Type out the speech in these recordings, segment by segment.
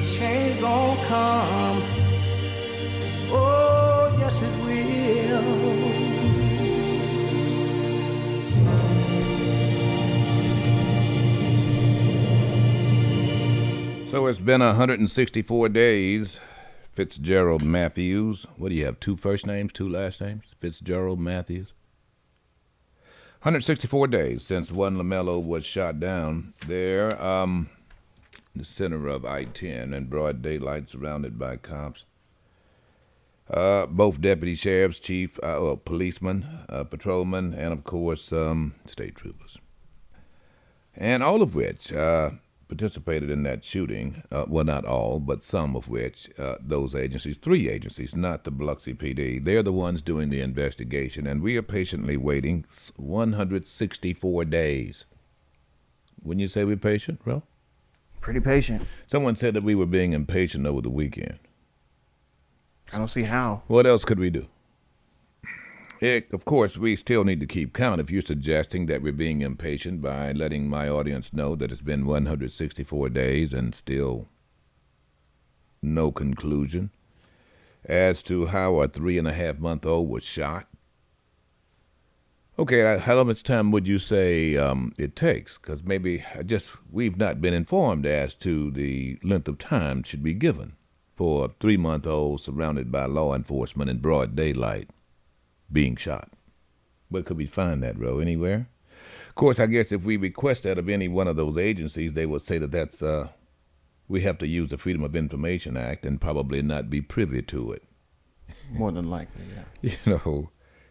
change gonna come. Oh, yes it will. So it's been 164 days. Fitzgerald Matthews. What do you have, 2 first names, 2 last names? Fitzgerald Matthews. 164 days since one LaMelo was shot down there in the center of I-10 in broad daylight, surrounded by cops. Both deputy sheriffs, chief, policemen, patrolmen, and of course state troopers. And all of which participated in that shooting. Well, not all, but some of which, those agencies, 3 agencies, not the Biloxi PD, they're the ones doing the investigation, and we are patiently waiting 164 days. Wouldn't you say we're patient, bro? Pretty patient. Someone said that we were being impatient over the weekend. I don't see how. What else could we do? Of course, we still need to keep count. If you're suggesting that we're being impatient by letting my audience know that it's been 164 days and still no conclusion as to how a 3.5-month-old was shot. Okay, how much time would you say it takes? Because maybe we've not been informed as to the length of time should be given for a 3-month-old surrounded by law enforcement in broad daylight being shot. Where could we find that, bro? Anywhere? Of course, I guess if we request that of any one of those agencies, they would say that that's we have to use the Freedom of Information Act and probably not be privy to it. More than likely, yeah. You know,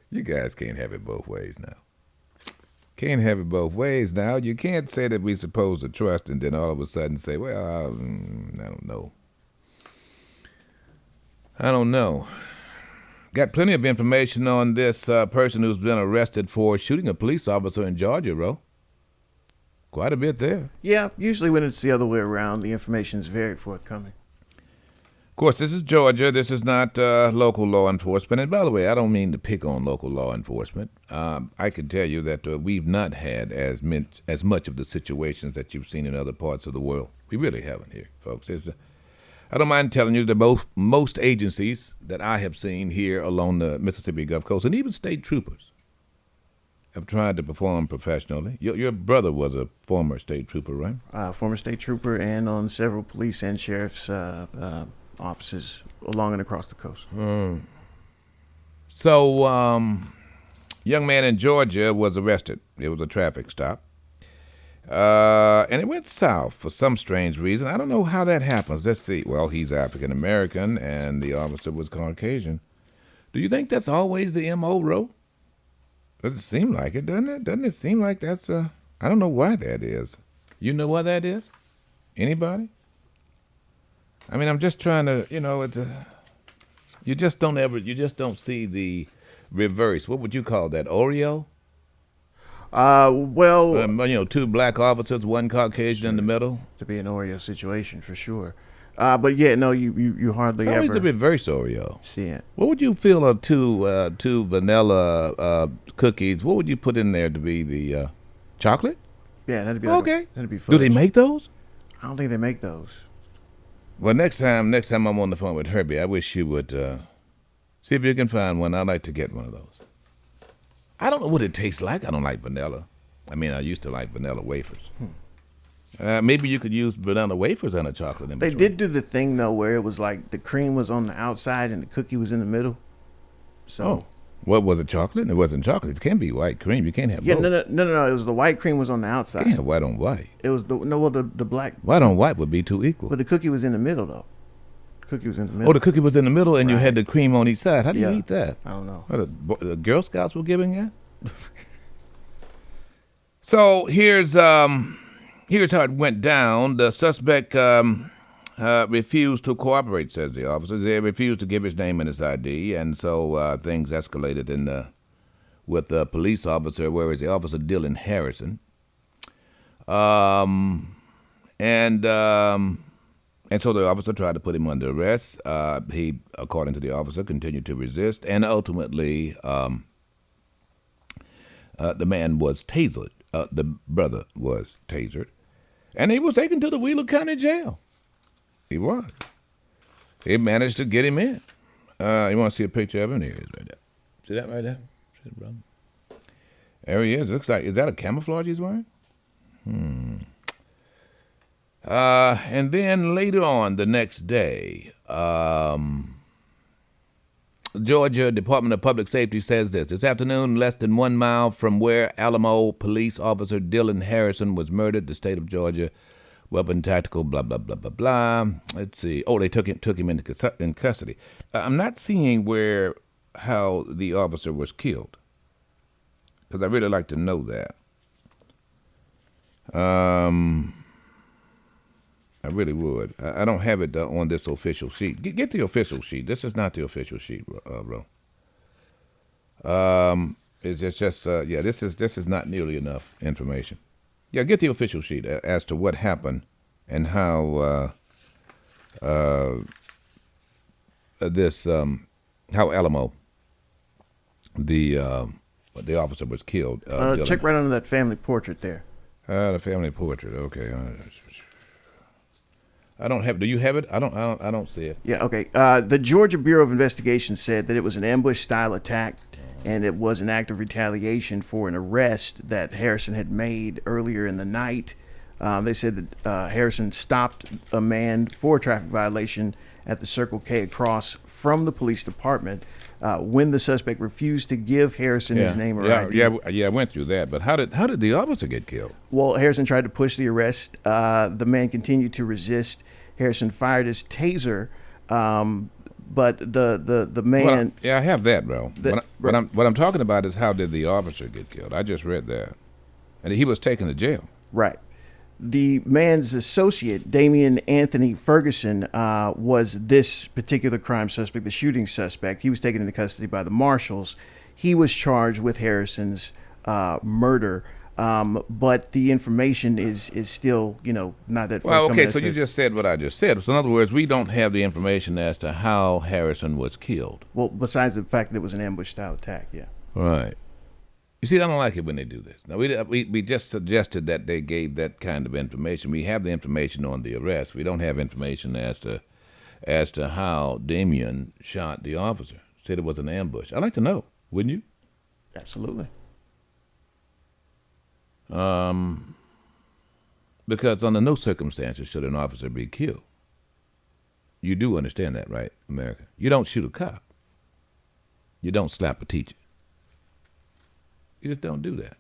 you guys can't have it both ways now. Can't have it both ways now. You can't say that we're supposed to trust and then all of a sudden say, well, I don't know. I don't know. Got plenty of information on this person who's been arrested for shooting a police officer in Georgia, bro. Quite a bit there. Yeah, usually when it's the other way around, the information is very forthcoming. Of course, this is Georgia. This is not local law enforcement. And by the way, I don't mean to pick on local law enforcement. I can tell you that we've not had as much of the situations that you've seen in other parts of the world. We really haven't here, folks. I don't mind telling you that most agencies that I have seen here along the Mississippi Gulf Coast, and even state troopers, have tried to perform professionally. Your brother was a former state trooper, right? Former state trooper and on several police and sheriff's offices along and across the coast. So, young man in Georgia was arrested. It was a traffic stop. And it went south for some strange reason. I don't know how that happens. Let's see. Well, he's African American, and the officer was Caucasian. Do you think that's always the M.O., Ro? Doesn't seem like it, doesn't it? Doesn't it seem like that's I don't know why that is. You know why that is? Anybody? I mean, I'm just trying to, you just don't see the reverse. What would you call that? Oreo? Well, 2 black officers, 1 Caucasian in the middle. To be an Oreo situation for sure. But yeah, no, you hardly it's ever. Always the reverse Oreo. See it. What would you feel of 2 vanilla cookies? What would you put in there to be the chocolate? Yeah, that'd be okay. That'd be fudge. Do they make those? I don't think they make those. Well, next time I'm on the phone with Herbie, I wish you would see if you can find one. I'd like to get one of those. I don't know what it tastes like. I don't like vanilla. I mean, I used to like vanilla wafers. Maybe you could use vanilla wafers on a chocolate. They did do the thing, though, where it was like the cream was on the outside and the cookie was in the middle. So, what was it, chocolate? It wasn't chocolate. It can't be white cream. You can't have both. No. It was the white cream was on the outside. You can't have white on white. It was the black. White on white would be too equal. But the cookie was in the middle, though. Cookie was in the middle. Oh, the cookie was in the middle, and right. You had the cream on each side. How do you eat that? I don't know. The Girl Scouts were giving that. So here's how it went down. The suspect refused to cooperate, says the officers. They refused to give his name and his ID, and so things escalated with the police officer, where is the officer Dylan Harrison, and so the officer tried to put him under arrest. He, according to the officer, continued to resist, and ultimately the man was tasered. The brother was tasered, and he was taken to the Wheeler County Jail. He was. He managed to get him in. You want to see a picture of him? Here he is right there. See that right there? See it, brother? There he is. Looks like, is that a camouflage he's wearing? And then later on the next day, Georgia Department of Public Safety says this afternoon, less than 1 mile from where Alamo police officer Dylan Harrison was murdered, the state of Georgia, weapon tactical, blah, blah, blah, blah, blah. Let's see. Oh, they took him in custody. I'm not seeing how the officer was killed, because I really like to know that. I really would. I don't have it on this official sheet. Get the official sheet. This is not the official sheet, bro. It's just this is not nearly enough information. Yeah, get the official sheet as to what happened and how how Alamo, the officer was killed. Check right under that family portrait there. The family portrait. Okay. I don't have. Do you have it? I don't see it. Yeah. Okay. The Georgia Bureau of Investigation said that it was an ambush-style attack, and it was an act of retaliation for an arrest that Harrison had made earlier in the night. They said that Harrison stopped a man for a traffic violation at the Circle K across from the police department when the suspect refused to give Harrison his name or ID. Yeah, I went through that. But how did the officer get killed? Well, Harrison tried to push the arrest. The man continued to resist. Harrison fired his taser, but the man. Well, I have that, bro. What I'm talking about is how did the officer get killed? I just read that, and he was taken to jail. Right. The man's associate, Damian Anthony Ferguson, was this particular crime suspect, the shooting suspect. He was taken into custody by the marshals. He was charged with Harrison's murder, but the information is still, not that. Well, okay, so you just said what I just said. So in other words, we don't have the information as to how Harrison was killed. Well, besides the fact that it was an ambush-style attack, yeah. Right. You see, I don't like it when they do this. Now, we just suggested that they gave that kind of information. We have the information on the arrest. We don't have information as to how Damien shot the officer. Said it was an ambush. I'd like to know, wouldn't you? Absolutely. Because under no circumstances should an officer be killed. You do understand that, right, America? You don't shoot a cop. You don't slap a teacher. You just don't do that.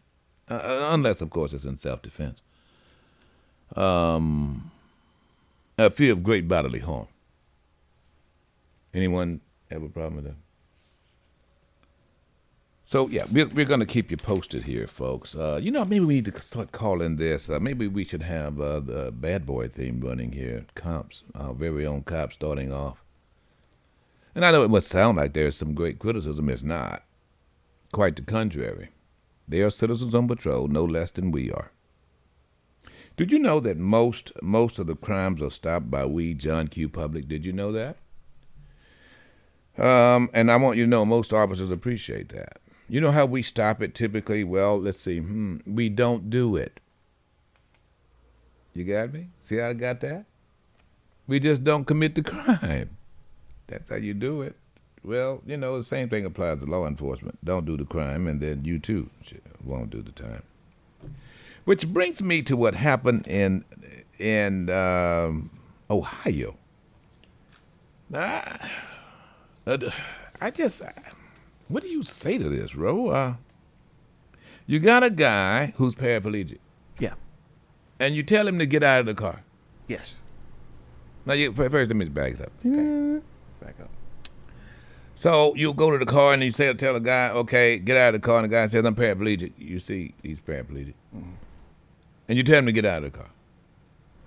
Unless, of course, it's in self-defense. A fear of great bodily harm. Anyone have a problem with that? So, yeah, we're going to keep you posted here, folks. Maybe we need to start calling this. Maybe we should have the bad boy theme running here. Cops, our very own cops starting off. And I know it must sound like there's some great criticism. It's not. Quite the contrary. They are citizens on patrol, no less than we are. Did you know that most of the crimes are stopped by we, John Q. Public? Did you know that? And I want you to know most officers appreciate that. You know how we stop it typically? Well, let's see. We don't do it. You got me? See how I got that? We just don't commit the crime. That's how you do it. Well, the same thing applies to law enforcement. Don't do the crime, and then you too won't do the time. Which brings me to what happened in Ohio. What do you say to this, Ro? You got a guy who's paraplegic. Yeah. And you tell him to get out of the car. Yes. Now, first let me back up. Okay. Back up. So you go to the car and you tell the guy, okay, get out of the car, and the guy says, I'm paraplegic. You see, he's paraplegic. Mm-hmm. And you tell him to get out of the car.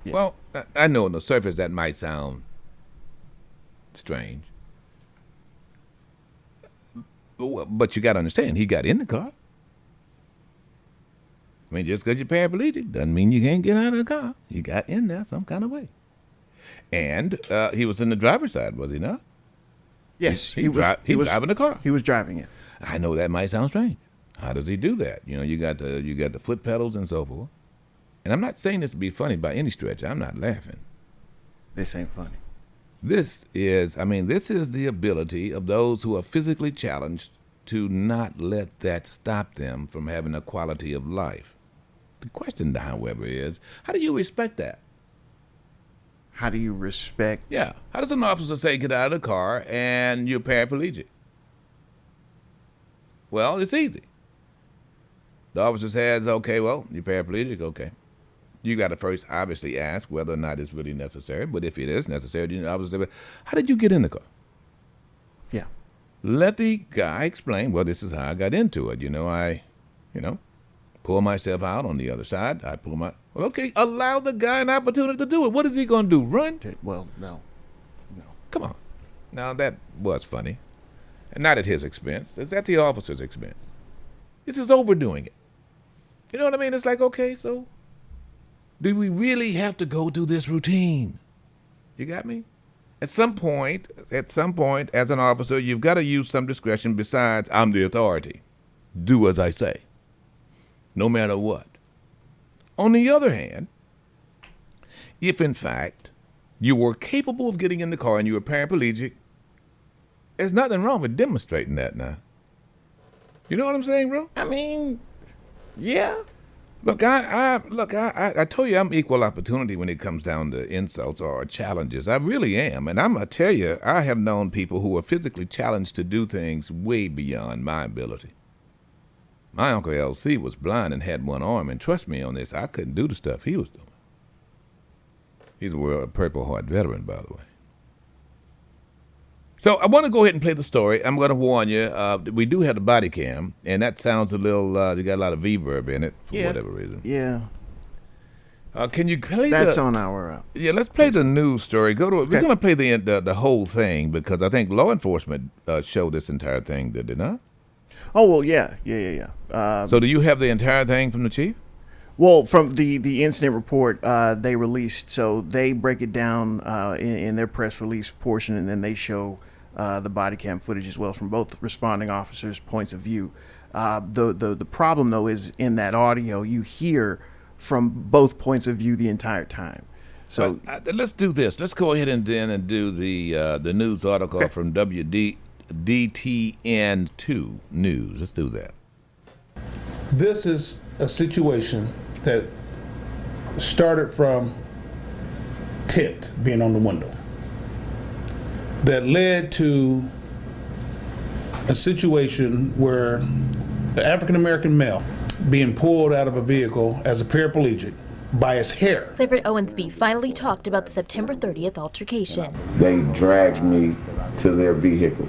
Yeah. Well, I know on the surface that might sound strange. But you got to understand, he got in the car. I mean, just because you're paraplegic doesn't mean you can't get out of the car. You got in there some kind of way. And he was in the driver's side, was he not? Yes, he was driving the car. He was driving it. I know that might sound strange. How does he do that? You got the foot pedals and so forth. And I'm not saying this to be funny by any stretch. I'm not laughing. This ain't funny. This is the ability of those who are physically challenged to not let that stop them from having a quality of life. The question, however, is, how do you respect that? How do you respect? Yeah. How does an officer say, get out of the car and you're paraplegic? Well, it's easy. The officer says, okay, well, you're paraplegic, okay. You got to first obviously ask whether or not it's really necessary, but if it is necessary, you obviously, how did you get in the car? Yeah. Let the guy explain, well, this is how I got into it. I pull myself out on the other side. Well, okay, allow the guy an opportunity to do it. What is he going to do, run? Well, no. Come on. Now, that was funny. And not at his expense. It's at the officer's expense. This is overdoing it. You know what I mean? It's like, okay, so do we really have to go through this routine? You got me? At some point, as an officer, you've got to use some discretion besides, I'm the authority. Do as I say. No matter what. On the other hand, if in fact you were capable of getting in the car and you were paraplegic, there's nothing wrong with demonstrating that now. You know what I'm saying, bro? I mean, yeah. Look, I told you I'm equal opportunity when it comes down to insults or challenges. I really am. And I'm going to tell you, I have known people who are physically challenged to do things way beyond my ability. My Uncle L.C. was blind and had one arm, and trust me on this, I couldn't do the stuff he was doing. He's a Purple Heart veteran, by the way. So I want to go ahead and play the story. I'm going to warn you, we do have the body cam, and that sounds a little, you got a lot of reverb in it for whatever reason. Yeah. Can you play That's on our... yeah, let's play the news story. We're going to play the whole thing because I think law enforcement showed this entire thing, did they not? Oh, well, yeah. So do you have the entire thing from the chief? Well, from the incident report they released, so they break it down in their press release portion, and then they show the body cam footage as well from both responding officers' points of view. The problem, though, is in that audio, you hear from both points of view the entire time. So let's do this. Let's go ahead and do the news article from DTN2 News. Let's do that. This is a situation that started from tipped being on the window that led to a situation where the African-American male being pulled out of a vehicle as a paraplegic by his hair. Clifford Owensby finally talked about the September 30th altercation. They dragged me to their vehicle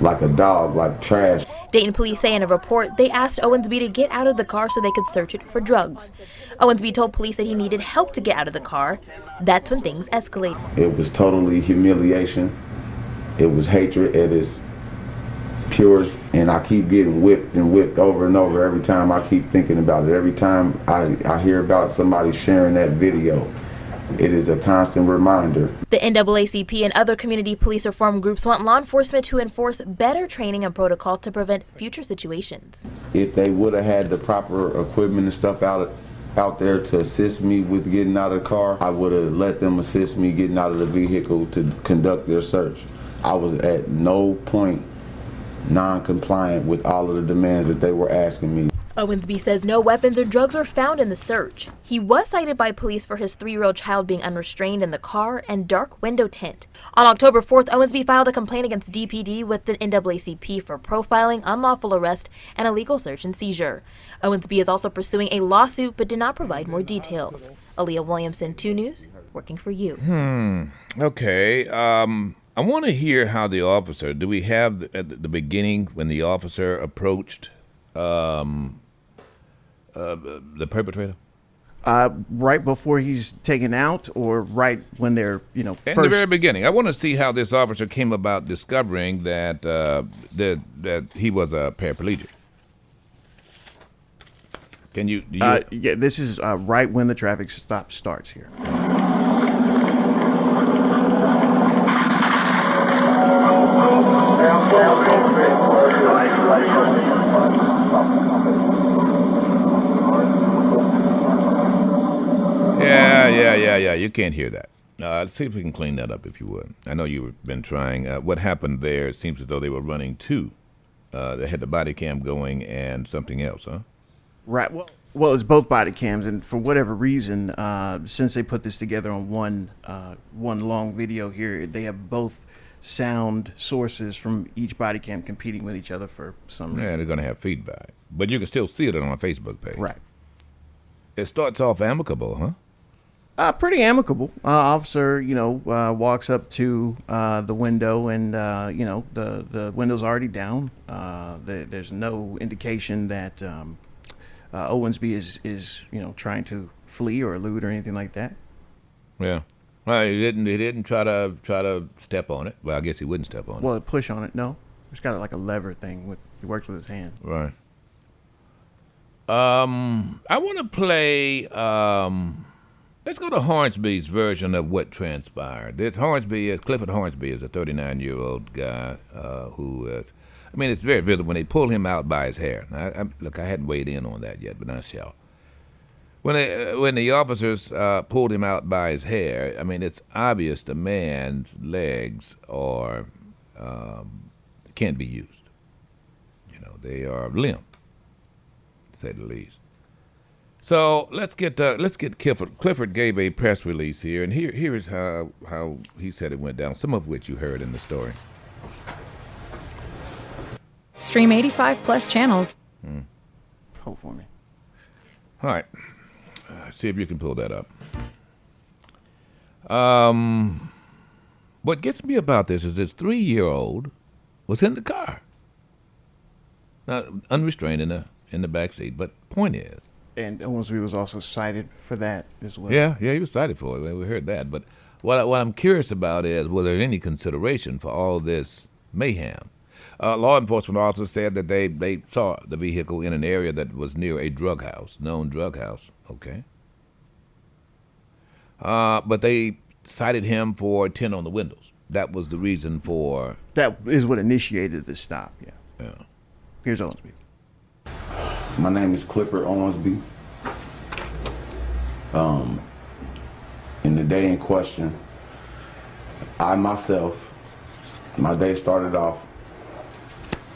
like a dog, like trash. Dayton police say in a report they asked Owensby to get out of the car so they could search it for drugs. Owensby told police that he needed help to get out of the car. That's when things escalated. It was totally humiliation. It was hatred at its purest, and I keep getting whipped and whipped over and over every time I keep thinking about it. Every time I hear about somebody sharing that video, it is a constant reminder. The NAACP and other community police reform groups want law enforcement to enforce better training and protocol to prevent future situations. If they would have had the proper equipment and stuff out there to assist me with getting out of the car, I would have let them assist me getting out of the vehicle to conduct their search. I was at no point non-compliant with all of the demands that they were asking me. Owensby says no weapons or drugs were found in the search. He was cited by police for his 3-year-old child being unrestrained in the car and dark window tint. On October 4th, Owensby filed a complaint against DPD with the NAACP for profiling, unlawful arrest, and illegal search and seizure. Owensby is also pursuing a lawsuit but did not provide more details. Aaliyah Williamson, 2 News, working for you. Okay. I want to hear how the officer, do we have at the beginning when the officer approached the perpetrator? Right before he's taken out, or right when they're, In the very beginning. I want to see how this officer came about discovering that that he was a paraplegic. Can you? Yeah, this is right when the traffic stop starts here. Yeah. You can't hear that. Let's see if we can clean that up, if you would. I know you've been trying. What happened there? It seems as though they were running two. They had the body cam going and something else, huh? Right. Well, it's both body cams, and for whatever reason, since they put this together on one long video here, they have both sound sources from each body cam competing with each other for some reason. Yeah, they're going to have feedback. But you can still see it on our Facebook page. Right. It starts off amicable, huh? Pretty amicable. Officer, walks up to the window, and the window's already down. There's no indication that Owensby is trying to flee or elude or anything like that. Yeah. Well, he didn't try to step on it. Well, I guess he wouldn't step on it. Well, push on it. No, it's got like a lever thing. He works with his hand. Right. I want to play. Let's go to Hornsby's version of what transpired. Clifford Owensby is a 39-year-old guy who is. I mean, it's very visible when they pull him out by his hair. Look, I hadn't weighed in on that yet, but I shall. When the officers pulled him out by his hair, I mean, it's obvious the man's legs can't be used. They are limp, to say the least. So let's get Clifford. Clifford gave a press release here, and here is how he said it went down. Some of which you heard in the story. Stream 85 plus channels. Hold for me. All right. See if you can pull that up. What gets me about this is this 3-year-old was in the car, now unrestrained in the back seat. But point is, and Owensby was also cited for that as well. Yeah, he was cited for it. We heard that. But what I'm curious about is, was there any consideration for all this mayhem? Law enforcement also said that they saw the vehicle in an area that was near a known drug house. Okay. But they cited him for tin on the windows. That was the reason for... That is what initiated the stop, yeah. Here's Owensby. My name is Clifford Owensby. In the day in question, my day started off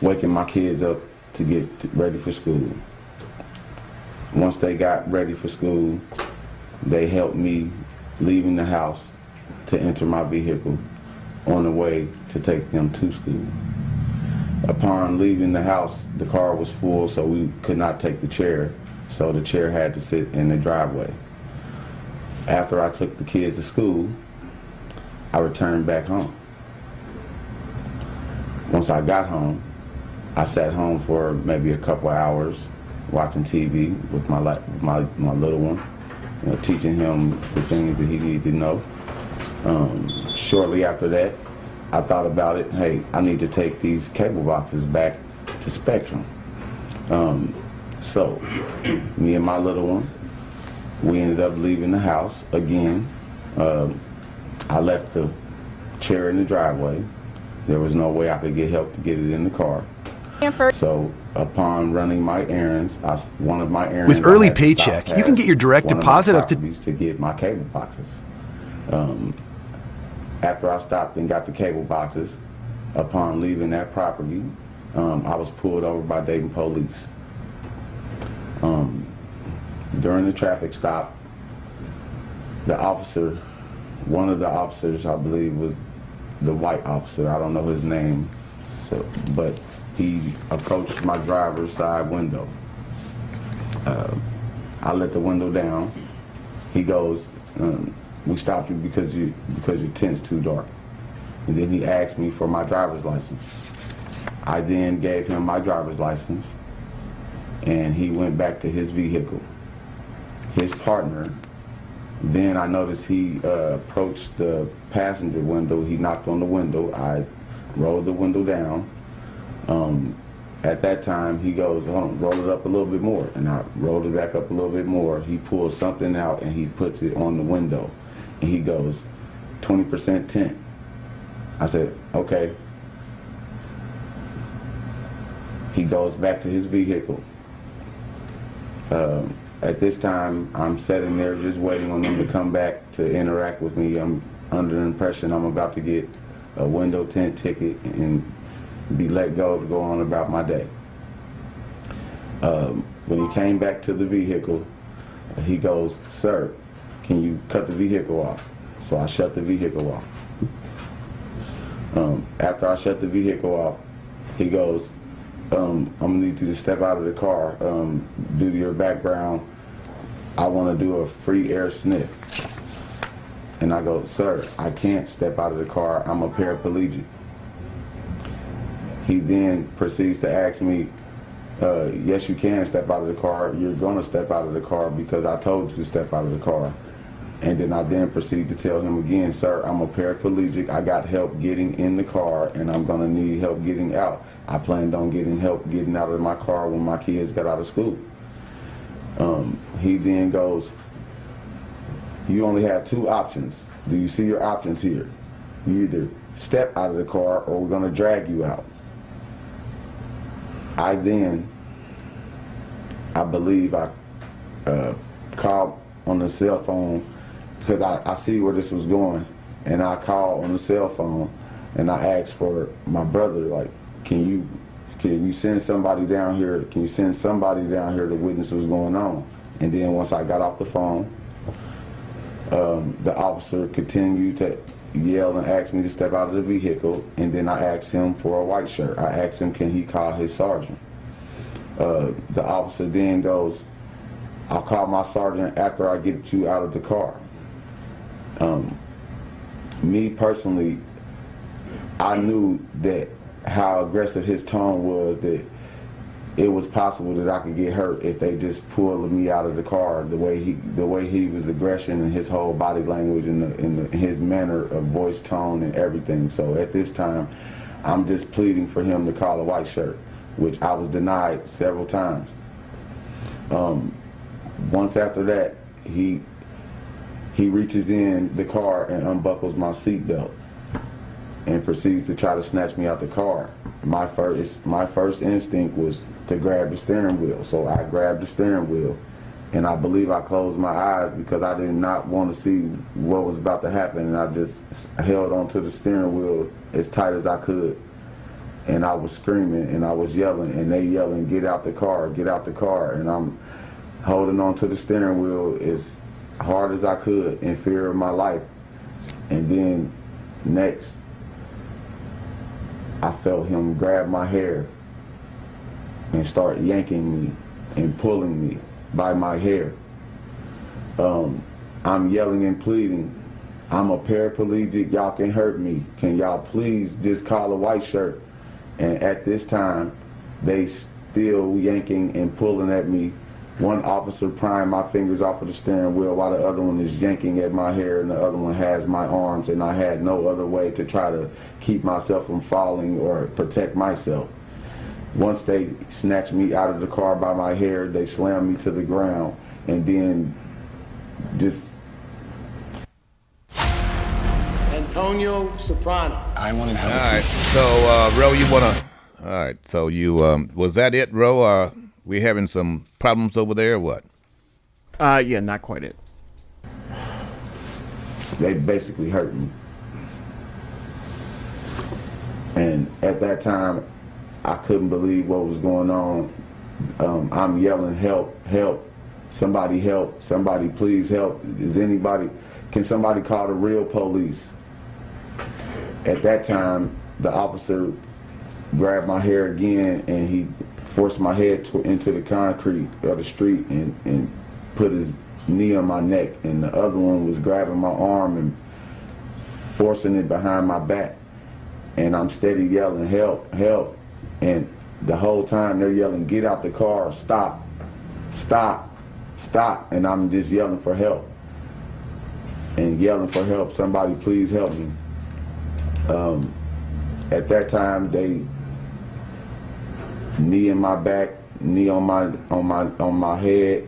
waking my kids up to get ready for school. Once they got ready for school, they helped me leaving the house to enter my vehicle on the way to take them to school. Upon leaving the house, the car was full, so we could not take the chair, so the chair had to sit in the driveway. After I took the kids to school, I returned back home. Once I got home, I sat home for maybe a couple of hours watching TV with my little one, teaching him the things that he needed to know. Shortly after that, I thought about it. Hey, I need to take these cable boxes back to Spectrum. So, me and my little one, we ended up leaving the house again. I left the chair in the driveway. There was no way I could get help to get it in the car. So, upon running my errands, one of my errands... With Early Paycheck, you can get your direct deposit up to get my cable boxes. After I stopped and got the cable boxes, upon leaving that property, I was pulled over by Dayton police. During the traffic stop, one of the officers, I believe, was the white officer. I don't know his name, but he approached my driver's side window. I let the window down. He goes, "We stopped you because your tint's too dark." And then he asked me for my driver's license. I then gave him my driver's license, and he went back to his vehicle. His partner, then I noticed he approached the passenger window. He knocked on the window. I rolled the window down. At that time, he goes, "Hold on, roll it up a little bit more." And I rolled it back up a little bit more. He pulls something out and he puts it on the window. And he goes, "20% tint." I said, "Okay." He goes back to his vehicle. At this time, I'm sitting there just waiting on them to come back to interact with me. I'm under the impression I'm about to get a window tint ticket and be let go to go on about my day. When he came back to the vehicle, he goes, "Sir, can you cut the vehicle off?" So I shut the vehicle off. After I shut the vehicle off, he goes, I'm gonna need you to step out of the car. Due to your background, I want to do a free air sniff. And I go, "Sir, I can't step out of the car. I'm a paraplegic." He then proceeds to ask me, "Yes, you can step out of the car. You're gonna step out of the car because I told you to step out of the car." And then I proceed to tell him again, "Sir, I'm a paraplegic. I got help getting in the car, and I'm gonna need help getting out. I planned on getting help getting out of my car when my kids got out of school." He then goes, "You only have two options. Do you see your options here? You either step out of the car or we're gonna drag you out." I believe I called on the cell phone because I see where this was going, and I called on the cell phone and I asked for my brother, like, can you send somebody down here? Can you send somebody down here to witness what's going on? And then once I got off the phone, the officer continued to yell and ask me to step out of the vehicle, and then I asked him for a white shirt. I asked him, can he call his sergeant? The officer then goes, "I'll call my sergeant after I get you out of the car." Me personally, I knew that how aggressive his tone was, that it was possible that I could get hurt if they just pulled me out of the car. The way he was aggression and his whole body language and his manner of voice tone and everything. So at this time, I'm just pleading for him to call a white shirt, which I was denied several times. Once after that, he reaches in the car and unbuckles my seatbelt and proceeds to try to snatch me out the car. My first instinct was to grab the steering wheel, so I grabbed the steering wheel, and I believe I closed my eyes because I did not want to see what was about to happen, and I just held onto the steering wheel as tight as I could, and I was screaming and I was yelling, and they yelling, "Get out the car, get out the car," and I'm holding onto the steering wheel as hard as I could in fear of my life. And then next, I felt him grab my hair and start yanking me and pulling me by my hair. I'm yelling and pleading, "I'm a paraplegic, y'all can hurt me. Can y'all please just call a white shirt?" And at this time, they still yanking and pulling at me. One officer prying my fingers off of the steering wheel while the other one is yanking at my hair, and the other one has my arms, and I had no other way to try to keep myself from falling or protect myself. Once they snatched me out of the car by my hair, they slammed me to the ground, and then just... Antonio Soprano. I want to know. All right, so Ro, you wanna? All right, so you was that it, Ro? We having some problems over there, or what? Yeah, not quite it. They basically hurt me. And at that time, I couldn't believe what was going on. I'm yelling, "Help, help, somebody help, somebody please help. Can somebody call the real police?" At that time, the officer grabbed my hair again, and he forced my head into the concrete of the street and put his knee on my neck, and the other one was grabbing my arm and forcing it behind my back. And I'm steady yelling, "Help, help." And the whole time they're yelling, "Get out the car, stop, stop, stop." And I'm just yelling for help. And yelling for help, "Somebody please help me." At that time, they knee in my back, knee on my head,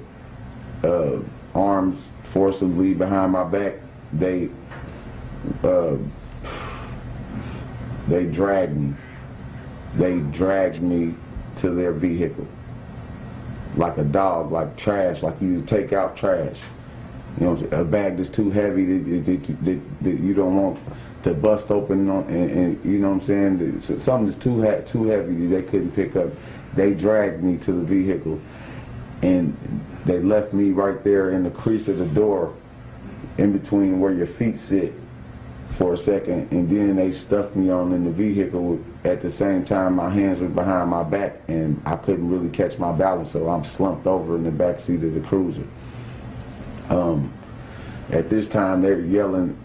arms forcibly behind my back. They dragged me. They dragged me to their vehicle. like a dog, like trash, like you take out trash. You know, a bag that's too heavy that you don't want to bust open, and you know what I'm saying? Something that's too heavy that they couldn't pick up. They dragged me to the vehicle, and they left me right there in the crease of the door, in between where your feet sit, for a second, and then they stuffed me on in the vehicle. At the same time, my hands were behind my back, and I couldn't really catch my balance, so I'm slumped over in the back seat of the cruiser. At this time, they're yelling,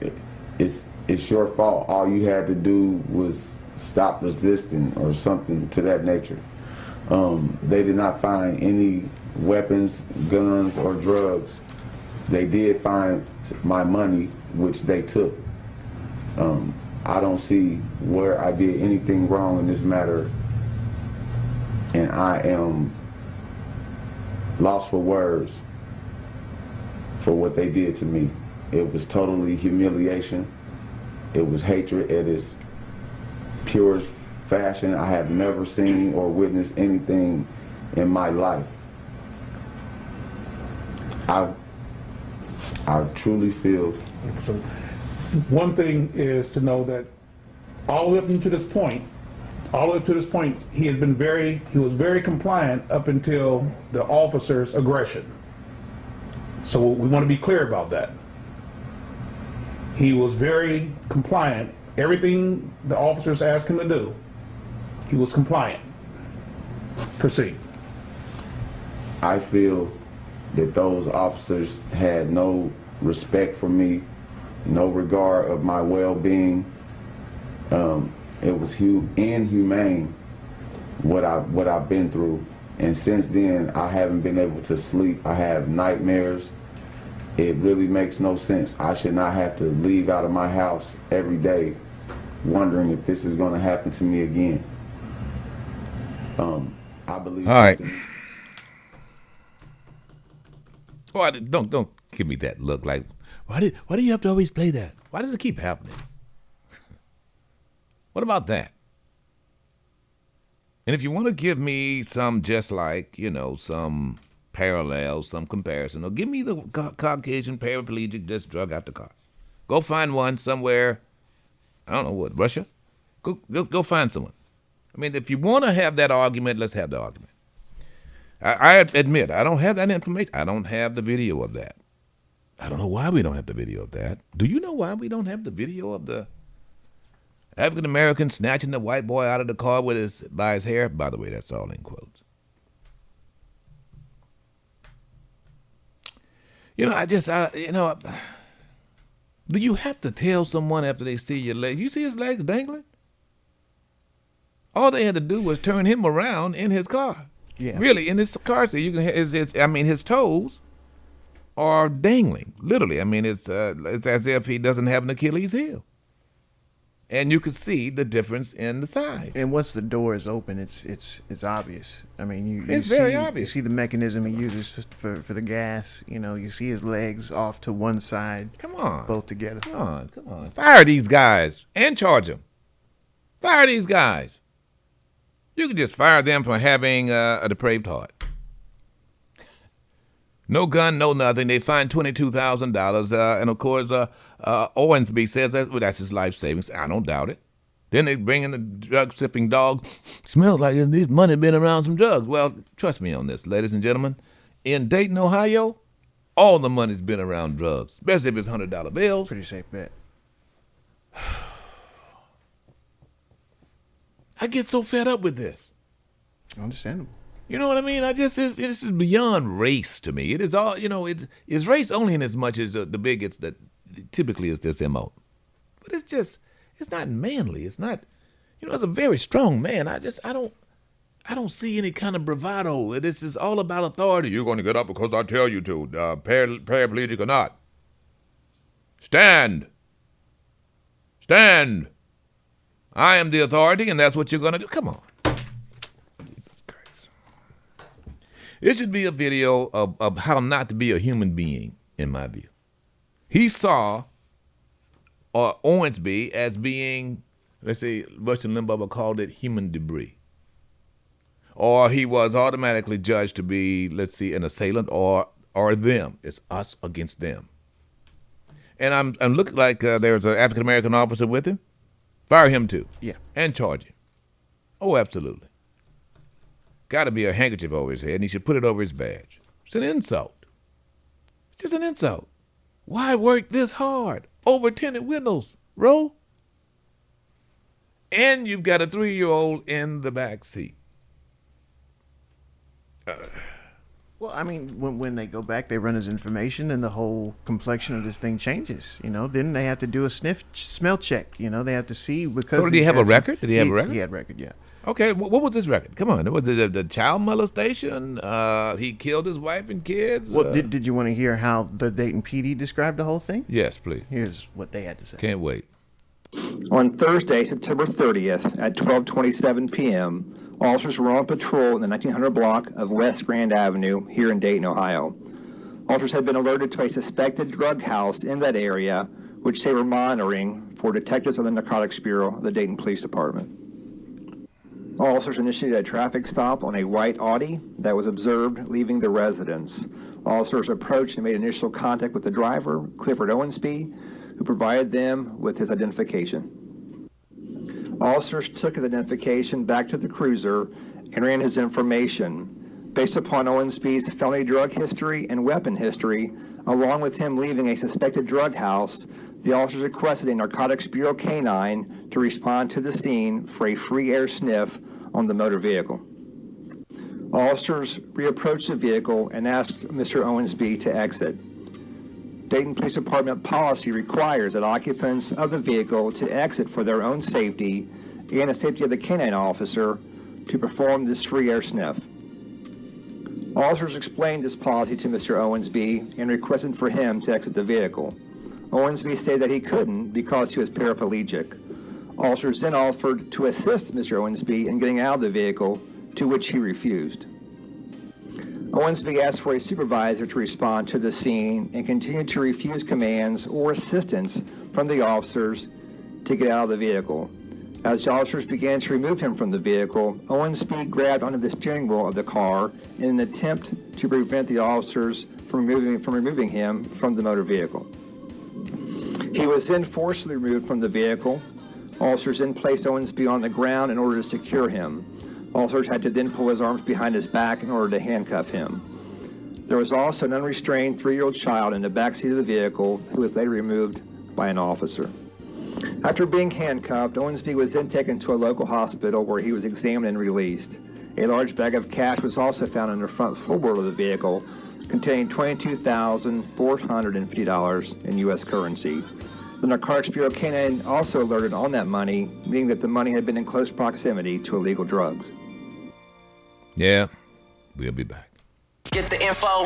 "It's your fault. All you had to do was stop resisting," or something to that nature. They did not find any weapons, guns, or drugs. They did find my money, which they took. I don't see where I did anything wrong in this matter, and I am lost for words for what they did to me. It was totally humiliation. It was hatred at its purest fashion. I have never seen or witnessed anything in my life. I truly feel. So one thing is to know that all the way up to this point, he was very compliant up until the officer's aggression. So we want to be clear about that. He was very compliant. Everything the officers asked him to do, he was compliant. Proceed. I feel that those officers had no respect for me, no regard of my well-being. It was inhumane what I've been through, and since then I haven't been able to sleep. I have nightmares. It really makes no sense. I should not have to leave out of my house every day wondering if this is going to happen to me again. I believe. All right. Oh, don't give me that look. Like, why do you have to always play that? Why does it keep happening? What about that? And if you want to give me some, just like, some parallel, some comparison, or give me the Caucasian paraplegic just drug out the car. Go find one somewhere. I don't know what, Russia? Go find someone. I mean, if you want to have that argument, let's have the argument. I admit, I don't have that information. I don't have the video of that. I don't know why we don't have the video of that. Do you know why we don't have the video of the African-American snatching the white boy out of the car by his hair? By the way, that's all in quotes. Do you have to tell someone after they see your leg? You see his legs dangling? All they had to do was turn him around in his car. Yeah. Really, in his car seat, his toes are dangling. Literally, it's as if he doesn't have an Achilles heel. And you could see the difference in the size. And once the door is open, it's obvious. It's very obvious. You see the mechanism he uses for the gas. You see his legs off to one side. Come on. Both together. Come on. Fire these guys and charge them. Fire these guys. You could just fire them for having a depraved heart. No gun, no nothing. They fined $22,000. And, of course, Owensby says that's his life savings. I don't doubt it. Then they bring in the drug-sniffing dog. Smells like this money been around some drugs. Well, trust me on this, ladies and gentlemen. In Dayton, Ohio, all the money's been around drugs, especially if it's $100 bills. Pretty safe bet. I get so fed up with this. Understandable. You know what I mean? this is beyond race to me. It is all, it's race only in as much as the bigots that typically is this MO. But it's not manly. It's not, as a very strong man, I don't see any kind of bravado. This is all about authority. You're going to get up because I tell you to, paraplegic or not. Stand. I am the authority, and that's what you're going to do. Come on. Jesus Christ. It should be a video of how not to be a human being, in my view. He saw Owensby as being, let's say, Rush Limbaugh called it human debris. or he was automatically judged to be, let's see, an assailant or them. It's us against them. And I'm looking like there's an African-American officer with him. Fire him too. Yeah. And charge him. Oh, absolutely. Got to be a handkerchief over his head, and he should put it over his badge. It's an insult. It's just an insult. Why work this hard over tinted windows, bro? And you've got a 3-year-old in the back seat. Well, I mean, when they go back, they run his information, and the whole complexion of this thing changes. Then they have to do a smell check. They have to see because. So did he have a record? Did he have a record? He had a record, yeah. Okay, what was his record? Come on, was it the child molestation? He killed his wife and kids? Well, did you want to hear how the Dayton PD described the whole thing? Yes, please. Here's what they had to say. Can't wait. On Thursday, September 30th at 12:27 p.m., officers were on patrol in the 1900 block of West Grand Avenue here in Dayton, Ohio. Officers had been alerted to a suspected drug house in that area, which they were monitoring for detectives of the Narcotics Bureau of the Dayton Police Department. Officers initiated a traffic stop on a white Audi that was observed leaving the residence. Officers approached and made initial contact with the driver, Clifford Owensby, who provided them with his identification. Officers took his identification back to the cruiser and ran his information. Based upon Owensby's felony drug history and weapon history, along with him leaving a suspected drug house, the officers requested a Narcotics Bureau canine to respond to the scene for a free air sniff on the motor vehicle. Officers reapproached the vehicle and asked Mr. Owensby to exit. Dayton Police Department policy requires that occupants of the vehicle to exit for their own safety and the safety of the canine officer to perform this free air sniff. Officers explained this policy to Mr. Owensby and requested for him to exit the vehicle. Owensby stated that he couldn't because he was paraplegic. Officers then offered to assist Mr. Owensby in getting out of the vehicle, to which he refused. Owensby asked for a supervisor to respond to the scene and continued to refuse commands or assistance from the officers to get out of the vehicle. As the officers began to remove him from the vehicle, Owensby grabbed onto the steering wheel of the car in an attempt to prevent the officers from removing him from the motor vehicle. He was then forcibly removed from the vehicle. Officers then placed Owensby on the ground in order to secure him. Officers had to then pull his arms behind his back in order to handcuff him. There was also an unrestrained 3-year-old child in the backseat of the vehicle who was later removed by an officer. After being handcuffed, Owensby was then taken to a local hospital where he was examined and released. A large bag of cash was also found in the front floorboard of the vehicle, containing $22,450 in U.S. currency. The Narcotics Bureau canine also alerted on that money, meaning that the money had been in close proximity to illegal drugs. Yeah, we'll be back. Get the info.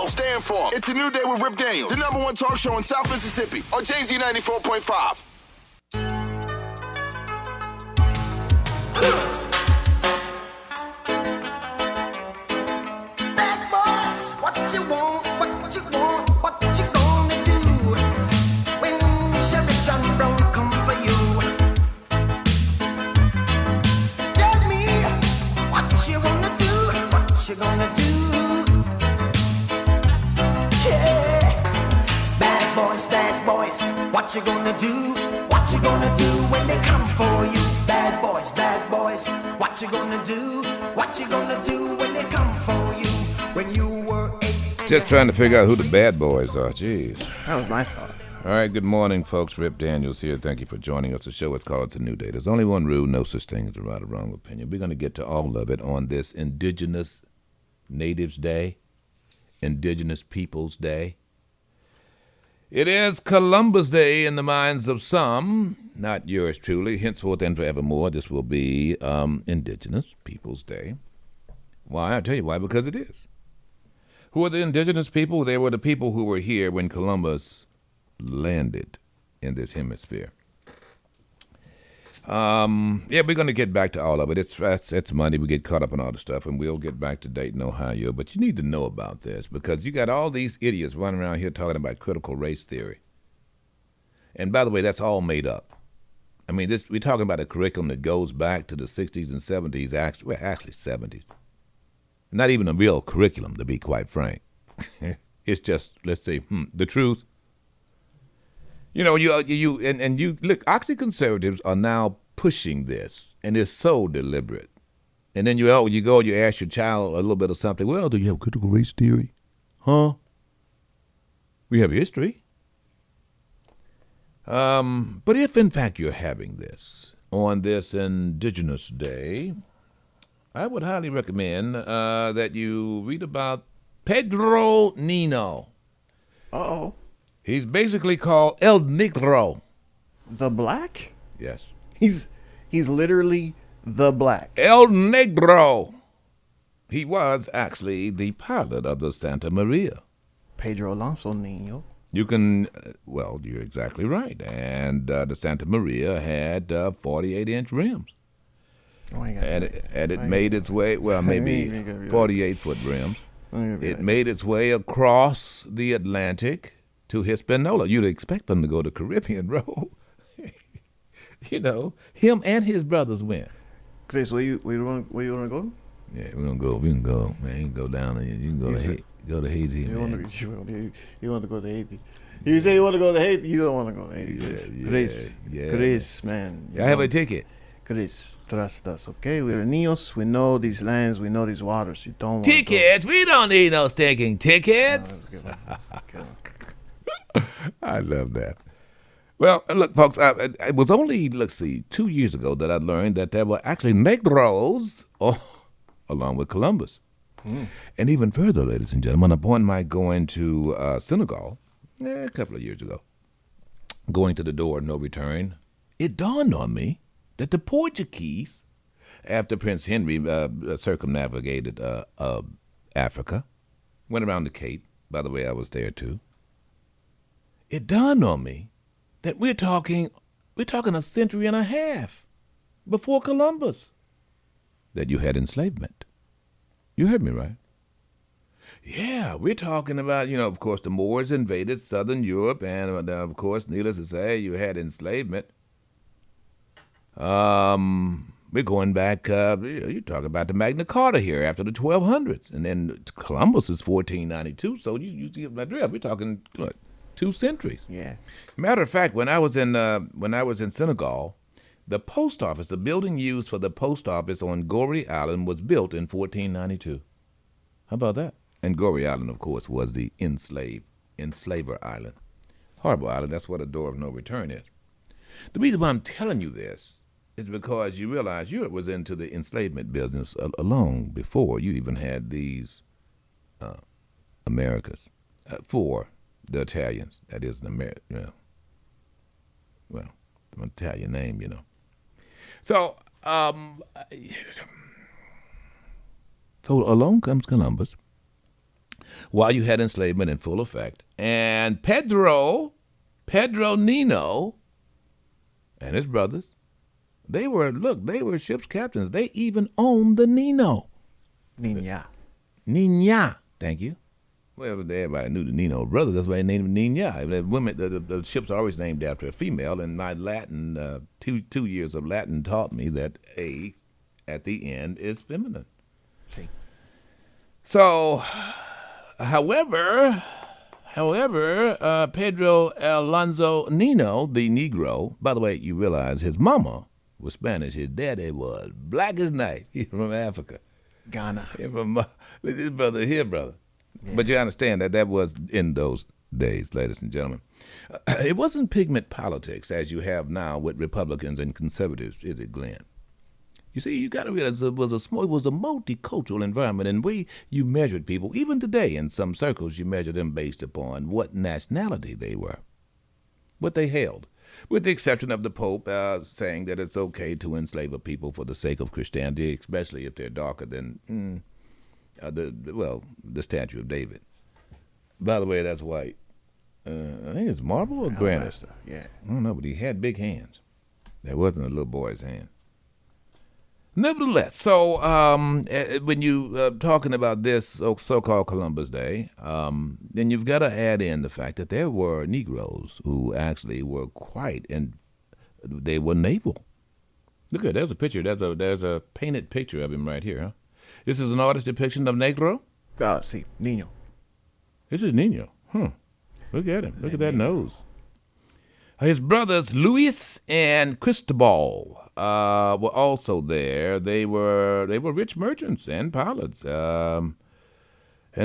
Stay informed. It's a new day with Rip Daniels, the #1 talk show in South Mississippi on Jay-Z 94.5. Bad boys, what you want, what you want, what you gonna do when Sheriff John Brown come for you? Tell me what you wanna do, what you gonna do? Yeah, bad boys, what you gonna do? What you gonna do when they come for you? Bad boys, what you gonna do? What you gonna do when they come for you? When you were 8. Just trying to figure out who the bad boys are. Jeez. That was my thought. All right, good morning, folks. Rip Daniels here. Thank you for joining us. The show is called It's a New Day. There's only one rule, no such thing as a right or wrong opinion. We're going to get to all of it on this Indigenous Natives Day, Indigenous Peoples Day. It is Columbus Day in the minds of some, not yours truly. Henceforth and forevermore, this will be Indigenous Peoples Day. Why? I'll tell you why, because it is. Who are the indigenous people? They were the people who were here when Columbus landed in this hemisphere. Yeah, we're going to get back to all of it. It's Monday. We get caught up on all the stuff, and we'll get back to Dayton, Ohio. But you need to know about this because you got all these idiots running around here talking about critical race theory. And by the way, that's all made up. mean, we're talking about a curriculum that goes back to the 60s and 70s, actually 70s. Not even a real curriculum, to be quite frank. It's just, let's say, the truth. You know, you look, Oxy conservatives are now pushing this, and it's so deliberate. And then you ask your child a little bit of something. Well, do you have critical race theory? Huh? We have history. But if, in fact, you're having this on this Indigenous Day, I would highly recommend that you read about Pedro Nino. Uh-oh. He's basically called El Negro. The Black? Yes. He's literally the Black. El Negro. He was actually the pilot of the Santa Maria. Pedro Alonso Nino. You can, well, you're exactly right. And the Santa Maria had 48-inch rims. Oh my God. And it made its way, well, maybe 48-foot rims. It made its way across the Atlantic to Hispaniola. You'd expect them to go to Caribbean Road. You know, him and his brothers went. Chris, where you want to go? Yeah, we can go, man. You can go down there. You can go to Haiti, you man. You want to go to Haiti. You say you want to go to Haiti, you don't want to go to Haiti. Chris, man. I have a ticket. Chris, trust us, okay? We're Nios. We know these lands. We know these waters. You don't want tickets? We don't need no stinking tickets. I love that. Well, look, folks, it was only, 2 years ago that I learned that there were actually Negroes along with Columbus. And even further, ladies and gentlemen, upon my going to Senegal a couple of years ago, going to the door of no return, it dawned on me that the Portuguese, after Prince Henry circumnavigated Africa, went around the Cape. By the way, I was there too. It dawned on me that we're talking a century and a half before Columbus that you had enslavement. You heard me right. Yeah, we're talking about, of course, the Moors invaded southern Europe, and of course, needless to say, you had enslavement. We're going back, you talk about the Magna Carta here after the 1200s, and then Columbus is 1492, so you get that drift. We're talking, 2 centuries. Yeah. Matter of fact, when I was in Senegal, the post office, the building used for the post office on Gorée Island was built in 1492. How about that? And Gorée Island, of course, was the enslaver island. Harbor Island, that's where the door of no return is. The reason why I'm telling you this is because you realize Europe was into the enslavement business long before you even had these Americas. For the Italians, that is an American, well, an Italian name, So, so along comes Columbus, while you had enslavement in full effect, and Pedro Nino and his brothers, they were ship's captains. They even owned the Nino. Nina, thank you. Well, everybody knew the Nino brothers. That's why they named them Nina. The ships are always named after a female, and my Latin, 2 years of Latin taught me that A at the end is feminine. See. So, however, Pedro Alonso Nino, the Negro, by the way, you realize his mama was Spanish. His daddy was black as night. He's from Africa. Ghana. He's from his brother here, brother. Yeah. But you understand that was in those days, ladies and gentlemen. It wasn't pigment politics as you have now with Republicans and conservatives, is it, Glenn? You see, you got to realize it was a multicultural environment, and you measured people, even today in some circles, you measure them based upon what nationality they were, what they held, with the exception of the Pope saying that it's okay to enslave a people for the sake of Christianity, especially if they're darker than the statue of David. By the way, that's white. I think it's marble or granite. Yeah. I don't know, but he had big hands. That wasn't a little boy's hand. Nevertheless, so when you talking about this so-called Columbus Day, then you've got to add in the fact that there were Negroes who actually were quite they were naval. Look at there's a picture. There's a painted picture of him right here. Huh? This is an artist depiction of Negro. See, Nino. This is Nino. Look at him. Look at that nose. His brothers Luis and Cristobal were also there. They were rich merchants and pilots, and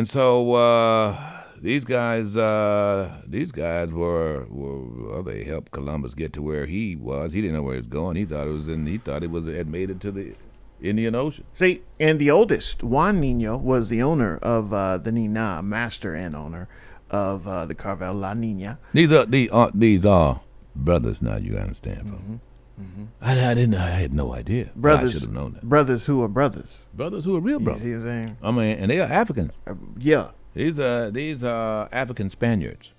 so these guys were well, they helped Columbus get to where he was. He didn't know where he was going. He thought had made it to the Indian Ocean. See, and the oldest, Juan Nino, was the owner of the Nina, master and owner of the Carvel La Nina. These are brothers now, you understand, folks. I had no idea. Brothers, I should have known that. Brothers who are brothers. Brothers who are real brothers. You see what I'm saying? I mean, and they are Africans. Yeah. These are African Spaniards.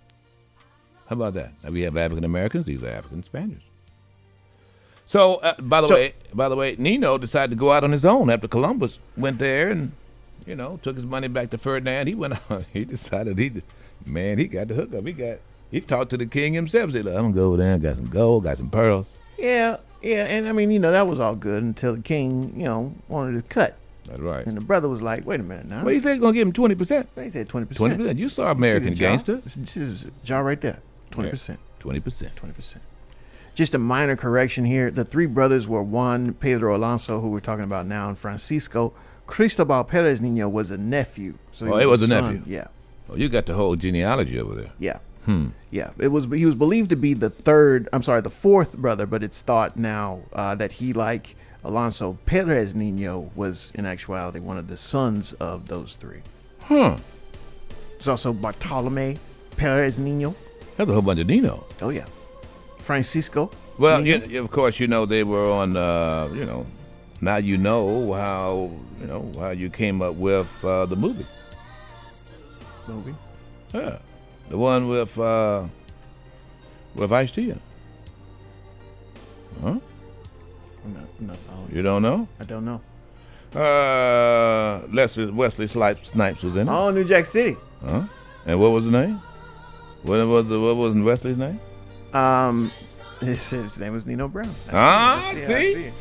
How about that? Now we have African Americans. These are African Spaniards. So, by the way, Nino decided to go out on his own after Columbus went there and, took his money back to Ferdinand. He went out. He decided he got the hookup. He talked to the king himself. Said, "I'm gonna go over there and got some gold, got some pearls." Yeah, and I mean, that was all good until the king, wanted to cut. That's right. And the brother was like, "Wait a minute now." Well, he said he's gonna give him 20%. He said 20%. 20%. You saw American Gangster. This is a jar right there. 20%. 20%. 20%. Just a minor correction here. The three brothers were Juan Pedro Alonso, who we're talking about now, and Francisco. Cristobal Perez Nino was a nephew. So it was a nephew. Yeah. Oh, you got the whole genealogy over there. Yeah. Yeah. He was believed to be the fourth brother, but it's thought now that he, like Alonso Perez Nino, was in actuality one of the sons of those three. There's also Bartolome Perez Nino. That's a whole bunch of Nino. Oh yeah. Francisco. Well, of course, they were on. Now you know how you came up with the movie. Movie. Yeah, the one with Ice-T. Huh? I'm not following. You don't know? I don't know. Wesley Snipes was in it. Oh, New Jack City. Huh? And what was the name? What was Wesley's name? His name was Nino Brown. See? I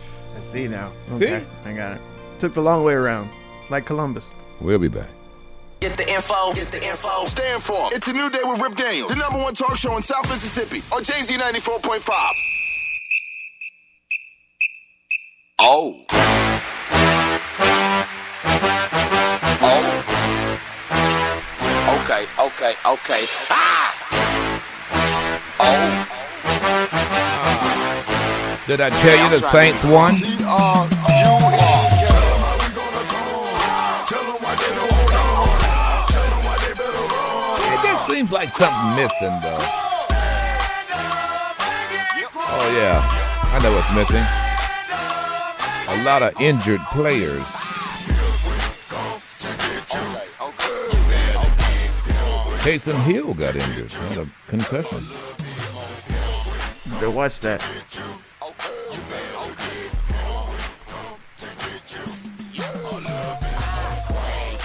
see now. Okay, see? I got it. Took the long way around, like Columbus. We'll be back. Get the info. Stay informed. It's a new day with Rip Daniels, the number one talk show in South Mississippi on Jay-Z 94.5. Oh. Okay. Ah! Oh. Did I tell you the Saints won? It just seems like something missing, though. Oh, yeah. I know what's missing. A lot of injured players. Taysom Hill got injured. Had a concussion. Better watch that.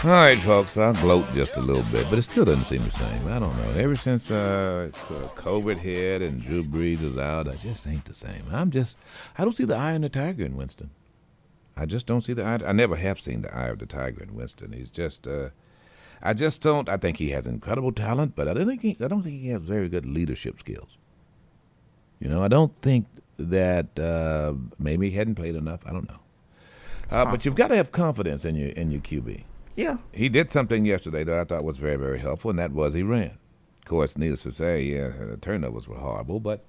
All right, folks, I'll gloat just a little bit, but it still doesn't seem the same. I don't know. Ever since COVID hit and Drew Brees is out, I just ain't the same. I don't see the eye in the tiger in Winston. I just don't see the eye. I never have seen the eye of the tiger in Winston. He's just, I just don't. I think he has incredible talent, but I don't think he has very good leadership skills. I don't think that maybe he hadn't played enough. I don't know. But you've got to have confidence in your QB. Yeah. He did something yesterday that I thought was very, very helpful, and that was he ran. Of course, needless to say, the turnovers were horrible, but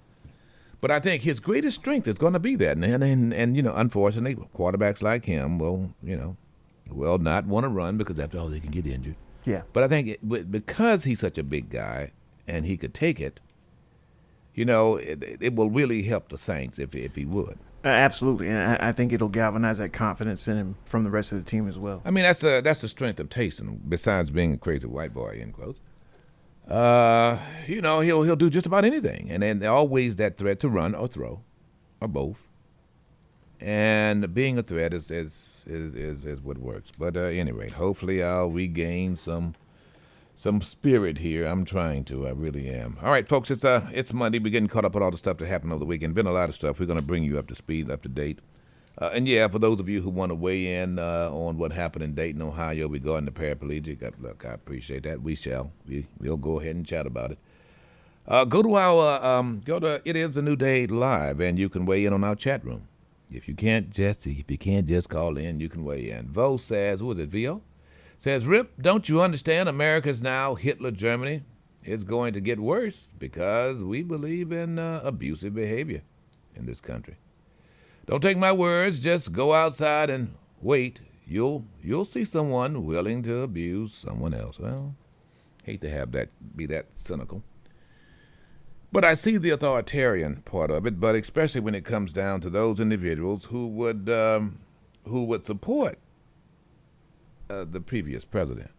I think his greatest strength is going to be that. And unfortunately, quarterbacks like him will not want to run because after all, they can get injured. Yeah. But I think because he's such a big guy and he could take it, it will really help the Saints if he would. Absolutely, and I think it'll galvanize that confidence in him from the rest of the team as well. I mean, that's the strength of Taysom. Besides being a crazy white boy, end quote. He'll do just about anything, and then always that threat to run or throw, or both. And being a threat is what works. But at any rate, hopefully I'll regain some spirit here. I'm trying to. I really am. All right, folks, it's Monday. We're getting caught up on all the stuff that happened over the weekend. Been a lot of stuff. We're going to bring you up to speed, up to date. And yeah, for those of you who want to weigh in on what happened in Dayton, Ohio regarding the paraplegic, look, I appreciate that. We'll go ahead and chat about it. Go to It Is a New Day Live, and you can weigh in on our chat room. If you can't just call in, you can weigh in. Vo says, who is it, Vo? Says, Rip, don't you understand America's now Hitler Germany? It's going to get worse because we believe in abusive behavior in this country. Don't take my words, just go outside and wait. You'll see someone willing to abuse someone else. Well, hate to have that be that cynical. But I see the authoritarian part of it, but especially when it comes down to those individuals who would support the previous president.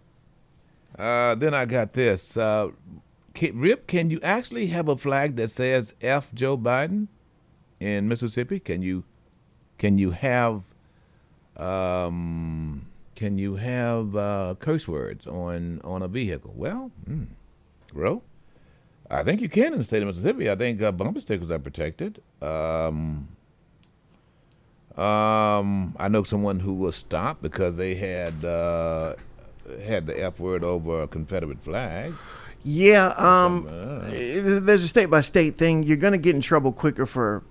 Then I got this. Rip, can you actually have a flag that says F Joe Biden in Mississippi? Can you have curse words on a vehicle? Well, bro, I think you can in the state of Mississippi. I think bumper stickers are protected. I know someone who was stopped because they had the F word over a Confederate flag. Yeah, there's a state-by-state thing. You're going to get in trouble quicker for,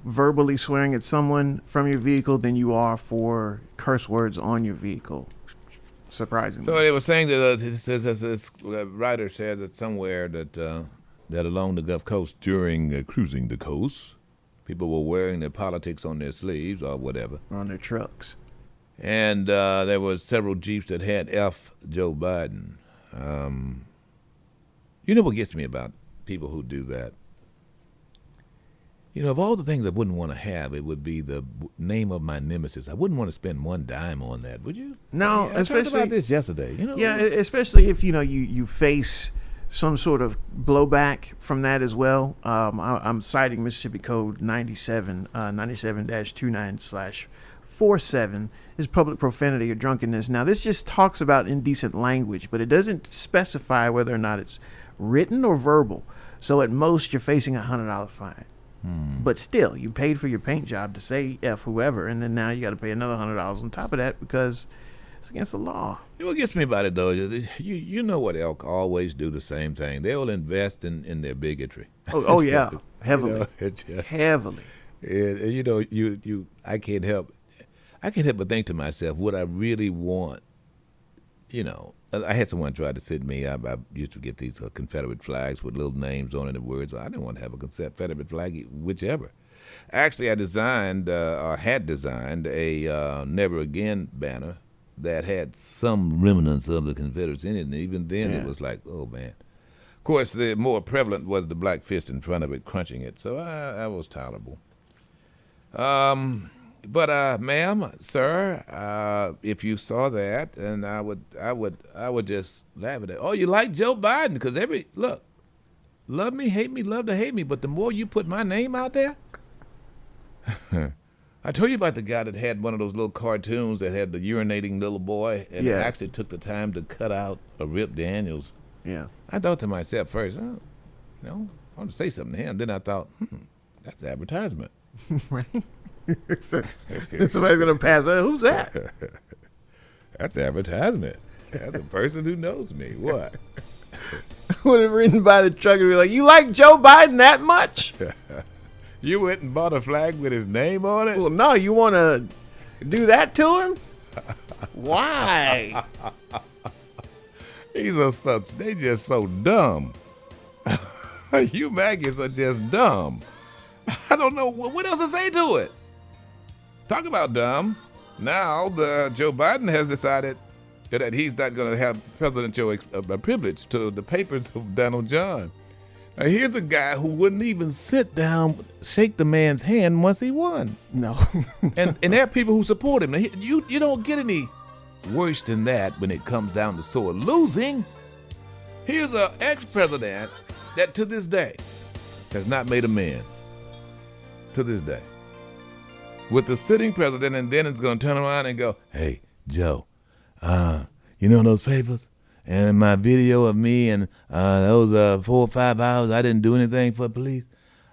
verbally swearing at someone from your vehicle than you are for curse words on your vehicle, surprisingly. So they were saying that this writer says that somewhere that along the Gulf Coast during cruising the coast, people were wearing their politics on their sleeves or whatever. On their trucks. And there were several Jeeps that had F Joe Biden. You know what gets me about people who do that? Of all the things I wouldn't want to have, it would be the name of my nemesis. I wouldn't want to spend one dime on that, would you? No, I talked about this yesterday. Yeah, especially if, you face some sort of blowback from that as well. I'm citing Mississippi Code 97-29/47 is public profanity or drunkenness. Now, this just talks about indecent language, but it doesn't specify whether or not it's written or verbal. So at most, you're facing a $100 fine. But still, you paid for your paint job to say F whoever, and then now you got to pay another $100 on top of that because it's against the law. What gets me about it, though, is you know what elk always do the same thing. They will invest in their bigotry. Oh yeah, heavily. Heavily. I can't help but think to myself, would I really want, I had someone try to send me, I used to get these Confederate flags with little names on it and words. I didn't want to have a Confederate flag, whichever. Actually, I had designed a Never Again banner that had some remnants of the Confederates in it, and even then it was like, oh, man. Of course, the more prevalent was the black fist in front of it, crunching it, so I was tolerable. But ma'am, sir, if you saw that, and I would just laugh at it. Oh, you like Joe Biden? Because love me, love to hate me. But the more you put my name out there, I told you about the guy that had one of those little cartoons that had the urinating little boy, and actually took the time to cut out a Rip Daniels. Yeah. I thought to myself first, I want to say something to him. Then I thought, that's advertisement. Right. Somebody's gonna pass. Who's that? That's advertisement. That's a person who knows me. What? Would have ridden by the truck and be like, "You like Joe Biden that much?" You went and bought a flag with his name on it? Well, no. You want to do that to him? Why? They just so dumb. You maggots are just dumb. I don't know what else to say to it. Talk about dumb. Now, Joe Biden has decided that he's not going to have presidential privilege to the papers of Donald John. Now, here's a guy who wouldn't even sit down, shake the man's hand once he won. No. and there are people who support him. Now, you don't get any worse than that when it comes down to sore losing. Here's an ex-president that to this day has not made amends. To this day. With the sitting president, and then it's going to turn around and go, hey, Joe, you know those papers? and my video of me and those 4 or 5 hours I didn't do anything for police,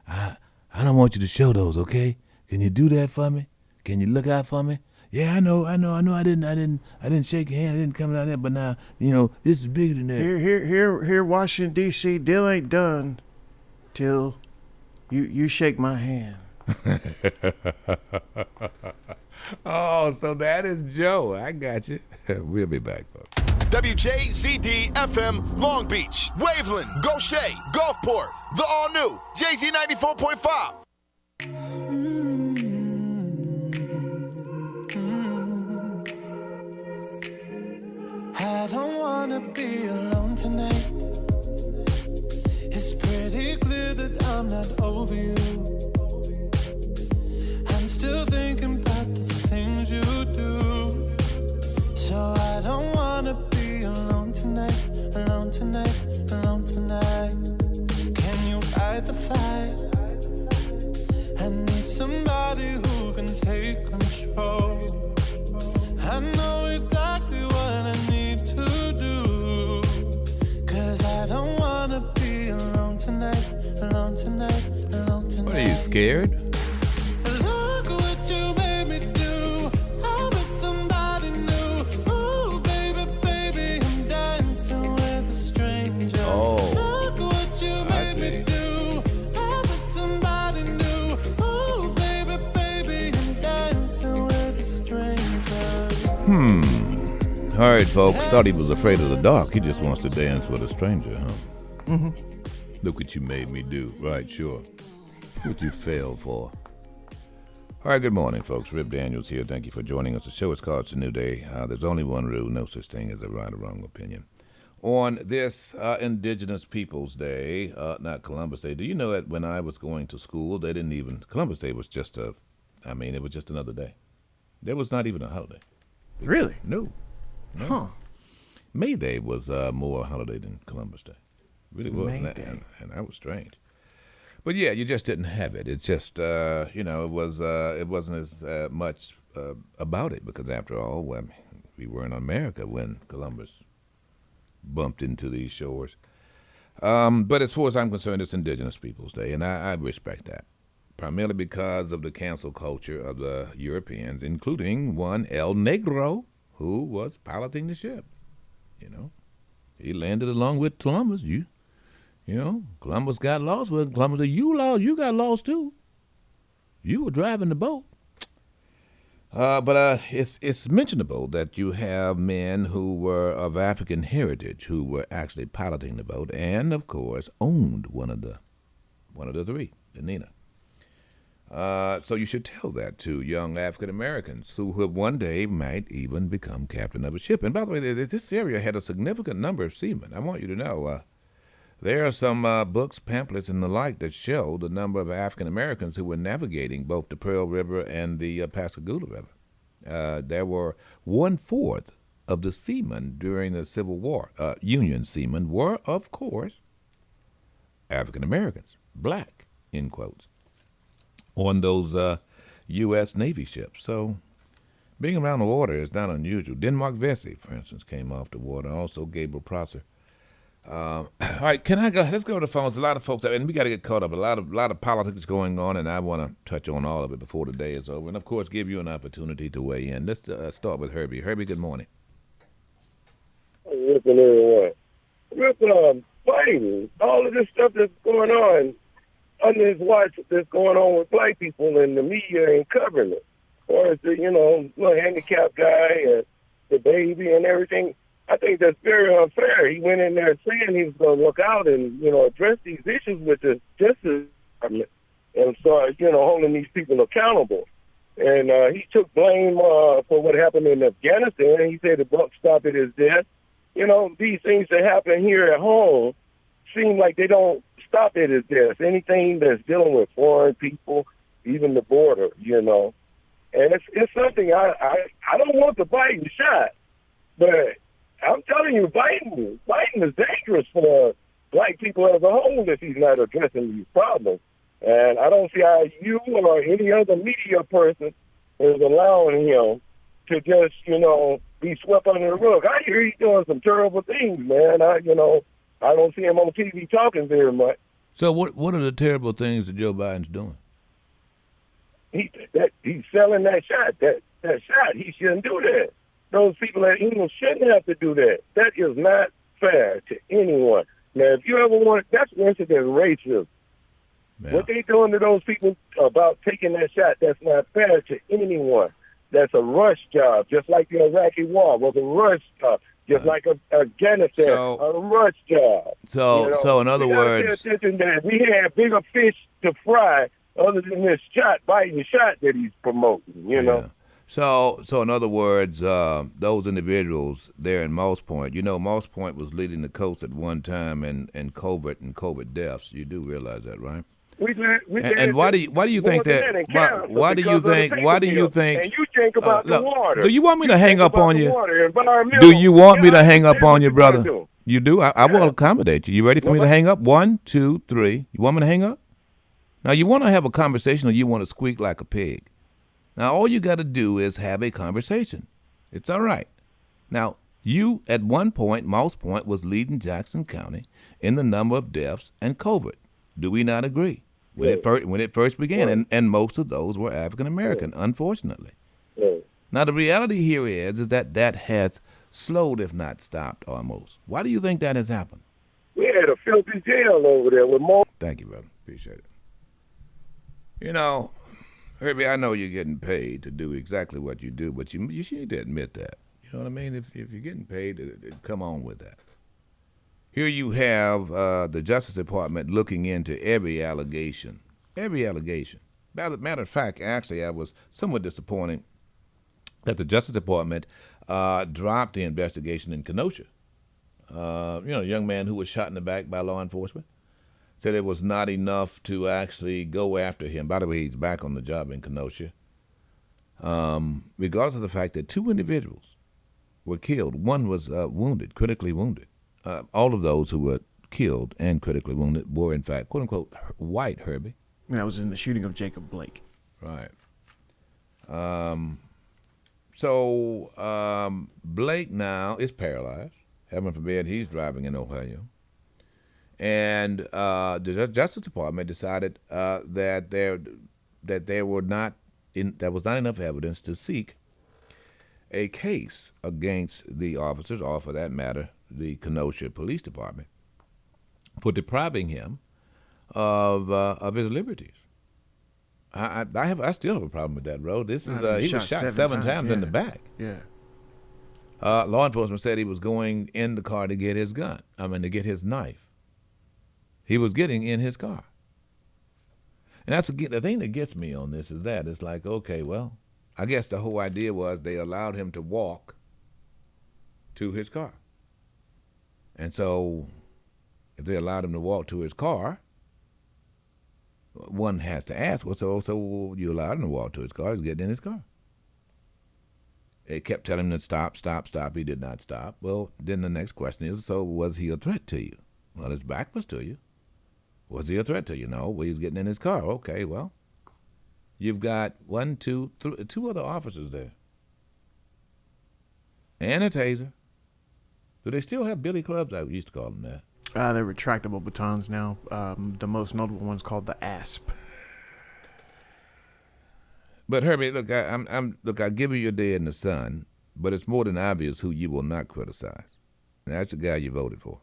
I don't want you to show those, okay? Can you do that for me? Can you look out for me? Yeah, I know. I didn't shake your hand. I didn't come down there, but now, this is bigger than that. Here, Washington D.C. Deal ain't done till you shake my hand. Oh, so that is Joe. I got you. We'll be back, folks. WJZD FM Long Beach, Waveland, Goshen, Gulfport, the all-new JZ 94.5. I don't wanna be alone tonight. It's pretty clear that I'm not over you. I'm still thinking about the things you do. So I don't wanna be alone tonight, alone tonight, alone tonight. Can you fight the fire? I need somebody who can take control. I know exactly what I need to do, 'cause I don't wanna be alone tonight, alone tonight, alone tonight. What, are you scared? Look what you made me do. I'm with somebody new. Ooh, baby, baby, I'm dancing with a stranger. Oh, look what you made me do. I'm with somebody new. Ooh, baby, baby, I'm dancing with a stranger. All right, folks. Thought he was afraid of the dark. He just wants to dance with a stranger, huh? Mm-hmm. Look what you made me do. Right, sure. What you fell for. All right, good morning, folks. Rip Daniels here. Thank you for joining us. The show is called It's a New Day. There's only one rule, no such thing as a right or wrong opinion. On this Indigenous Peoples Day, not Columbus Day, do you know that when I was going to school, they didn't even, Columbus Day was just it was just another day. There was not even a holiday. Really? No. Huh. May Day was more a holiday than Columbus Day. Really was. May And Day. that was strange. But yeah, you just didn't have it. It's just, it wasn't as much about it because after all, we were in America when Columbus bumped into these shores. But as far as I'm concerned, it's Indigenous Peoples Day, and I respect that. Primarily because of the cancel culture of the Europeans, including one El Negro, who was piloting the ship. He landed along with Columbus. Columbus got lost. Well, Columbus said, you got lost too. You were driving the boat. But it's mentionable that you have men who were of African heritage who were actually piloting the boat and, of course, owned one of the three, the Nina. So you should tell that to young African Americans who one day might even become captain of a ship. And by the way, this area had a significant number of seamen. I want you to know there are some books, pamphlets, and the like that show the number of African Americans who were navigating both the Pearl River and the Pascagoula River. There were 1/4 of the seamen during the Civil War. Union seamen were, of course, African Americans, black, in quotes, on those U.S. Navy ships. So being around the water is not unusual. Denmark Vesey, for instance, came off the water. Also Gabriel Prosser. All right, can I go? Let's go to the phones. A lot of folks, and we got to get caught up. A lot of politics going on, and I want to touch on all of it before the day is over. And, of course, give you an opportunity to weigh in. Let's start with Herbie. Herbie, good morning. Listen, everyone. With Biden, all of this stuff that's going on under his watch, that's going on with black people, and the media ain't covering it. Or as the, little handicapped guy and the baby and everything. I think that's very unfair. He went in there saying he was going to look out and, address these issues with the Justice Department and start, holding these people accountable. And he took blame for what happened in Afghanistan. He said the buck stopped at his death. These things that happen here at home seem like they don't stop at his death. Anything that's dealing with foreign people, even the border, And it's something I don't want the Biden shot, but I'm telling you, Biden is dangerous for black people as a whole if he's not addressing these problems. And I don't see how you or any other media person is allowing him to just, be swept under the rug. I hear he's doing some terrible things, man. I don't see him on TV talking very much. So what are the terrible things that Joe Biden's doing? He's selling that shot. That shot. He shouldn't do that. Those people at England shouldn't have to do that. That is not fair to anyone. Now, if you ever want, that's incident racism. Yeah. What they doing to those people about taking that shot, that's not fair to anyone. That's a rush job, just like the Iraqi war was a rush job, just like Afghanistan, a rush job. So in other words, pay attention that we had bigger fish to fry other than this Biden shot that he's promoting. You know. So in other words, those individuals there in Moss Point, Moss Point was leading the coast at one time in COVID deaths. You do realize that, right? And why do you think that? Why do you think? And you think about the water. Do you want me to hang up on you? Do you want me to hang up on you, brother? You do. I will accommodate you. You ready for me to hang up? 1, 2, 3. You want me to hang up? Now you want to have a conversation, or you want to squeak like a pig? Now all you got to do is have a conversation. It's all right. Now you at one point, Moss Point was leading Jackson County in the number of deaths and COVID. Do we not agree? When it first began, and most of those were African American, unfortunately. Now the reality here is that has slowed, if not stopped, almost. Why do you think that has happened? We had a filthy jail over there with more. Thank you, brother. Appreciate it. Herbie, I know you're getting paid to do exactly what you do, but you need to admit that. You know what I mean? If you're getting paid, come on with that. Here you have the Justice Department looking into every allegation. Every allegation. Matter of fact, actually, I was somewhat disappointed that the Justice Department dropped the investigation in Kenosha. A young man who was shot in the back by law enforcement. Said it was not enough to actually go after him. By the way, he's back on the job in Kenosha. Regardless of the fact that 2 individuals were killed. One was wounded, critically wounded. All of those who were killed and critically wounded were, in fact, quote-unquote, white, Herbie. That was in the shooting of Jacob Blake. Right. So Blake now is paralyzed. Heaven forbid he's driving in Ohio. And the Justice Department decided that there was not enough evidence to seek a case against the officers, or for that matter, the Kenosha Police Department, for depriving him of his liberties. I still have a problem with that, bro. This is he was shot 7 times in the back. Yeah. Law enforcement said he was going in the car to get his gun. To get his knife. He was getting in his car. And that's the thing that gets me on this is that it's like, okay, well, I guess the whole idea was they allowed him to walk to his car. And so if they allowed him to walk to his car, one has to ask, well, so you allowed him to walk to his car, he's getting in his car. They kept telling him to stop. He did not stop. Well, then the next question is, so was he a threat to you? Well, his back was to you. Was he a threat to you? No. Well, he's getting in his car. Okay, well, you've got 1, 2, 3, 2 other officers there. And a taser. Do they still have billy clubs? I used to call them that. They're retractable batons now. The most notable one's called the ASP. But Herbie, look, I'll give you your day in the sun, but it's more than obvious who you will not criticize. And that's the guy you voted for,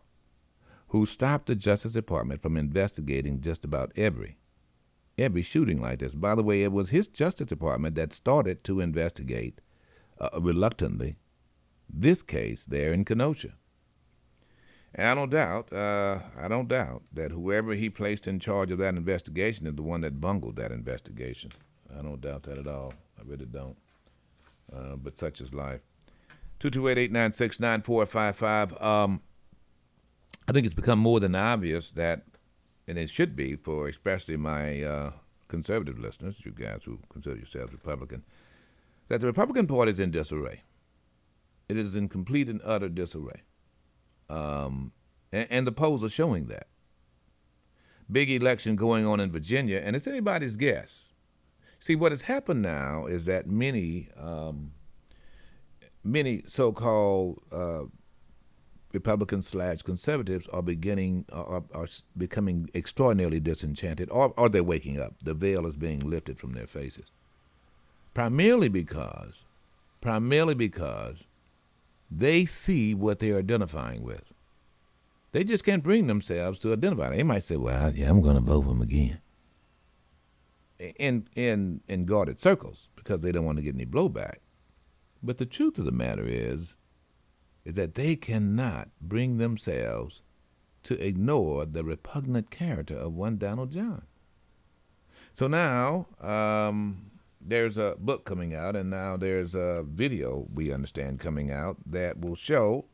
who stopped the Justice Department from investigating just about every shooting like this. By the way, it was his Justice Department that started to investigate, reluctantly, this case there in Kenosha. And I don't doubt that whoever he placed in charge of that investigation is the one that bungled that investigation. I don't doubt that at all. I really don't. But such is life. 228-896-9455. I think it's become more than obvious that, and it should be for especially my conservative listeners, you guys who consider yourselves Republican, that the Republican Party is in disarray. It is in complete and utter disarray. And the polls are showing that. Big election going on in Virginia, and it's anybody's guess. See, what has happened now is that many many so-called Republicans / conservatives are becoming extraordinarily disenchanted, or they're waking up. The veil is being lifted from their faces. Primarily because they see what they're identifying with. They just can't bring themselves to identify. They might say, well, yeah, I'm going to vote for him again. In guarded circles, because they don't want to get any blowback. But the truth of the matter is that they cannot bring themselves to ignore the repugnant character of one Donald John. So now there's a book coming out, and now there's a video, we understand, coming out that will show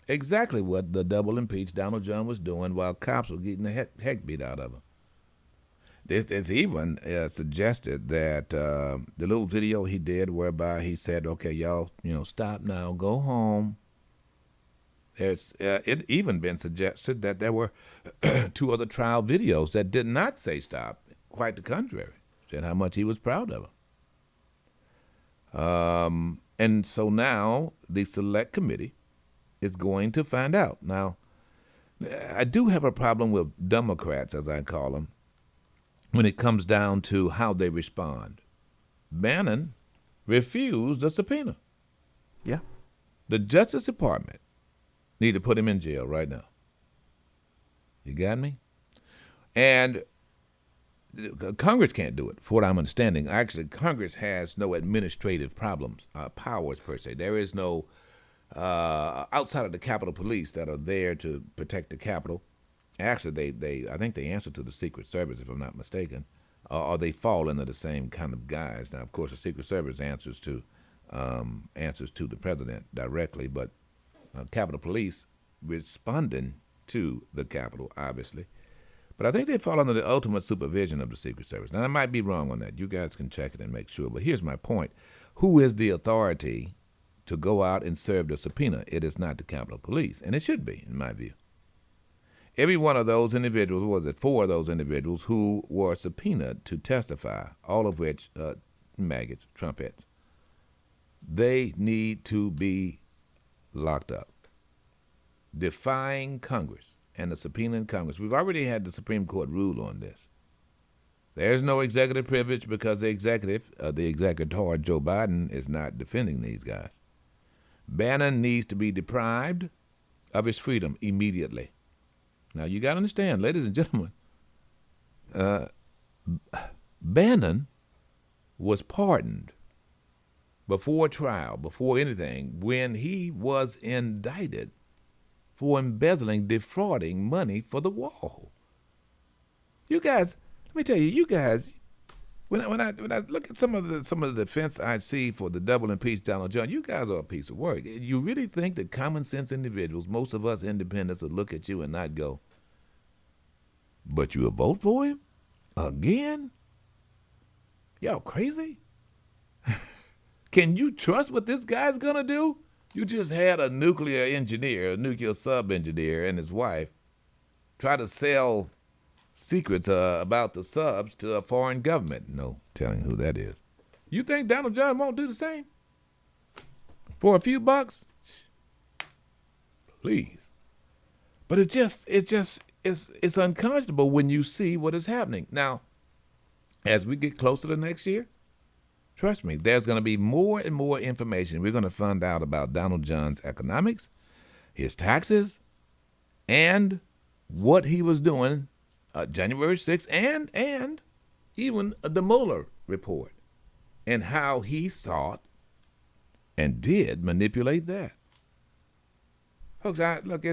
exactly what the double-impeached Donald John was doing while cops were getting the heck beat out of him. It's even suggested that the little video he did whereby he said, okay, y'all, stop now, go home. It even been suggested that there were 2 other trial videos that did not say stop. Quite the contrary. Said how much he was proud of him. And so now the select committee is going to find out. Now, I do have a problem with Democrats, as I call them, when it comes down to how they respond. Bannon refused the subpoena. Yeah. The Justice Department need to put him in jail right now. You got me? And Congress can't do it, for what I'm understanding. Actually, Congress has no administrative powers per se. There is no, outside of the Capitol Police that are there to protect the Capitol. Actually, I think they answer to the Secret Service, if I'm not mistaken, or they fall into the same kind of guise. Now, of course, the Secret Service answers to the president directly, but Capitol Police responding to the Capitol, obviously. But I think they fall under the ultimate supervision of the Secret Service. Now, I might be wrong on that. You guys can check it and make sure. But here's my point. Who is the authority to go out and serve the subpoena? It is not the Capitol Police, and it should be, in my view. Every one of those individuals, 4 of those individuals who were subpoenaed to testify, all of which, maggots, Trumpettes, they need to be locked up, defying Congress and the subpoena in Congress. We've already had the Supreme Court rule on this. There's no executive privilege because the executor, Joe Biden, is not defending these guys. Bannon needs to be deprived of his freedom immediately. Now, you got to understand, ladies and gentlemen, Bannon was pardoned before trial, before anything, when he was indicted for embezzling, defrauding money for the wall. You guys, let me tell you, you guys, when I look at some of the defense I see for the double impeached Donald John, you guys are a piece of work. You really think that common sense individuals, most of us independents, will look at you and not go, but you'll vote for him again? Y'all crazy? Can you trust what this guy's gonna do? You just had a nuclear engineer, a nuclear sub-engineer, and his wife try to sell secrets about the subs to a foreign government. No telling who that is. You think Donald John won't do the same? For a few bucks? Please. But it's unconscionable when you see what is happening. Now, as we get closer to next year, trust me, there's going to be more and more information. We're going to find out about Donald John's economics, his taxes, and what he was doing January 6th, and even the Mueller report, and how he sought and did manipulate that. Folks, look,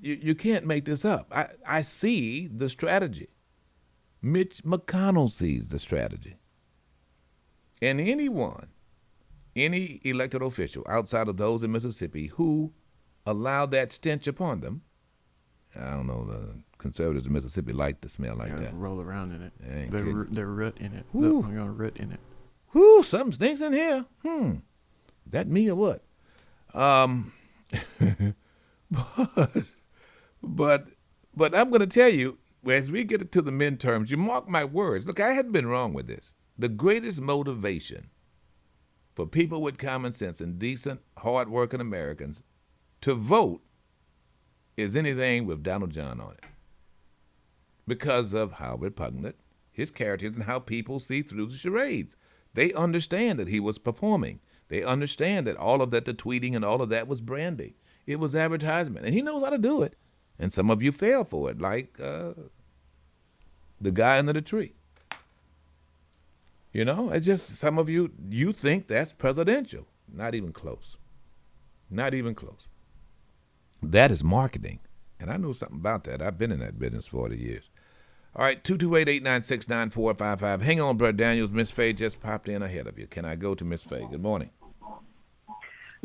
you can't make this up. I see the strategy. Mitch McConnell sees the strategy. And any elected official outside of those in Mississippi who allowed that stench upon them, I don't know, the conservatives in Mississippi like to smell like that. Roll around in it. They're root in it. Whew. They're gonna root in it. Whew, something stinks in here. That me or what? But I'm going to tell you, as we get to the midterms, you mark my words. Look, I hadn't been wrong with this. The greatest motivation for people with common sense and decent, hard-working Americans to vote is anything with Donald John on it, because of how repugnant his character is and how people see through the charades. They understand that he was performing. They understand that all of that, the tweeting and all of that, was branding. It was advertisement, and he knows how to do it. And some of you fail for it, like the guy under the tree. You know, it's just some of you think that's presidential. Not even close. Not even close. That is marketing, and I know something about that. I've been in that business 40 years. All right, 228-896-9455. Hang on, Brother Daniels. Miss Faye just popped in ahead of you. Can I go to Miss Faye? Good morning.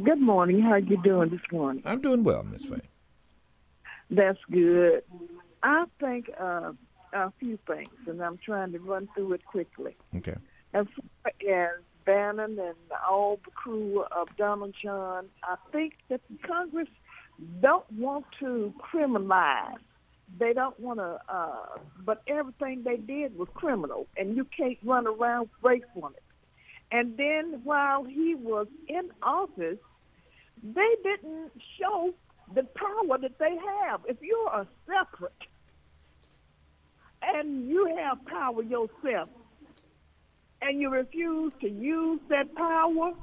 Good morning. How you doing this morning? I'm doing well, Miss Faye. That's good. I think a few things, and I'm trying to run through it quickly. Okay. As far as Bannon and all the crew of Donald John, I think that the Congress don't want to criminalize. They don't want to, but everything they did was criminal, and you can't run around grateful on it. And then while he was in office, they didn't show the power that they have. If you're a separate and you have power yourself and you refuse to use that power,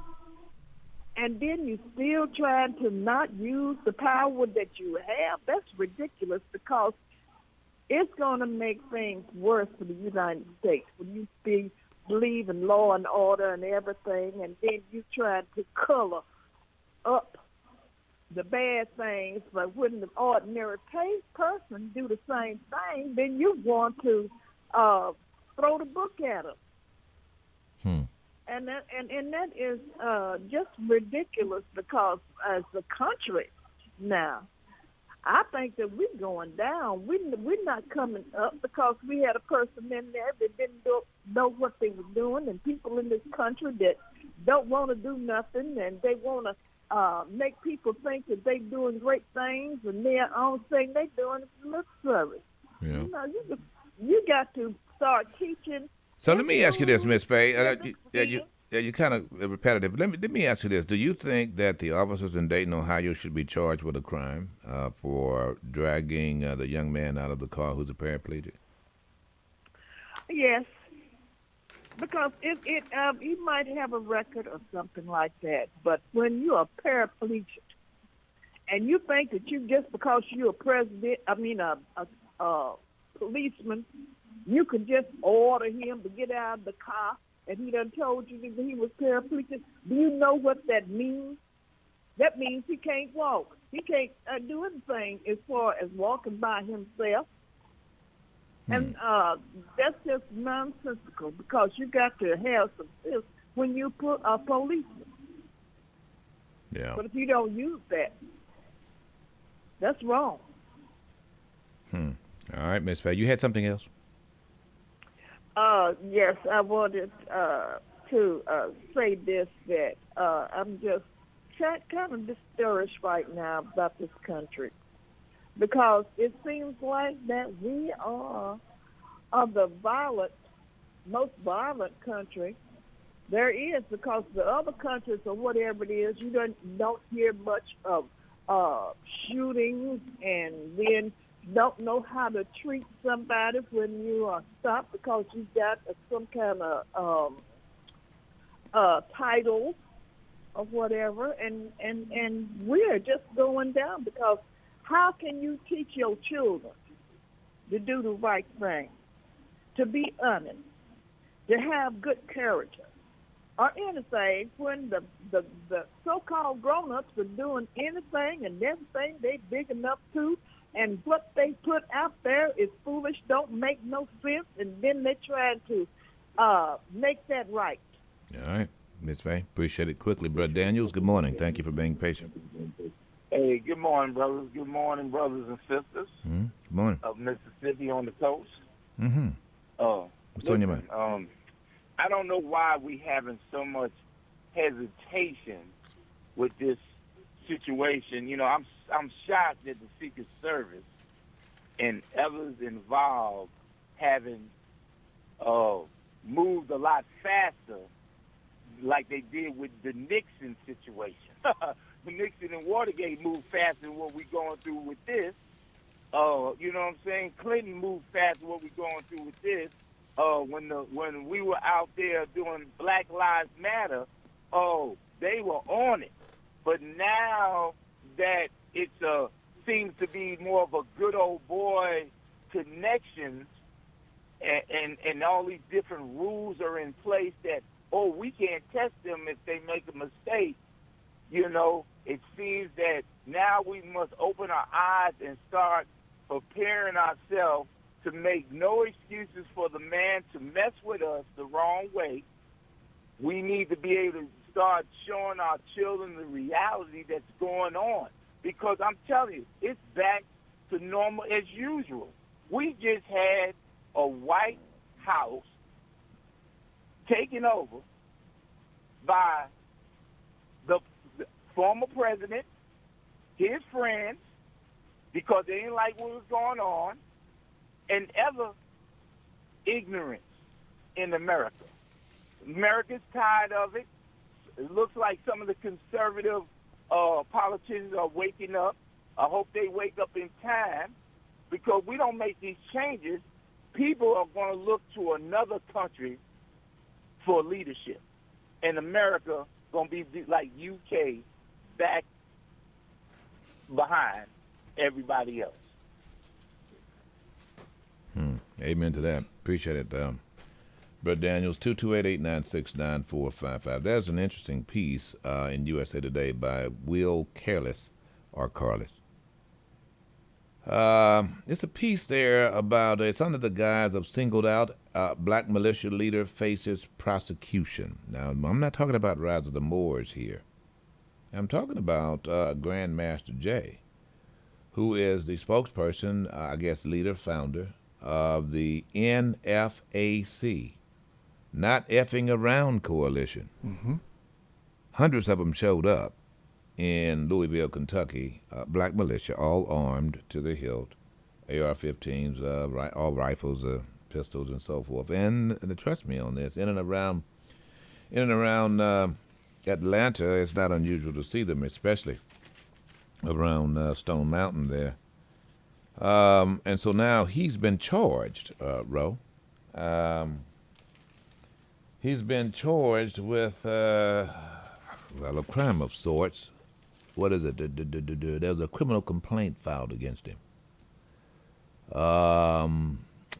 and then you still trying to not use the power that you have, that's ridiculous, because it's going to make things worse for the United States when you believe in law and order and everything, and then you try to color up the bad things. But when the ordinary person do the same thing, then you want to throw the book at them. And that is just ridiculous, because as a country now, I think that we're going down. We're not coming up, because we had a person in there that didn't know what they were doing, and people in this country that don't want to do nothing, and they want to make people think that they're doing great things, and their own thing they're doing is lip service. Yeah. You know, you got to start teaching. So let me ask you this, Miss Faye. You're kind of repetitive. Let me ask you this. Do you think that the officers in Dayton, Ohio should be charged with a crime for dragging the young man out of the car who's a paraplegic? Yes, because he might have a record or something like that. But when you're a paraplegic and you think that you, just because you're a policeman, you could just order him to get out of the car, and he done told you that he was paraplegic. Do you know what that means? That means he can't walk. He can't do anything as far as walking by himself. And that's just nonsensical, because you got to have some sense when you put a policeman. Yeah. But if you don't use that, that's wrong. All right, Miss Faye. You had something else? Yes, I wanted to say this, that I'm just kind of discouraged right now about this country, because it seems like that we are the most violent country there is, because the other countries or whatever it is, you don't hear much of shootings, and then don't know how to treat somebody when you are stopped because you got some kind of title or whatever, and we're just going down, because how can you teach your children to do the right thing, to be honest, to have good character, or anything, when the so-called grown-ups are doing anything and everything they big enough to, and what they put out there is foolish, don't make no sense, and then they try to make that right. All right, Miss Faye, appreciate it. Quickly, Brother Daniels, good morning. Thank you for being patient. Hey, good morning, brothers. Good morning, brothers and sisters. Good morning. Of Mississippi on the coast. What's on your mind? I don't know why we having so much hesitation with this situation. You know, I'm shocked that the Secret Service and others involved having moved a lot faster like they did with the Nixon situation. The Nixon and Watergate moved faster than what we're going through with this. You know what I'm saying? Clinton moved faster than what we're going through with this. When we were out there doing Black Lives Matter, they were on it. But now that it seems to be more of a good old boy connections, and all these different rules are in place that, we can't test them if they make a mistake. You know, it seems that now we must open our eyes and start preparing ourselves to make no excuses for the man to mess with us the wrong way. We need to be able to start showing our children the reality that's going on. Because I'm telling you, it's back to normal as usual. We just had a White House taken over by the former president, his friends, because they didn't like what was going on, and ever ignorance in America. America's tired of it. It looks like some of the conservative politicians are waking up. I hope they wake up in time, because we don't make these changes, people are going to look to another country for leadership. And America going to be like UK, back behind everybody else. Amen to that. Appreciate it. Brother Daniels, 228-896-9455. There's an interesting piece in USA Today by Will Careless, or Carless. It's a piece there about, it's under the guise of singled out black militia leader faces prosecution. Now, I'm not talking about Rise of the Moors here. I'm talking about Grandmaster Jay, who is the spokesperson, I guess leader, founder of the NFAC, Not Effing Around Coalition. Mm-hmm. Hundreds of them showed up in Louisville, Kentucky, black militia, all armed to the hilt, AR-15s, all rifles, pistols, and so forth. And trust me on this, in and around Atlanta, it's not unusual to see them, especially around Stone Mountain there. And so now he's been charged, Ro. He's been charged with, a crime of sorts. What is it? There's a criminal complaint filed against him.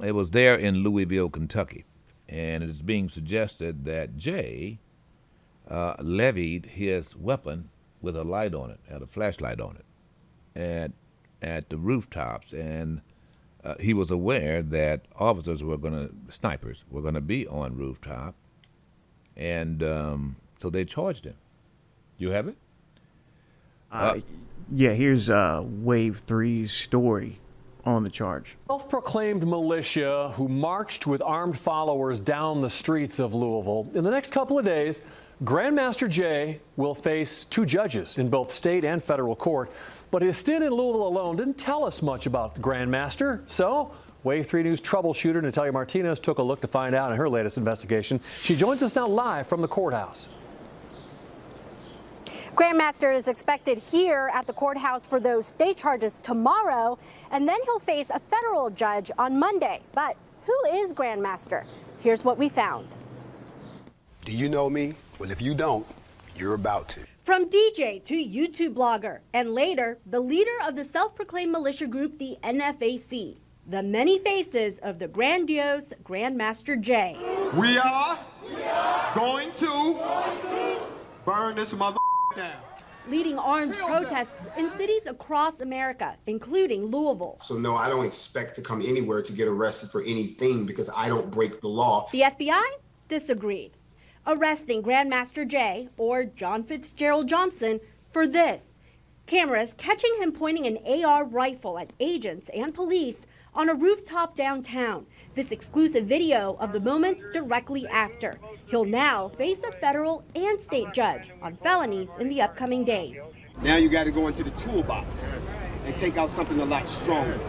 It was there in Louisville, Kentucky. And it is being suggested that Jay levied his weapon with a light on it, had a flashlight on it, at the rooftops. And he was aware that snipers were going to be on rooftop. And so they charged him. You have it? Yeah, here's Wave 3's story on the charge. Self-proclaimed militia who marched with armed followers down the streets of Louisville. In the next couple of days, Grandmaster Jay will face 2 judges in both state and federal court. But his stint in Louisville alone didn't tell us much about the Grandmaster. So Wave 3 News troubleshooter Natalia Martinez took a look to find out in her latest investigation. She joins us now live from the courthouse. Grandmaster is expected here at the courthouse for those state charges tomorrow, and then he'll face a federal judge on Monday. But who is Grandmaster? Here's what we found. Do you know me? Well, if you don't, you're about to. From DJ to YouTube blogger, and later, the leader of the self-proclaimed militia group, the NFAC. The many faces of the grandiose Grandmaster Jay. We are going to burn this mother down. Leading armed protests in cities across America, including Louisville. So no, I don't expect to come anywhere to get arrested for anything because I don't break the law. The FBI disagreed, arresting Grandmaster Jay, or John Fitzgerald Johnson, for this. Cameras catching him pointing an AR rifle at agents and police on a rooftop downtown. This exclusive video of the moments directly after. He'll now face a federal and state judge on felonies in the upcoming days. Now you got to go into the toolbox and take out something a lot stronger.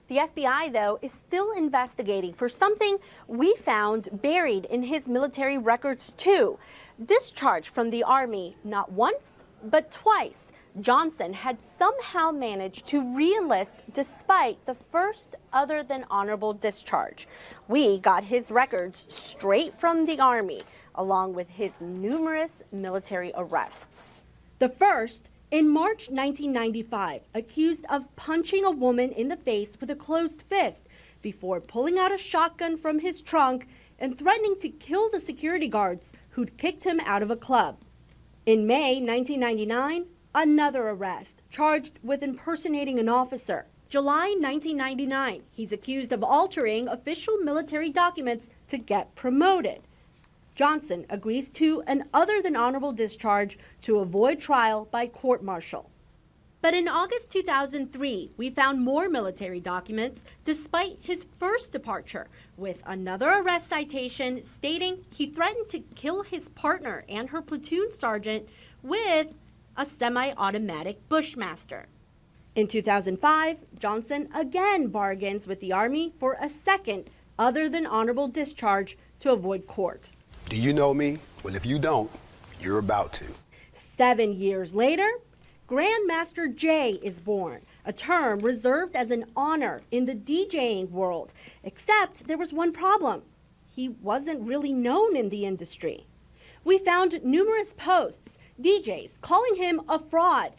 The FBI, though, is still investigating for something we found buried in his military records, too. Discharged from the Army not once, but twice. Johnson had somehow managed to re-enlist despite the first other than honorable discharge. We got his records straight from the Army, along with his numerous military arrests. The first, in March 1995, accused of punching a woman in the face with a closed fist before pulling out a shotgun from his trunk and threatening to kill the security guards who'd kicked him out of a club. In May 1999, another arrest, charged with impersonating an officer. July 1999, he's accused of altering official military documents to get promoted. Johnson agrees to an other than honorable discharge to avoid trial by court-martial. But in August 2003, we found more military documents despite his first departure, with another arrest citation stating he threatened to kill his partner and her platoon sergeant with a semi-automatic Bushmaster. In 2005, Johnson again bargains with the Army for a second other than honorable discharge to avoid court. Do you know me? Well, if you don't, you're about to. 7 years later, Grandmaster J is born, a term reserved as an honor in the DJing world, except there was one problem. He wasn't really known in the industry. We found numerous posts, DJs calling him a fraud,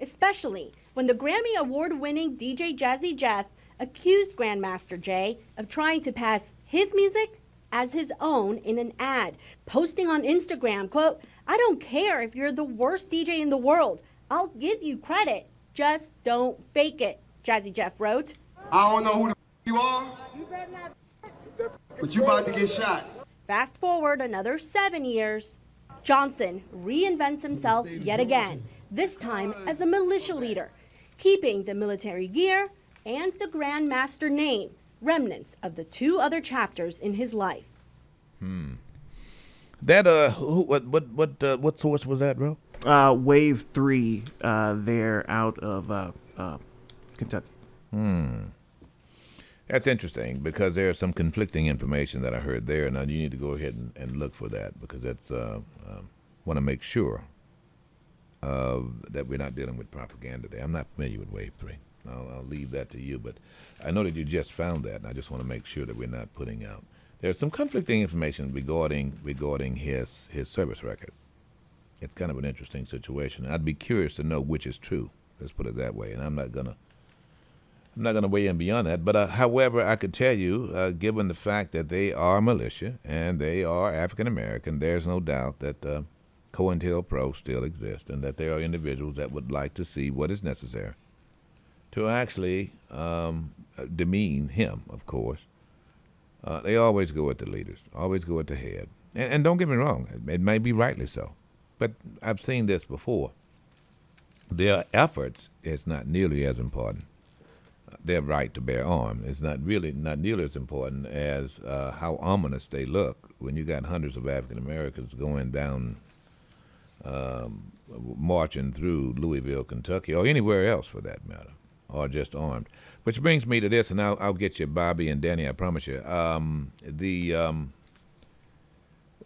especially when the Grammy Award-winning DJ Jazzy Jeff accused Grandmaster J of trying to pass his music as his own in an ad, posting on Instagram, quote, "I don't care if you're the worst DJ in the world. I'll give you credit. Just don't fake it," Jazzy Jeff wrote. I don't know who the you are, but you about to get shot. Fast forward another 7 years. Johnson reinvents himself yet again, this time as a militia leader, keeping the military gear and the Grandmaster name, remnants of the two other chapters in his life. That what source was that, bro? Wave 3, they're out of Kentucky. That's interesting because there's some conflicting information that I heard there. Now you need to go ahead and look for that because that's want to make sure that we're not dealing with propaganda there. I'm not familiar with Wave 3. I'll leave that to you, but I know that you just found that, and I just want to make sure that we're not putting out. There's some conflicting information regarding his service record. It's kind of an interesting situation. I'd be curious to know which is true. Let's put it that way, and I'm not gonna weigh in beyond that. But however, I could tell you, given the fact that they are militia and they are African American, there's no doubt that COINTELPRO still exists, and that there are individuals that would like to see what is necessary to actually demean him, of course. They always go at the leaders, always go at the head. And don't get me wrong, it may be rightly so, but I've seen this before. Their efforts is not nearly as important. Their right to bear arms is not nearly as important as how ominous they look when you got hundreds of African Americans going down, marching through Louisville, Kentucky, or anywhere else for that matter, or just armed. Which brings me to this, and I'll get you, Bobby and Danny, I promise you.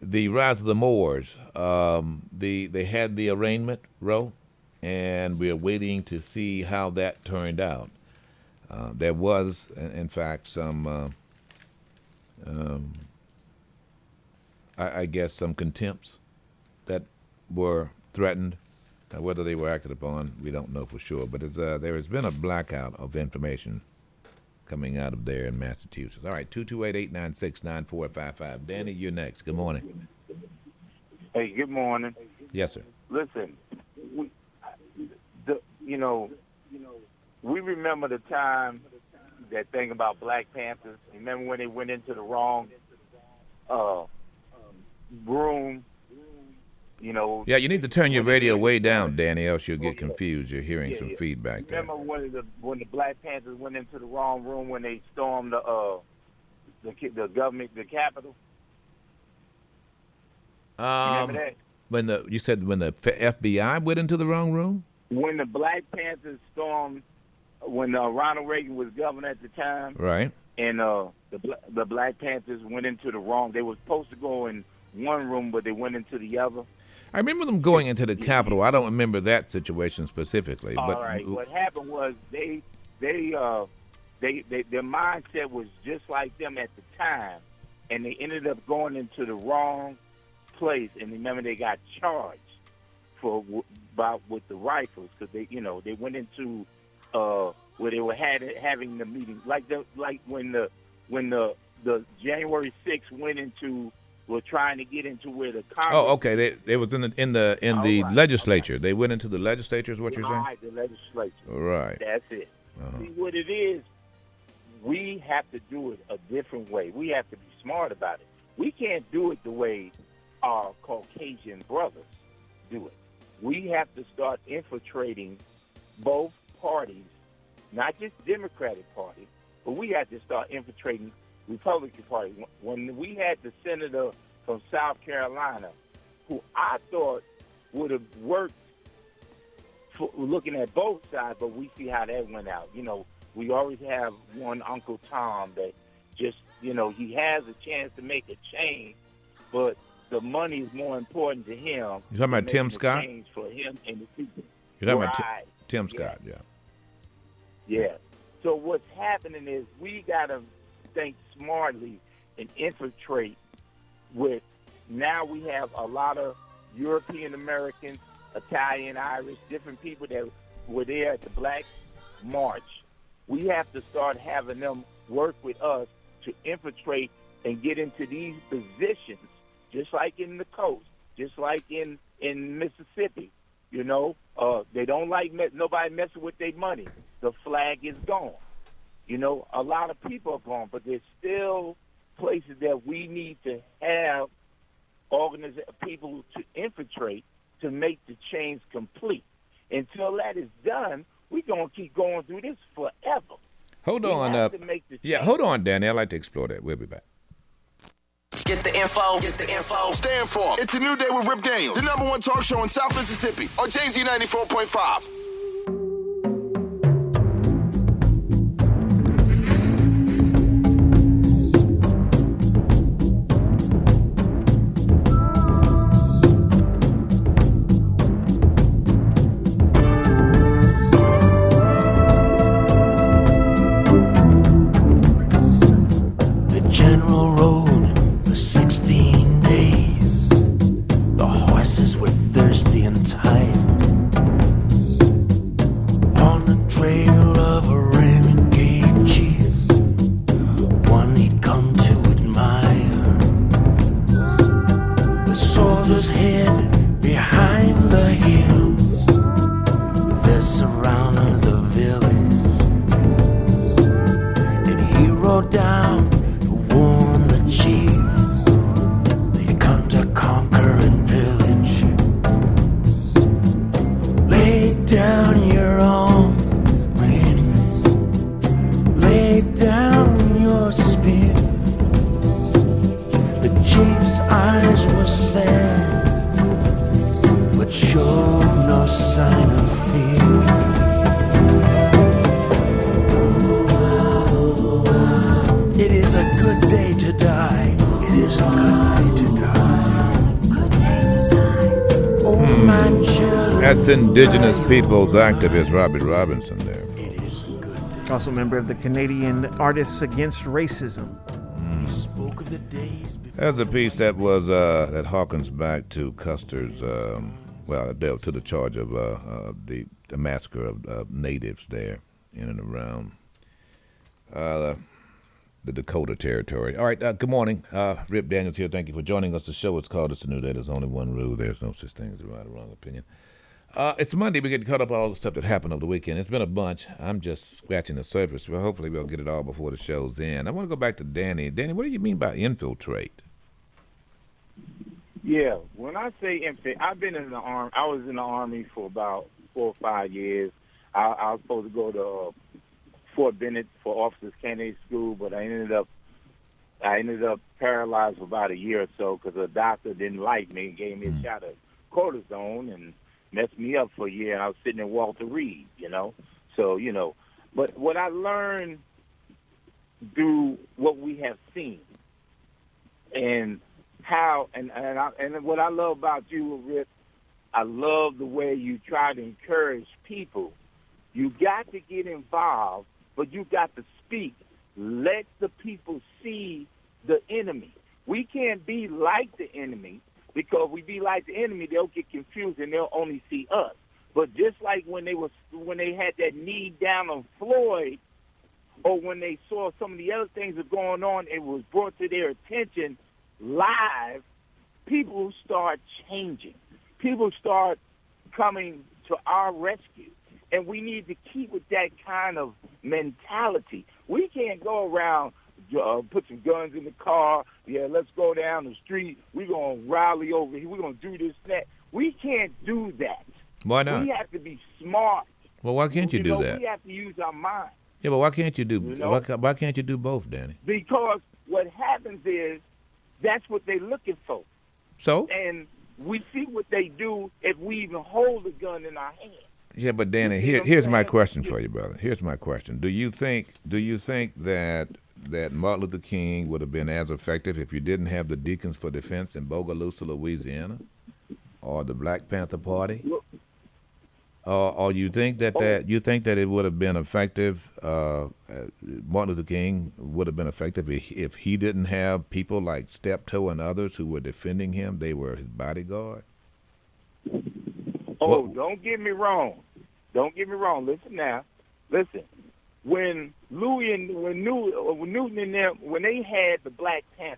The Rise of the Moors, they had the arraignment, Ro, and we're waiting to see how that turned out. There was, in fact, some, I guess, some contempts that were threatened. Whether they were acted upon, we don't know for sure. But there has been a blackout of information coming out of there in Massachusetts. All right, 228-896-9455. Danny, you're next. Good morning. Hey, good morning. Yes, sir. Listen, we remember the time, that thing about Black Panthers. Remember when they went into the wrong room? Yeah, you need to turn your radio way down, Danny, else you'll get confused. You're hearing some feedback there. Remember when the Black Panthers went into the wrong room when they stormed the government, the Capitol? Remember that? When the FBI went into the wrong room? When the Black Panthers stormed Ronald Reagan was governor at the time, Right. and the Black Panthers went into the wrong. They were supposed to go in one room, but they went into the other. I remember them going into the Capitol. I don't remember that situation specifically. But All right. What happened was their mindset was just like them at the time, and they ended up going into the wrong place. And remember, they got charged with the rifles because they went into where they were having the meeting, like when the January 6th went into. Were trying to get into where the Congress. Oh, okay. They was in the legislature. They went into the legislature, is what you're saying? Right, the legislature. Right. That's it. See what it is. We have to do it a different way. We have to be smart about it. We can't do it the way our Caucasian brothers do it. We have to start infiltrating both parties, not just Democratic Party, but we have to start infiltrating Republican Party. When we had the senator from South Carolina, who I thought would have worked for looking at both sides, but we see how that went out. We always have one Uncle Tom that just, he has a chance to make a change, but the money is more important to him. You talking about Tim Scott? Change for him and the people. You're talking about Tim Scott, yeah. Yeah. So what's happening is we got to think smartly and infiltrate with. Now we have a lot of European Americans, Italian, Irish, different people that were there at the Black March. We have to start having them work with us to infiltrate and get into these positions, just like in the coast, just like in Mississippi. They don't like nobody messing with their money. The flag is gone. A lot of people are gone, but there's still places that we need to have people to infiltrate to make the change complete. Until that is done, we're going to keep going through this forever. Hold on. Hold on, Danny. I'd like to explore that. We'll be back. Get the info. Stay informed. It's a new day with Rip Daniels, the #1 talk show in South Mississippi on Jay-Z 94.5. That's Indigenous Peoples activist Robert Robinson there. Also a member of the Canadian Artists Against Racism. That's a piece that was that harkens back to Custer's, dealt to the charge of the massacre of natives there in and around the Dakota Territory. All right, good morning. Rip Daniels here. Thank you for joining us. The show is called It's a New Day. There's only one rule. There's no such thing as a right or wrong opinion. It's Monday. We get caught up on all the stuff that happened over the weekend. It's been a bunch. I'm just scratching the surface. Well, hopefully we'll get it all before the show's end. I want to go back to Danny. Danny, what do you mean by infiltrate? Yeah, when I say infiltrate, I've been in the Army. I was in the Army for about 4 or 5 years. I was supposed to go to Fort Bennett for Officers Candidate School, but I ended up paralyzed for about a year or so because the doctor didn't like me and gave me a shot of cortisone and messed me up for a year. And I was sitting in Walter Reed, So, But what I learned through what we have seen, and how, and what I love about you, Rip, I love the way you try to encourage people. You got to get involved, but you got to speak. Let the people see the enemy. We can't be like the enemy, because if we be like the enemy, they'll get confused and they'll only see us. But just like when they had that knee down on Floyd, or when they saw some of the other things that were going on, it was brought to their attention live, people start changing. People start coming to our rescue. And we need to keep with that kind of mentality. We can't go around, put some guns in the car, let's go down the street, we're going to rally over here, we're going to do this, that. We can't do that. Why not? We have to be smart. Well, why can't you do that? We have to use our mind. Yeah, but why can't you do why can't you do both, Danny? Because what happens is that's what they're looking for. So? And we see what they do if we even hold a gun in our hand. Yeah, but Danny, here's my question for you, brother. Here's my question. Do you think that Martin Luther King would have been as effective if you didn't have the Deacons for Defense in Bogalusa, Louisiana, or the Black Panther Party? Or you think that it would have been effective? Martin Luther King would have been effective if he didn't have people like Steptoe and others who were defending him. They were his bodyguard. Oh, don't get me wrong. Don't get me wrong. Listen now. Listen. When Newton and them, when they had the Black Panthers,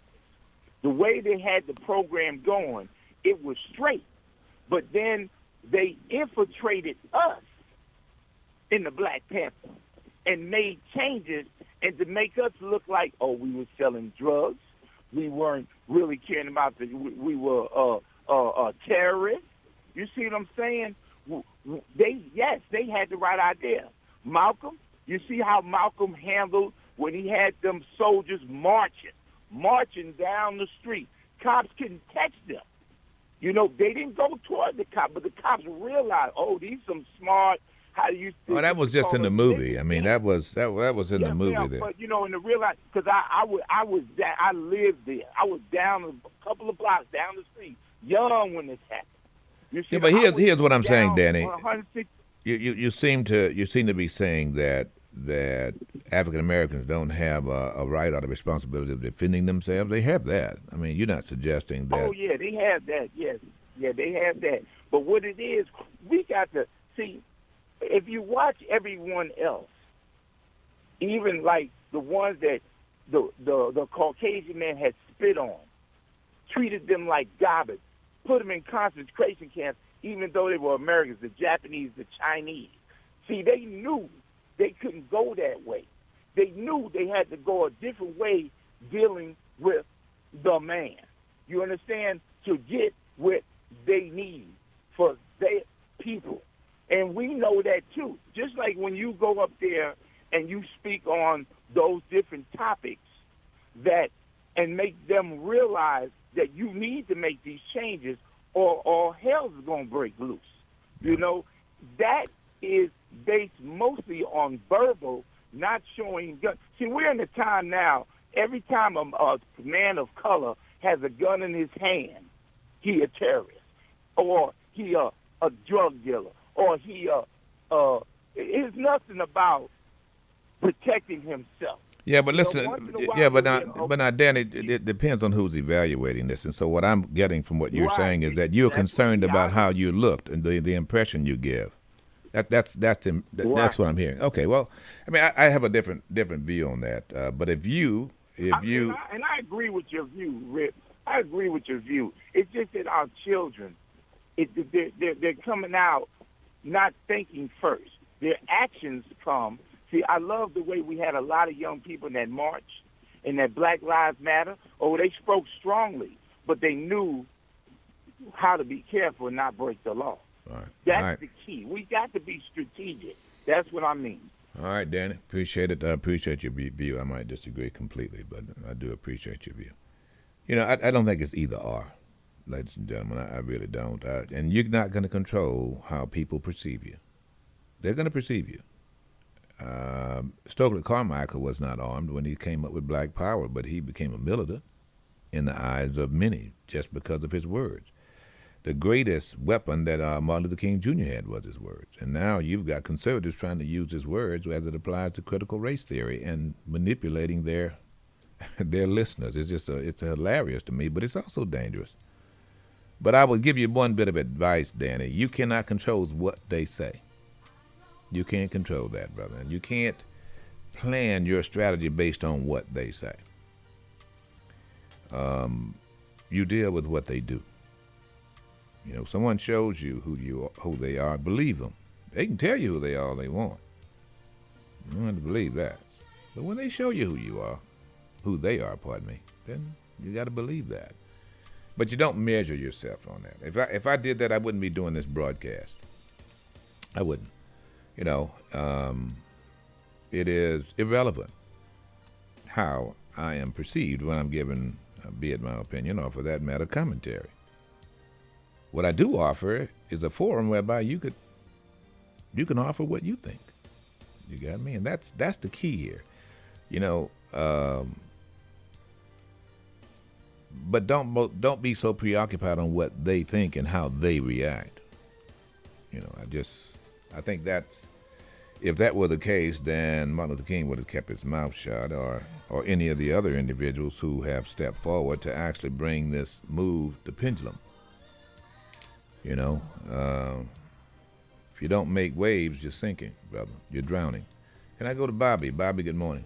the way they had the program going, it was straight. But then they infiltrated us in the Black Panther and made changes, and to make us look like, we were selling drugs, we weren't really caring about we were terrorists. You see what I'm saying? They had the right idea. Malcolm, you see how Malcolm handled when he had them soldiers marching down the street. Cops couldn't catch them. They didn't go toward the cops, but the cops realized, these some smart. How do you? That was just in the movie. I mean, that was in the movie there. But in the real life, because I lived there. I was down a couple of blocks down the street, young when this happened. Yeah, but here's what I'm saying, Danny. You seem to be saying that African Americans don't have a right or the responsibility of defending themselves. They have that. I mean, you're not suggesting that. Oh yeah, they have that. Yes, yeah, they have that. But what it is, we got to see. If you watch everyone else, even like the ones that the Caucasian man had spit on, treated them like garbage, put them in concentration camps, even though they were Americans, the Japanese, the Chinese. See, they knew they couldn't go that way. They knew they had to go a different way dealing with the man. You understand? To get what they need for their people. And we know that too. Just like when you go up there and you speak on those different topics and make them realize that you need to make these changes or hell's going to break loose. That is based mostly on verbal, not showing gun. See, we're in a time now, every time a man of color has a gun in his hand, he a terrorist, or he a drug dealer, or it's nothing about protecting himself. Yeah, but listen. But now, Danny, it depends on who's evaluating this. And so, what I'm getting from what you're saying is that you're concerned about how you looked and the impression you give. That's what I'm hearing. Okay, well, I mean, I have a different view on that. But if you, and I agree with your view, Rip. I agree with your view. It's just that our children, they're coming out not thinking first. Their actions come. See, I love the way we had a lot of young people in that march, in that Black Lives Matter. They spoke strongly, but they knew how to be careful and not break the law. All right. That's the key. We got to be strategic. That's what I mean. All right, Danny. Appreciate it. I appreciate your view. I might disagree completely, but I do appreciate your view. I don't think it's either or, ladies and gentlemen. I really don't. And you're not going to control how people perceive you. They're going to perceive you. Stokely Carmichael was not armed when he came up with Black Power, but he became a militant in the eyes of many just because of his words. The greatest weapon that Martin Luther King Jr. had was his words. And now you've got conservatives trying to use his words as it applies to critical race theory and manipulating their listeners. It's hilarious to me, but it's also dangerous. But I will give you one bit of advice, Danny. You cannot control what they say. You can't control that, brother. And you can't plan your strategy based on what they say. You deal with what they do. You know, someone shows you who they are, believe them. They can tell you who they are all they want. You don't have to believe that. But when they show you who they are, then you got to believe that. But you don't measure yourself on that. If I did that, I wouldn't be doing this broadcast. I wouldn't. You know, it is irrelevant how I am perceived when I'm giving, be it my opinion or for that matter, commentary. What I do offer is a forum whereby you can offer what you think. You got me? And that's the key here. You know, but don't be so preoccupied on what they think and how they react. You know, I think if that were the case, then Martin Luther King would have kept his mouth shut, or any of the other individuals who have stepped forward to actually bring this move, the pendulum. You know, if you don't make waves, you're sinking, brother. You're drowning. Can I go to Bobby? Bobby, good morning.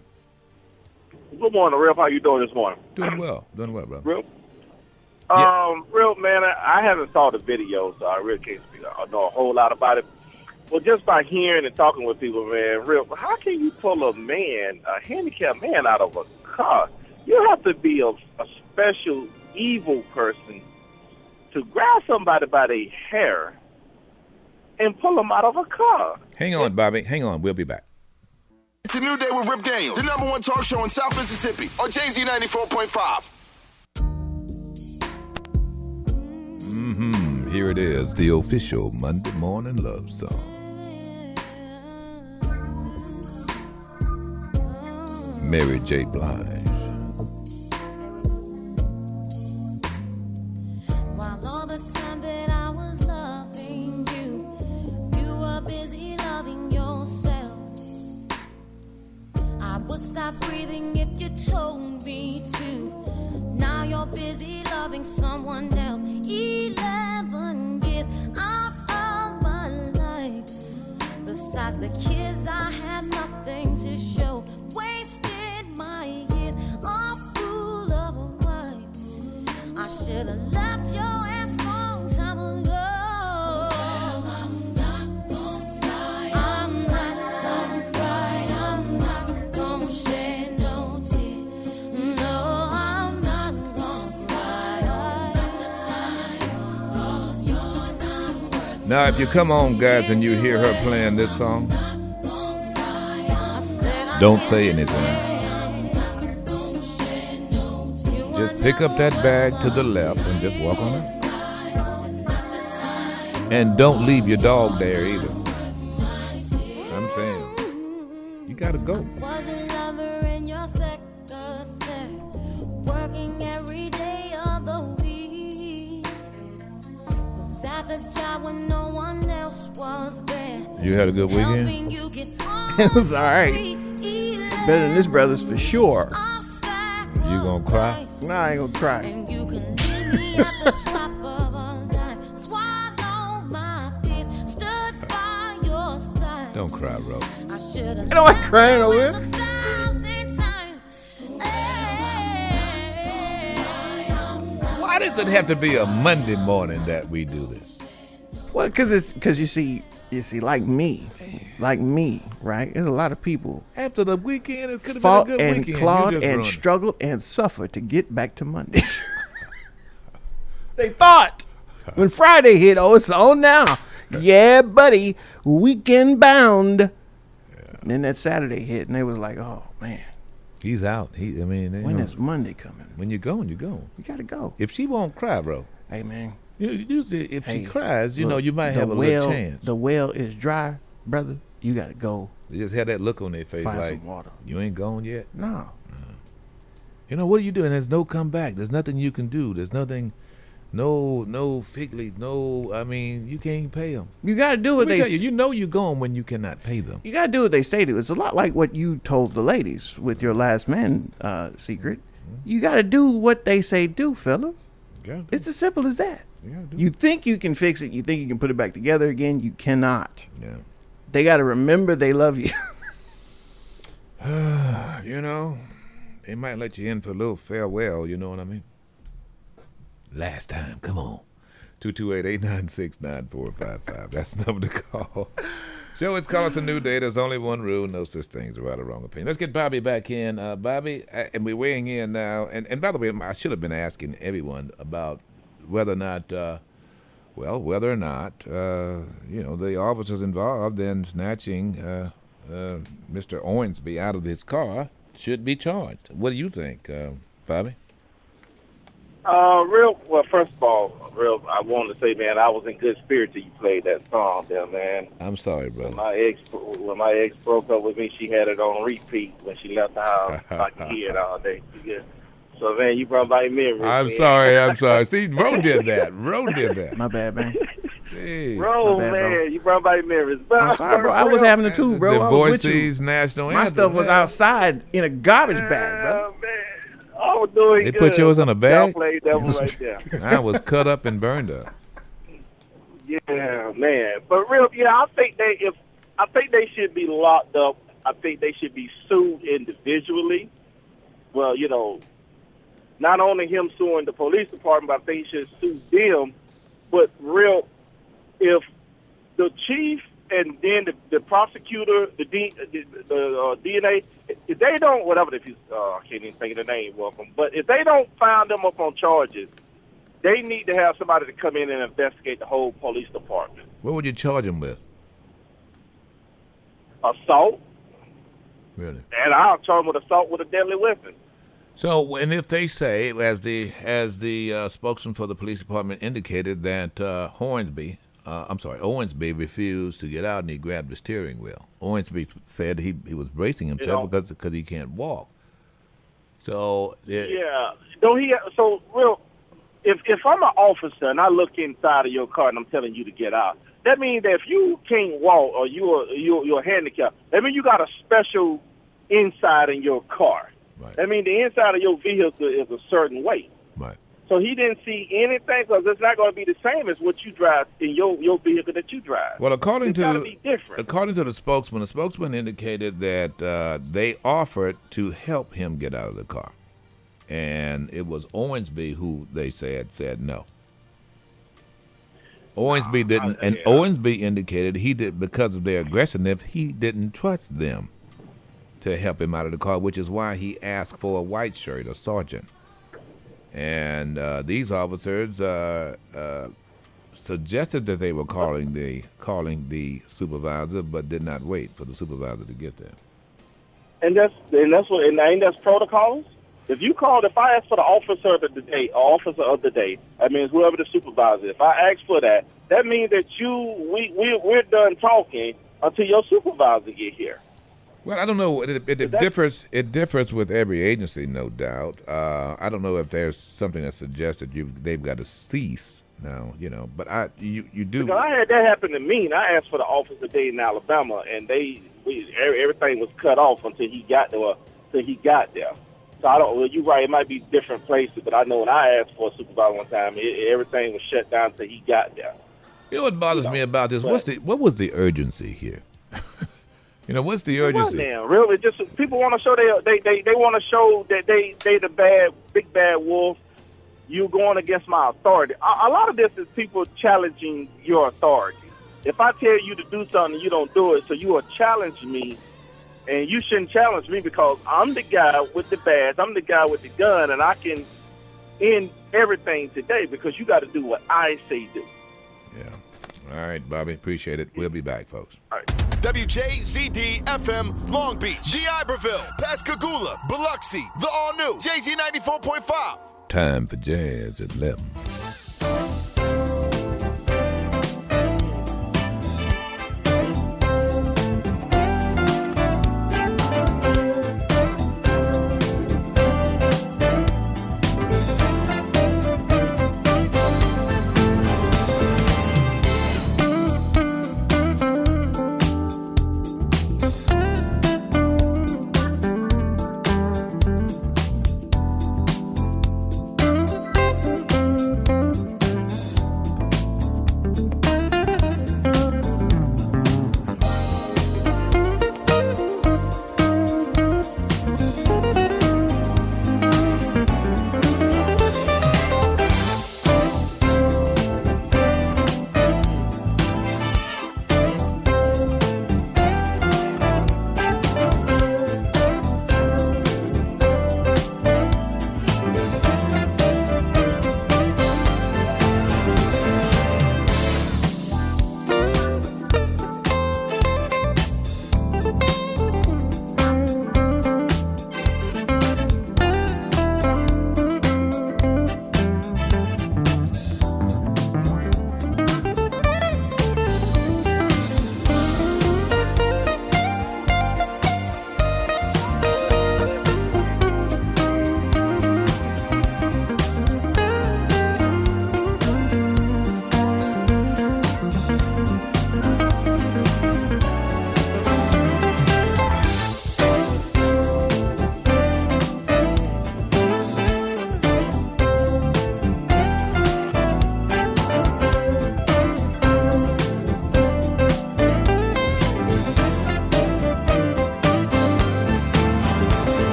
Good morning, Rip. How you doing this morning? Doing well, brother. Rip? Yeah. Rip, man, I haven't saw the video, so I really can't speak. I know a whole lot about it. Well, just by hearing and talking with people, man, Rip, how can you pull a handicapped man out of a car? You have to be a special evil person to grab somebody by their hair and pull them out of a car. Hang on, Bobby. Hang on. We'll be back. It's a new day with Rip Daniels, the number one talk show in South Mississippi on Jay-Z 94.5. Here it is, the official Monday morning love song. Mary J. Blige. While all the time that I was loving you, you were busy loving yourself. I would stop breathing if you told me to. Now you're busy loving someone else. 11 years out of my life. Besides the kids, I had nothing to show. Wasted my years, a fool of a wife. I should have left your ass long time ago. Well, I'm not gonna cry. I'm not gonna cry. I'm not gonna shed no tears. No, I'm not gonna cry. Not the time, 'cause you're not worth. Now, if you come on, guys, and you hear her playing this song, don't say anything. Just pick up that bag to the left and just walk on it. And don't leave your dog there either. I'm saying, you gotta go. Was a lover in your secretary, working every day of the week. Was at the job when no one else was there. You had a good weekend? Helping you get It was all right. Better than this brother's for sure. You gonna cry? No, I ain't gonna cry. And you can leave me at the drop of a dime. Swallow my fears, stood by your side. Don't cry, bro. I should have. You know I'm crying over here. Why does it have to be a Monday morning that we do this? Well, because you see, like me, right? There's a lot of people After the weekend, it could have fought been a good and weekend. clawed You just and ruined it. struggled and suffered to get back to Monday. They thought when Friday hit, oh, it's on now. Yeah, buddy, weekend bound. And then that Saturday hit, and they was like, oh man, He's out. When is Monday coming? When you're going, you're going. You gotta go. If she won't cry, bro. Hey man, Usually, if she Hey, cries, look, you might the have a well, little chance. The well is dry, brother. you got to go. They just had that look on their face Find like, some water. you ain't gone yet? No. You know, what are you doing? There's no comeback. There's nothing you can do. There's nothing, no fig leaf, I mean, you can't pay them. You got to do what they You know you're gone when you cannot pay them. You got to do what they say to. It's a lot like what you told the ladies with your last man secret. You got to do what they say do, fella. It's as simple as that. You think you can fix it. You think you can put it back together again. You cannot. Yeah. They got to remember they love you. You know, they might let you in for a little farewell, you know what I mean? Last time, come on. 228-896-9455. That's the number to call. Show it's Call Us a New Day. There's only one rule, no such thing as a right or wrong opinion. Let's get Bobby back in. Bobby, and we're weighing in now. And by the way, I should have been asking everyone about whether or not, the officers involved in snatching Mr. Owensby out of his car should be charged. What do you think, Bobby? First of all, I wanted to say, man, I was in good spirits till you played that song there, man. I'm sorry, brother. When my ex broke up with me, she had it on repeat when she left the house. I could hear it all day. Yeah. So, man, you brought back memories. I'm sorry. See, Ro did that. My bad, man. Hey, bro, man, you brought back memories. I'm sorry, bro. I was having it too, bro. The Voices National Anthem. My stuff was outside in a garbage bag, bro. I was doing They good. put yours on a bag? Y'all played that one right there. I was cut up and burned up. Yeah, man. But I think they should be locked up. I think they should be sued individually. Well, not only him suing the police department, but I think he should sue them. But if the chief and then the prosecutor, the DNA, if they don't, whatever, I can't even think of the name of them, but if they don't find them up on charges, they need to have somebody to come in and investigate the whole police department. What would you charge them with? Assault. Really? And I'll charge them with assault with a deadly weapon. So, and if they say, as the spokesman for the police department indicated, that Owensby refused to get out and he grabbed the steering wheel. Owensby said he was bracing himself because he can't walk. So if I'm an officer and I look inside of your car and I'm telling you to get out, that means that if you can't walk or you're handicapped, that means you got a special inside in your car. Right. That means the inside of your vehicle is a certain way. Right. So he didn't see anything because it's not going to be the same as what you drive in your vehicle that you drive. Well, according to the spokesman indicated that they offered to help him get out of the car, and it was Owensby who they said no. Owensby didn't, and Owensby indicated he did because of their aggressiveness. He didn't trust them to help him out of the car, which is why he asked for a white shirt, a sergeant. And these officers suggested that they were calling the supervisor, but did not wait for the supervisor to get there. And that's protocol. If I ask for the officer of the day, that means whoever the supervisor. If I ask for that, that means that we're done talking until your supervisor get here. Well, I don't know. It differs. It differs with every agency, no doubt. I don't know if there's something that suggests that they've got to cease now. But you do. Because I had that happen to me, and I asked for the officer today in Alabama, and everything was cut off until he got there. So I don't. Well, you're right. It might be different places, but I know when I asked for a supervisor one time, everything was shut down until he got there. You know what bothers me about this? What was the urgency here? What's the urgency? Really, just people want to show they want to show that they the big bad wolf. You going against my authority. A lot of this is people challenging your authority. If I tell you to do something, you don't do it, so you will challenge me, and you shouldn't challenge me because I'm the guy with the badge, I'm the guy with the gun, and I can end everything today because you got to do what I say do. Yeah. All right, Bobby. Appreciate it. We'll be back, folks. All right. WJZD FM Long Beach, D'Iberville, Pascagoula, Biloxi, the all-new JZ 94.5. Time for Jazz at 11.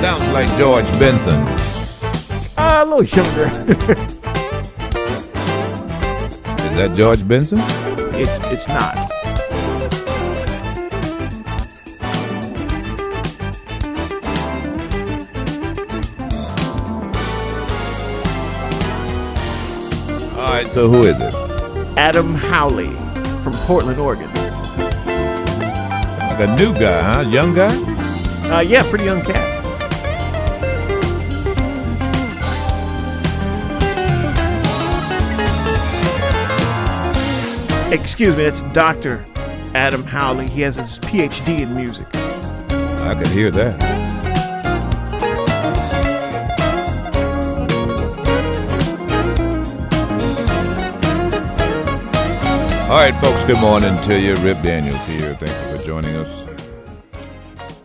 Sounds like George Benson. A little younger. Is that George Benson? It's not. All right, so who is it? Adam Howley from Portland, Oregon. Like a new guy, huh? Young guy? Yeah, pretty young cat. Excuse me, that's Dr. Adam Howley. He has his PhD in music. I could hear that. All right, folks, good morning to you. Rip Daniels here. Thank you for joining us.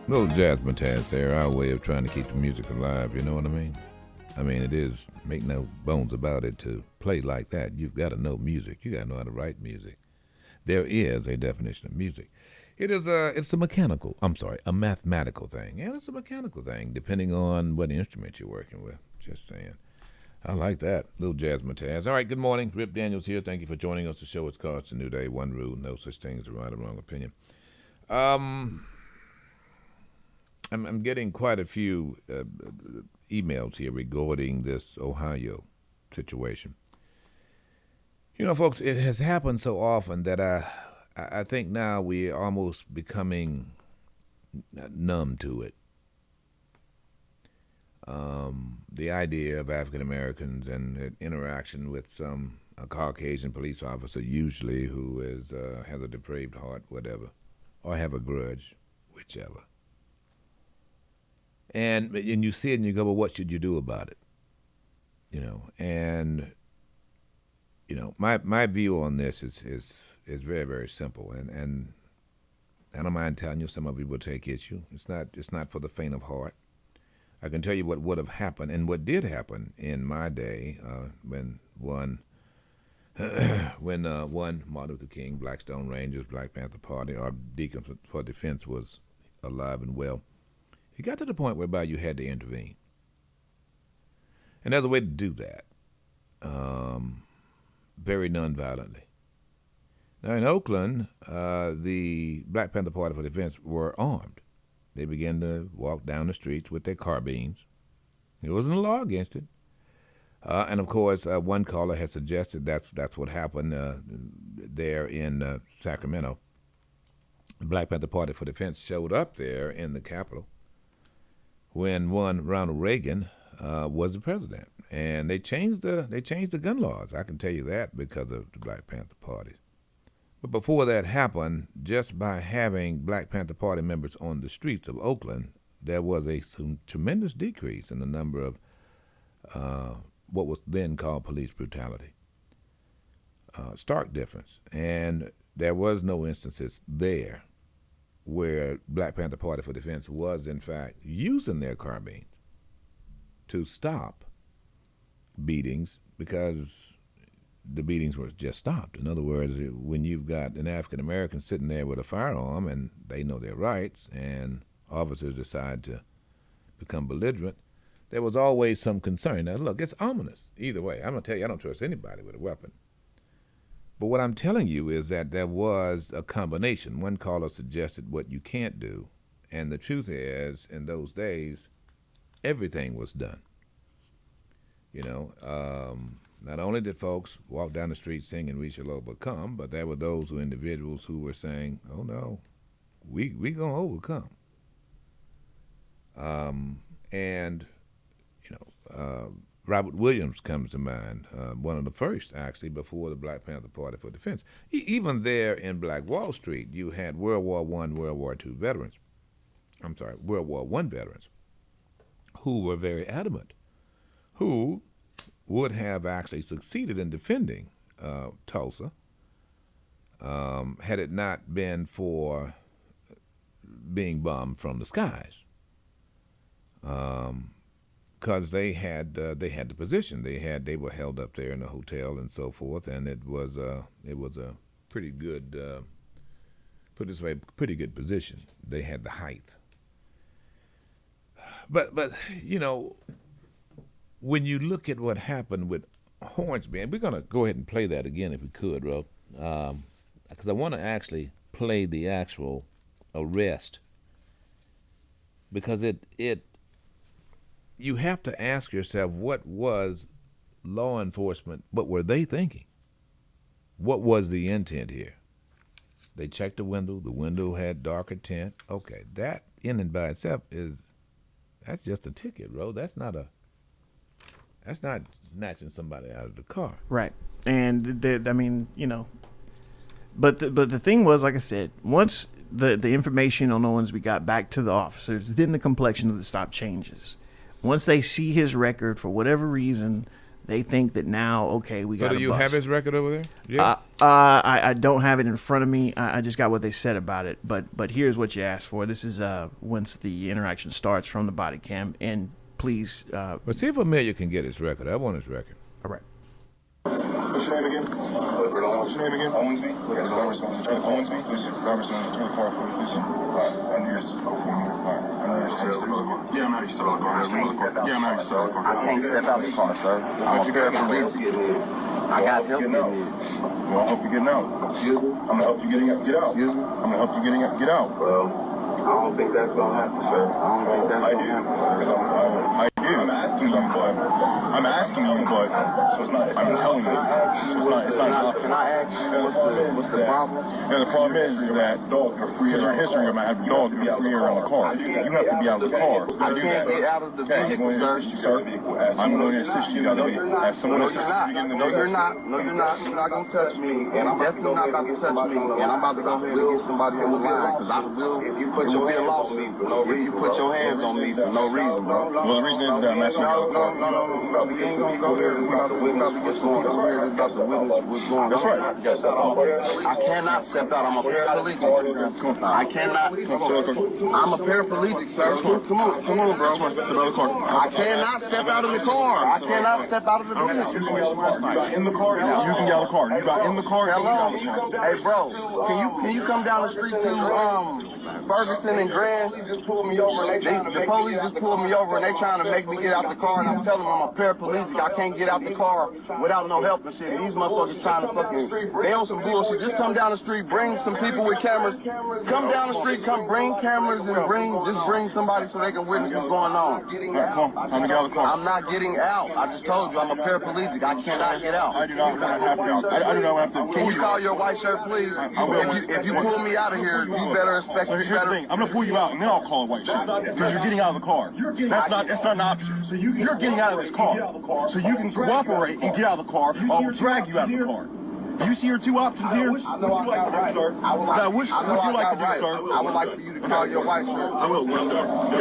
Little jazzmatazz there, our way of trying to keep the music alive, you know what I mean? I mean, it is, make no bones about it, to play like that, you've got to know music. You got to know how to write music. There is a definition of music. It's a mathematical thing. And it's a mechanical thing, depending on what instrument you're working with. Just saying. I like that. Little jazzmatazz. All right, good morning. Rip Daniels here. Thank you for joining us. The show is called It's a New Day, One Rule, No Such Thing as a Right or Wrong Opinion. I'm getting quite a few emails here regarding this Ohio situation. You know, folks, it has happened so often that I think now we're almost becoming numb to it. The idea of African Americans and interaction with a Caucasian police officer, usually who has a depraved heart, whatever, or have a grudge, whichever. And you see it and you go, well, what should you do about it? You know, and you know, my view on this is very, very simple, and I don't mind telling you, some of you will take issue. It's not for the faint of heart. I can tell you what would have happened and what did happen in my day when one Martin Luther King, Black Stone Rangers, Black Panther Party, or Deacons for Defense was alive and well. It got to the point whereby you had to intervene. And there's a way to do that, very nonviolently. Now in Oakland, the Black Panther Party for Defense were armed. They began to walk down the streets with their carbines. There wasn't a law against it. And of course, one caller has suggested that's what happened there in Sacramento. The Black Panther Party for Defense showed up there in the Capitol when one Ronald Reagan was the president, and they changed the gun laws. I can tell you that because of the Black Panther Party. But before that happened, just by having Black Panther Party members on the streets of Oakland, there was a tremendous decrease in the number of what was then called police brutality. Stark difference. And there was no instances there where Black Panther Party for Defense was, in fact, using their carbines to stop beatings, because the beatings were just stopped. In other words, when you've got an African American sitting there with a firearm and they know their rights, and officers decide to become belligerent, there was always some concern. Now, look, it's ominous either way. I'm going to tell you, I don't trust anybody with a weapon. But what I'm telling you is that there was a combination. One caller suggested what you can't do, and the truth is, in those days, everything was done. You know, not only did folks walk down the street singing "We Shall Overcome," but there were those individuals who were saying, "Oh no, we gonna overcome." And you know, Robert Williams comes to mind, one of the first actually before the Black Panther Party for Defense. Even there in Black Wall Street, you had World War I, World War II veterans. I'm sorry, World War I veterans who were very adamant, who would have actually succeeded in defending Tulsa had it not been for being bombed from the skies. Because they had the position, they were held up there in a hotel and so forth, and it was a pretty good, put it this way, pretty good position. They had the height. But you know, when you look at what happened with Owensby, and we're gonna go ahead and play that again if we could, Ro, because I want to actually play the actual arrest, because you have to ask yourself, what was law enforcement, what were they thinking? What was the intent here? They checked the window had darker tint. Okay, that in and by itself that's just a ticket, Ro. That's not snatching somebody out of the car. Right. And I mean, you know, but the thing was, like I said, once the information on Owensby got back to the officers, then the complexion of the stop changes. Once they see his record, for whatever reason, they think that now, okay, we got to bust. So do you have his record over there? Yeah. I don't have it in front of me. I just got what they said about it. But here's what you asked for. This is once the interaction starts from the body cam. And please. But see if Amelia can get his record. I want his record. All right. What's your name again? Clifford Owensby. What's your name again? Owensby. Clifford Owensby. Who's your driver's license? Turn the car for the police. Under your seat. Yeah, I'm out of your car. Yeah, I'm out of your car. I can't step out of the car, sir. How'd you get paraplegic? I got help getting out. Well, I'll help you getting out. I'm gonna help you getting out. Get out. Excuse me? I'm gonna help you getting out. Get out. Well, I don't think that's gonna happen, sir. I don't think that's gonna happen, sir. I do. I'm asking you, but I'm telling you. So it's not an option. Can I ask what's the problem? Yeah, the problem is that because your history of having a dog, you're free around the car. You have to be out of the car to do that. I can't get out of the vehicle, sir. Sir, I'm going to assist you. As someone assisted you in the No, you're not. No, you're not. You're not going to touch me. And I'm definitely not about to touch me. And I'm about to go ahead and get somebody on the line, because it will be a lawsuit if you put your hands on me for no reason, bro. Well, the reason is that I'm asking you. No. We ain't going to go there. We're about to get some people here that's about to witness what's going on. That's right. I cannot step out. I'm a paraplegic. I cannot. I'm a paraplegic, sir. Come on, bro. I cannot step out of the car. I cannot step out of the business. You got in the car. You can get out of the car. You got in the car. Hello. Hey, bro. Can you come down the street to Ferguson and Grand? The police just pulled me over and they trying to make me get out the car, and I'm telling them I'm a paraplegic. I can't get out the car without no help and shit. These motherfuckers trying to they on some bullshit. Just come down the street, bring some people with cameras. Come down the street, come bring cameras and bring somebody so they can witness what's going on. Come on, get out of the car. I'm not getting out. I just told you I'm a paraplegic. I cannot get out. I do not have to. I do not have to. Can you call your white shirt, please? If you pull me out of here, you better expect. So here's the thing. I'm gonna pull you out and then I'll call a white shirt because you're getting out of the car. That's not an option. You're getting out of this car, so you can cooperate and get out of the car. Or I'll drag you out of the car. Do you see your two options here? I know I got right. Now, what would you like to do, sir? I would like for you to call your white shirt. I will. Get out of the car.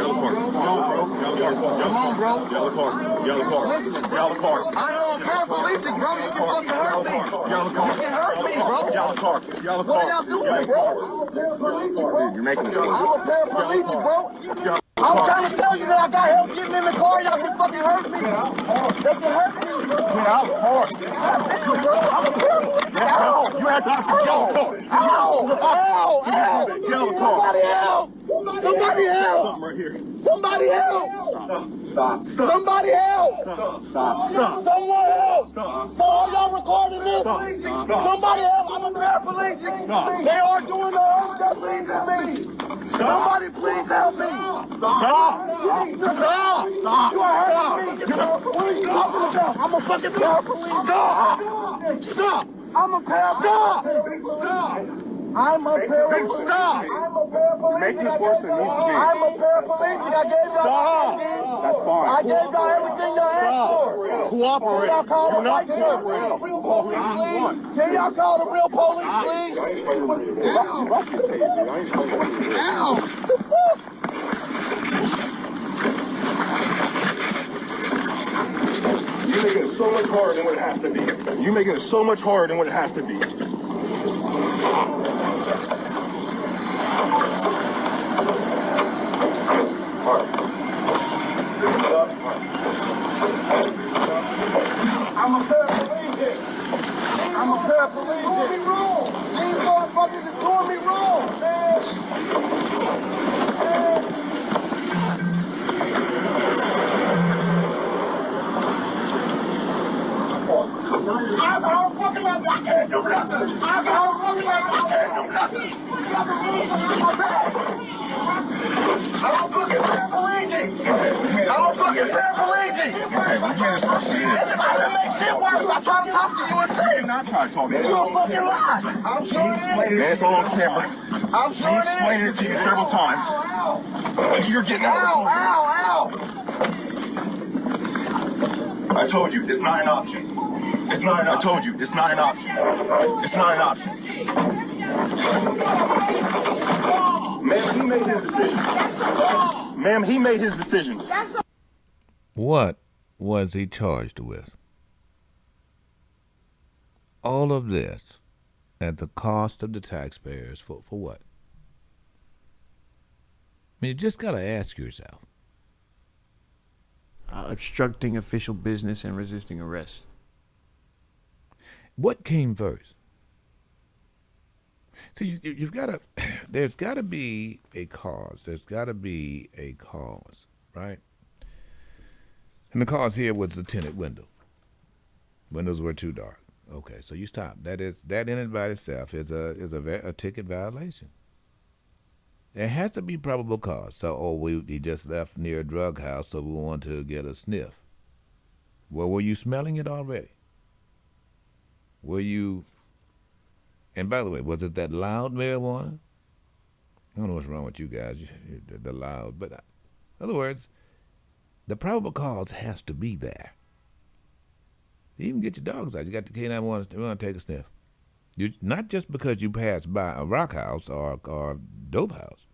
Come on, bro. Come on, bro. Get out of the car. Get out of the car. Listen. Get out of the car. I am a paraplegic, bro. You can fucking hurt me. Get out of the car. You can hurt me, bro. Get out of the car. Get out of the car. What are y'all doing, bro? You're making a choice. I'm a paraplegic, bro. I'm trying to tell you that I got help getting in the car. Y'all can fucking hurt me. They can hurt me. Get out of the car. I'm a paraplegic. Ow. You have to get out of the car. Ow. Get out of the car. Somebody help. Somebody help. Something right here. Somebody help. Stop. Somebody help. Stop. Someone help. Stop. So are y'all recording this? Stop. Somebody help. I'm a paraplegic. Stop. They are doing the help that pleases me. Somebody please help me. Stop. You are hurting me. What are you talking about? I'm a fucking paraplegic. Stop. I'm a paraplegic. Stop. I'm a paraplegic. Stop. I'm a paraplegic. Make this worse than it needs to be. I'm a paraplegic. I gave y'all everything. That's fine. I gave y'all everything y'all asked for. Cooperate. Can y'all call You're the not white cooperating. Can y'all call the real police, please? Ow! The fuck? You're making it so much harder than what it has to be. You're making it so much harder than what it has to be. I'm a paraplegic. I'm a paraplegic. Doing me wrong. These motherfuckers is doing me wrong, man. about that. I can't do nothing. I got a fucking about that. I can't do nothing. You got the rules on my back. I'm a fucking paraplegic. I'm a fucking paraplegic. If I can make shit worse, I try to talk to you and say it. Not trying to talk to you. You a fucking lie. I'm sure it is. Man, it's all on camera. I'm sure Me it is. explaining it to you several times. And you're getting out of the Ow. I told you, it's not an option. It's not an option. I told you, it's not an option. It's not an option. Ma'am, he made his decision. Ma'am, he made his decisions. What was he charged with? All of this at the cost of the taxpayers for what? I mean, you just got to ask yourself. Obstructing official business and resisting arrest. What came first? See, you've got to, there's got to be a cause. There's got to be a cause, right? And the cause here was the tinted window. Windows were too dark. Okay, so you stop. That in and by itself is a ticket violation. There has to be probable cause. So, he just left near a drug house, so we want to get a sniff. Well, were you smelling it already? Were you? And by the way, was it that loud marijuana? I don't know what's wrong with you guys, the loud. But in other words, the probable cause has to be there. You even get your dogs out. You got the canine want to take a sniff. Not just because you pass by a rock house or dope house.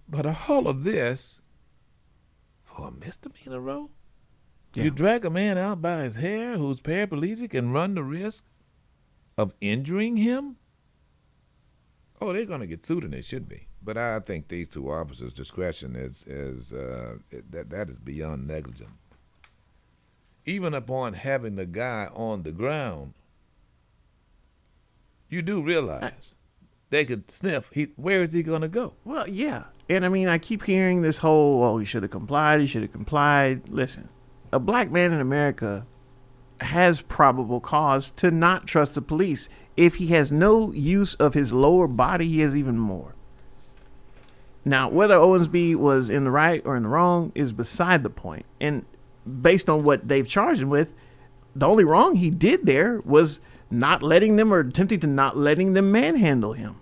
But all of this for a misdemeanor row? Yeah. You drag a man out by his hair who's paraplegic and run the risk of injuring him? Oh, they're going to get sued, and they should be. But I think these two officers' discretion is beyond negligent. Even upon having the guy on the ground, you do realize they could sniff. Where is he going to go? Well, yeah. And I mean, I keep hearing this whole, he should have complied, he should have complied. Listen, a black man in America has probable cause to not trust the police. If he has no use of his lower body, he has even more. Now, whether Owensby was in the right or in the wrong is beside the point. And based on what they've charged him with, the only wrong he did there was not letting them, or attempting to not letting them manhandle him.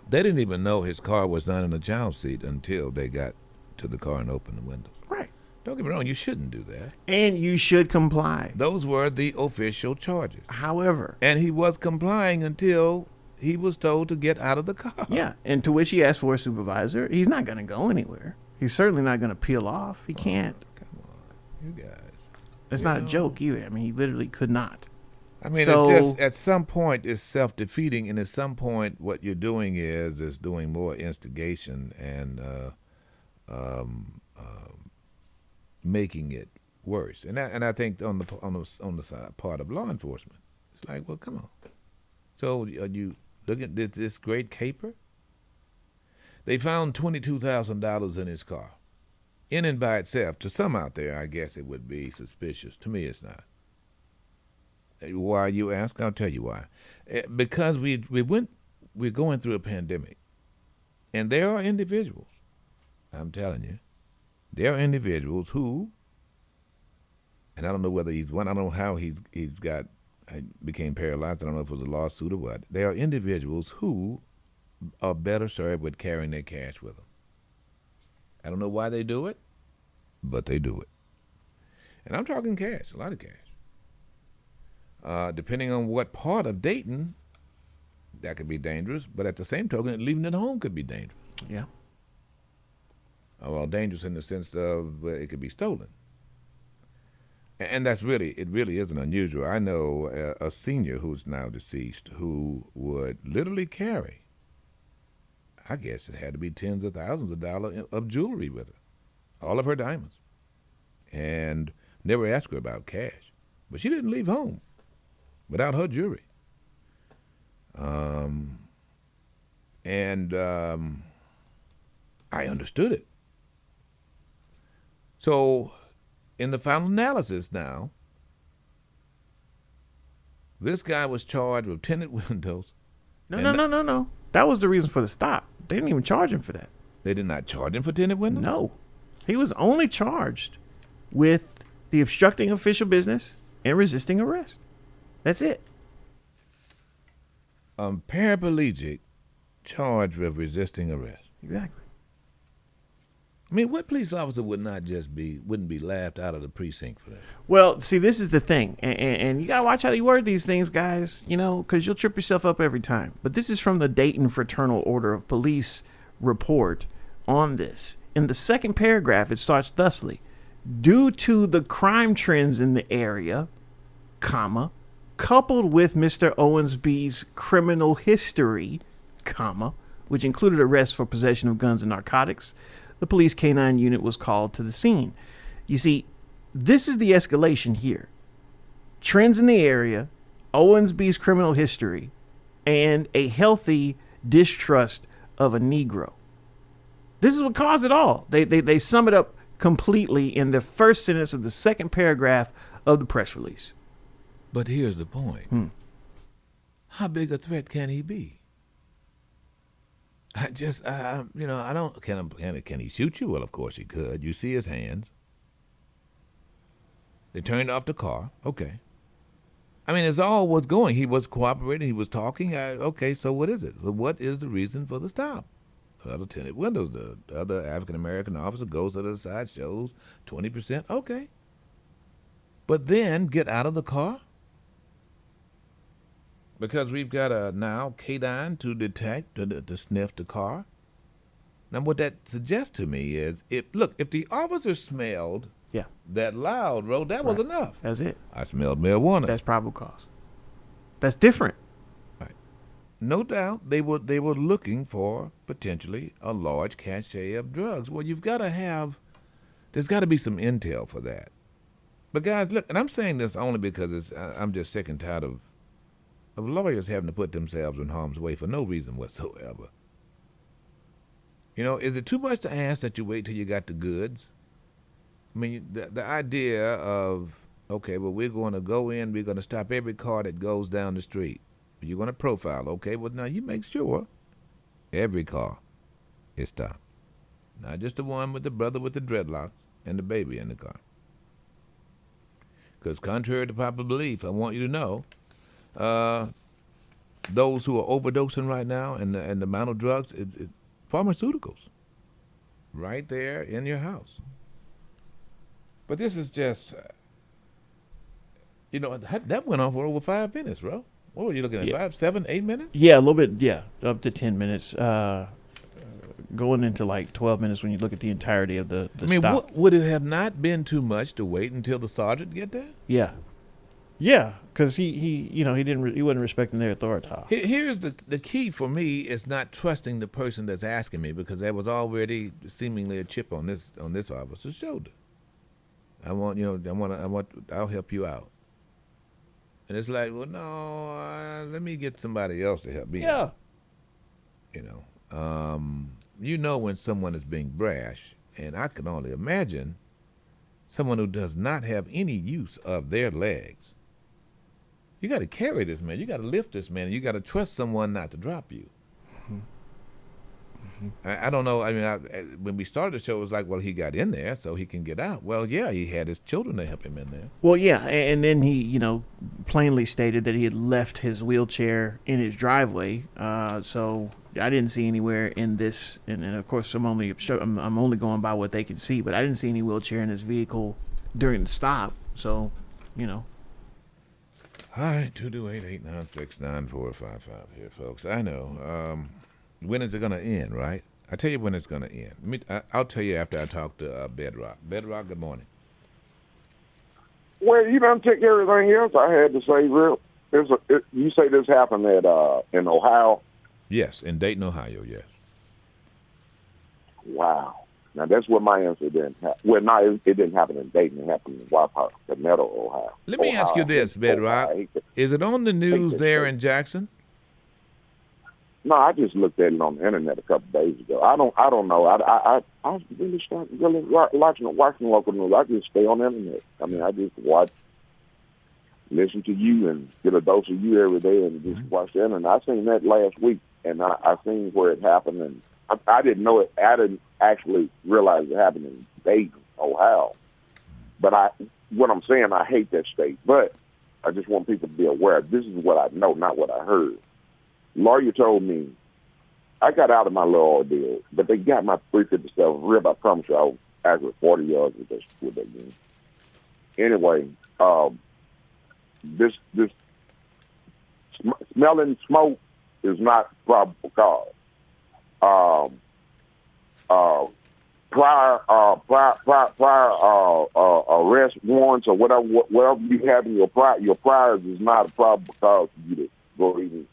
They didn't even know his car was not in the child seat until they got to the car and opened the windows. Right. Don't get me wrong, you shouldn't do that. And you should comply. Those were the official charges. However. And he was complying until he was told to get out of the car. Yeah, and to which he asked for a supervisor. He's not going to go anywhere. He's certainly not going to peel off. He can't. Come on, you guys. It's not a joke either. I mean, he literally could not. I mean, it's just, at some point, it's self-defeating, and at some point, what you're doing is doing more instigation and making it worse. And I think on the side, part of law enforcement, it's like, well, come on. So are you looking at this great caper? They found $22,000 in his car. In and by itself, to some out there, I guess it would be suspicious. To me, it's not. Why you ask? I'll tell you why. Because we're going through a pandemic, and there are individuals. I'm telling you, there are individuals who, and I don't know whether he's one. I don't know how he became paralyzed. I don't know if it was a lawsuit or what. There are individuals who are better served with carrying their cash with them. I don't know why they do it, but they do it. And I'm talking cash, a lot of cash. Depending on what part of Dayton, that could be dangerous, but at the same token, leaving it home could be dangerous. Yeah. Well, dangerous in the sense of it could be stolen. And it really isn't unusual. I know a senior who's now deceased who would literally carry, I guess it had to be tens of thousands of dollars of jewelry with her, all of her diamonds, and never asked her about cash. But she didn't leave home without her jewelry. I understood it. So in the final analysis now, This guy was charged with tinted windows. No. That was the reason for the stop. They didn't even charge him for that. They did not charge him for tinted windows? No. He was only charged with the obstructing official business and resisting arrest. That's it. Paraplegic charged with resisting arrest. Exactly. I mean, what police officer wouldn't be laughed out of the precinct for that? Well, see, this is the thing, and you gotta watch how you word these things, guys. Because you'll trip yourself up every time. But this is from the Dayton Fraternal Order of Police report on this. In the second paragraph, it starts thusly: due to the crime trends in the area, comma, coupled with Mr. Owensby's criminal history, comma, which included arrests for possession of guns and narcotics, the police K-9 unit was called to the scene. You see, this is the escalation here. Trends in the area, Owensby's criminal history, and a healthy distrust of a Negro. This is what caused it all. They sum it up completely in the first sentence of the second paragraph of the press release. But here's the point. How big a threat can he be? I don't. Can he shoot you? Well, of course he could. You see his hands. They turned off the car. Okay. I mean, it's all was going. He was cooperating. He was talking. Okay, so what is it? What is the reason for the stop? The other tinted windows. The other African-American officer goes to the side, shows 20%. Okay. But then get out of the car? Because we've got a now K-9 to detect, to sniff the car. Now, what that suggests to me is, if the officer smelled that loud road, that was enough. That's it. I smelled marijuana. That's probable cause. That's different. Right. No doubt they were looking for potentially a large cachet of drugs. Well, there's got to be some intel for that. But guys, look, and I'm saying this only because I'm just sick and tired of lawyers having to put themselves in harm's way for no reason whatsoever. Is it too much to ask that you wait till you got the goods? I mean, the idea of, okay, well, we're going to go in, we're going to stop every car that goes down the street. You're going to profile, okay, well, now you make sure every car is stopped. Not just the one with the brother with the dreadlocks and the baby in the car. Because contrary to popular belief, I want you to know, those who are overdosing right now and the amount of drugs, it's pharmaceuticals right there in your house. But this is just, that went on for over 5 minutes, bro. What were you looking at, 5, 7, 8 minutes? Yeah, a little bit, up to 10 minutes. Going into like 12 minutes when you look at the entirety of the stop. Would it have not been too much to wait until the sergeant get there? Yeah, because he wasn't respecting their authority. Here's the key for me is not trusting the person that's asking me, because there was already seemingly a chip on this officer's shoulder. I'll help you out. And it's like, well, no, let me get somebody else to help me. Yeah. When someone is being brash, and I can only imagine someone who does not have any use of their legs. You got to carry this man. You got to lift this man. And you got to trust someone not to drop you. I don't know. I mean, when we started the show, it was like, well, he got in there so he can get out. Well, yeah, he had his children to help him in there. Well, yeah, and then he, plainly stated that he had left his wheelchair in his driveway. So I didn't see anywhere in this, and of course, I'm only going by what they can see, but I didn't see any wheelchair in his vehicle during the stop. So, All right, 228-896-9455 here, folks. I know. When is it going to end, right? I tell you when it's going to end. I'll tell you after I talk to Bedrock. Bedrock, good morning. Well, you done took everything else I had to say, real. You say this happened in Ohio? Yes, in Dayton, Ohio, yes. Wow. Now, that's where my incident happened. Well, no, it didn't happen in Dayton. It happened in Wapak, the Meadow, Ohio. Let me ask you this, Bedrock. Is it on the news there in Jackson? No, I just looked at it on the internet a couple of days ago. I don't know. I really started watching local news. I just stay on the internet. I mean, I just watch listen to you and get a dose of you every day and just watch that. And I seen that last week, and I seen where it happened, and I didn't know it. I didn't actually realize it happened in Dayton, Ohio. But what I'm saying, I hate that state, but I just want people to be aware. This is what I know, not what I heard. Lawyer told me I got out of my little ordeal, but they got my 357 rib. I promise you, I was actually 40 yards with that game. Anyway, this smelling smoke is not probable cause. Prior arrest warrants or whatever you have in your priors is not a probable cause for you to go even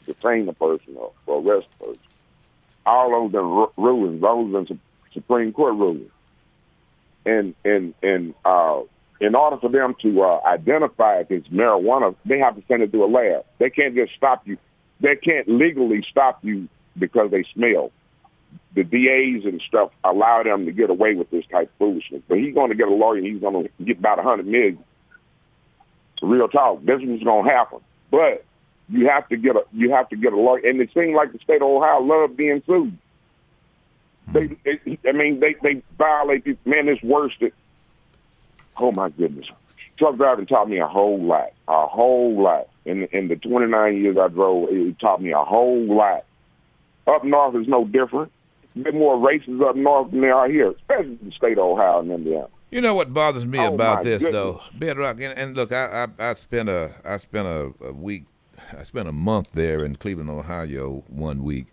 detain a person or arrest a person. All of them rulings, those are Supreme Court rulings, and in order for them to identify if it's marijuana, they have to send it to a lab. They can't just stop you. They can't legally stop you because they smell. The DAs and stuff allow them to get away with this type of foolishness. But he's going to get a lawyer. He's going to get about $100 million. Real talk. This is going to happen. But you have to get a lawyer. And it seems like the state of Ohio loves being sued. They violate people. Man, it's worse than. Oh my goodness. Truck driving taught me a whole lot. In the 29 years I drove, it taught me a whole lot. Up north is no different. There's more races up north than there are here, especially in the state of Ohio and Indiana. You know what bothers me about this, goodness. though, Bedrock, and look, I spent a month there in Cleveland, Ohio, 1 week.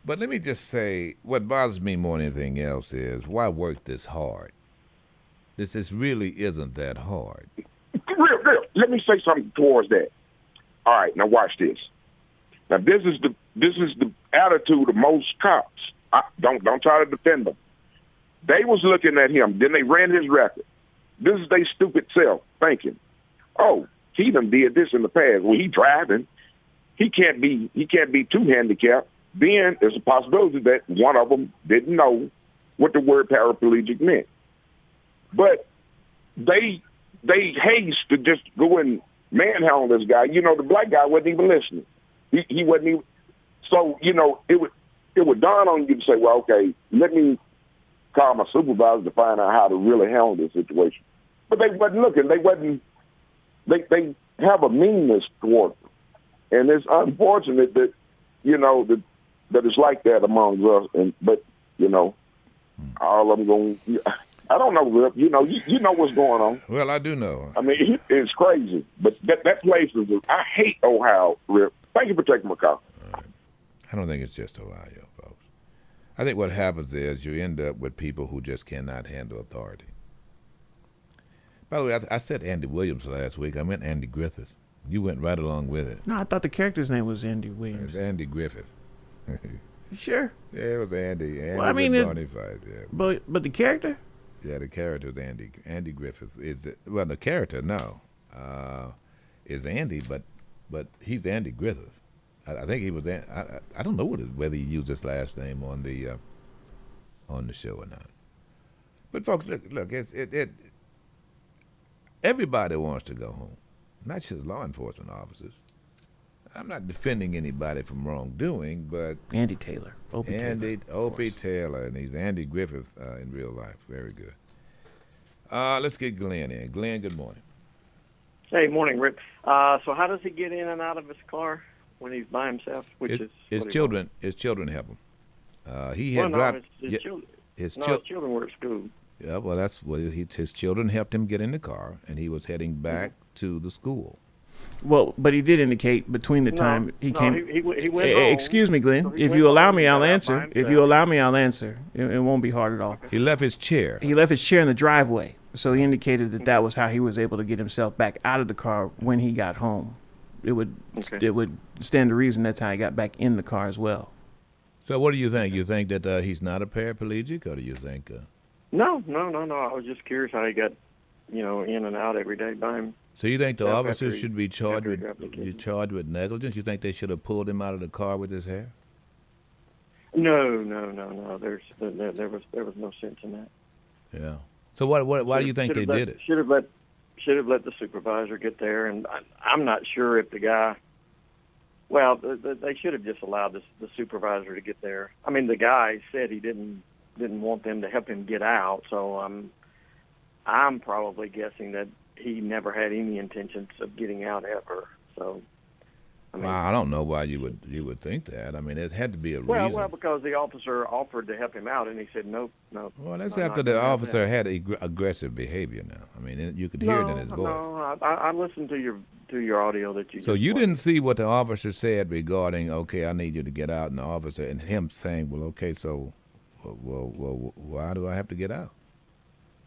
But let me just say, what bothers me more than anything else is why work this hard? This really isn't that hard. Real. Let me say something towards that. All right, now watch this. Now this is the attitude of most cops. Don't try to defend them. They was looking at him. Then they ran his record. This is their stupid self thinking, oh, he done did this in the past. Well, he driving. He can't be too handicapped. Then there's a possibility that one of them didn't know what the word paraplegic meant. But they haste to just go and manhandle this guy. You know, the black guy wasn't even listening. He wasn't even. So, you know, it would dawn on you to say, well, okay, let me call my supervisor to find out how to really handle this situation. But they wasn't looking. They have a meanness towards them. And it's unfortunate that, you know, that it's like that among us. But, you know, all of them going, I don't know, Rip. You know, you know what's going on. Well, I do know. I mean, it's crazy. But that place is, I hate Ohio, Rip. Thank you for taking my call. I don't think it's just Ohio, folks. I think what happens is you end up with people who just cannot handle authority. By the way, I said Andy Williams last week. I meant Andy Griffith. You went right along with it. No, I thought the character's name was Andy Williams. It was Andy Griffith. You sure? Yeah, it was Andy. Andy well, I mean, Bonifaz, yeah. But the character? Yeah, the character is Andy. Andy Griffith the character is Andy, but he's Andy Griffith. I think he was. I don't know whether he used his last name on the show or not. But folks, look, everybody wants to go home, not just law enforcement officers. I'm not defending anybody from wrongdoing, but Andy Taylor, Opie Taylor, and he's Andy Griffith in real life. Very good. Let's get Glenn in. Glenn, good morning. Hey, morning, Rick. So how does he get in and out of his car when he's by himself? His children help him. His children were at school. Yeah, well, that's what his children helped him get in the car, and he was heading back to the school. Well, but he did indicate between the time he came. He went home. Excuse me, Glenn. So if you allow me, I'll answer. If you allow me, I'll answer. It won't be hard at all. He left his chair. He left his chair in the driveway. So he indicated that was how he was able to get himself back out of the car when he got home. It would stand to reason that's how he got back in the car as well. So what do you think? You think that he's not a paraplegic, or do you think? No. I was just curious how he got, in and out every day by him. So you think the officers should be charged with negligence? You think they should have pulled him out of the car with his hair? No. There was no sense in that. Yeah. So why do you think they did it? Should should have let the supervisor get there, and I'm not sure if the guy. Well, they should have just allowed the supervisor to get there. I mean, the guy said he didn't want them to help him get out, so I'm probably guessing that he never had any intentions of getting out ever. So, I mean, well, I don't know why you would think that. I mean, it had to be a reason. Well, because the officer offered to help him out, and he said no. Well, that's after the officer had aggressive behavior. Now, I mean, you could hear it in his voice. No, I listened to your audio that you. So you didn't see what the officer said regarding, okay, I need you to get out, and the officer and him saying, well, okay, so, well, why do I have to get out?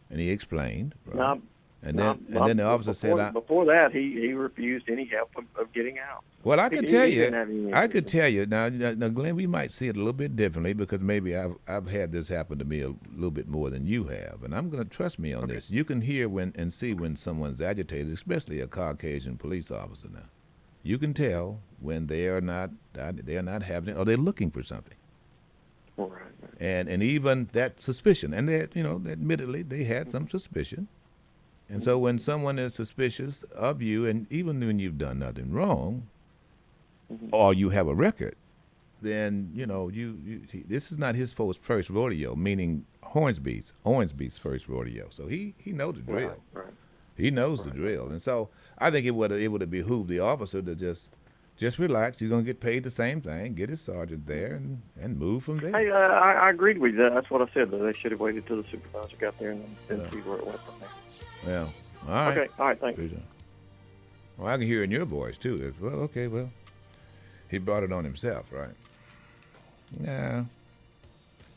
And he explained. Right? No, and then the officer said, before that, he refused any help of getting out. Well, I could tell you. Now, Glenn, we might see it a little bit differently because maybe I've had this happen to me a little bit more than you have, and I'm going to trust me on this. You can hear and see when someone's agitated, especially a Caucasian police officer. Now, you can tell when they are not having it or they're looking for something. Right. And even that suspicion, and that admittedly they had some suspicion. And so when someone is suspicious of you, and even when you've done nothing wrong, or you have a record, then this is not his first rodeo. Meaning Owensby's first rodeo. So he knows the drill. Right. He knows the drill, and so I think it would have behooved the officer to just relax. He's going to get paid the same thing. Get his sergeant there and move from there. Hey, I agreed with you. That's what I said. They should have waited till the supervisor got there and then see where it went from there. Well, all right. Okay, all right, thanks. Well, I can hear in your voice, too. As well, okay, well, he brought it on himself, right? Nah.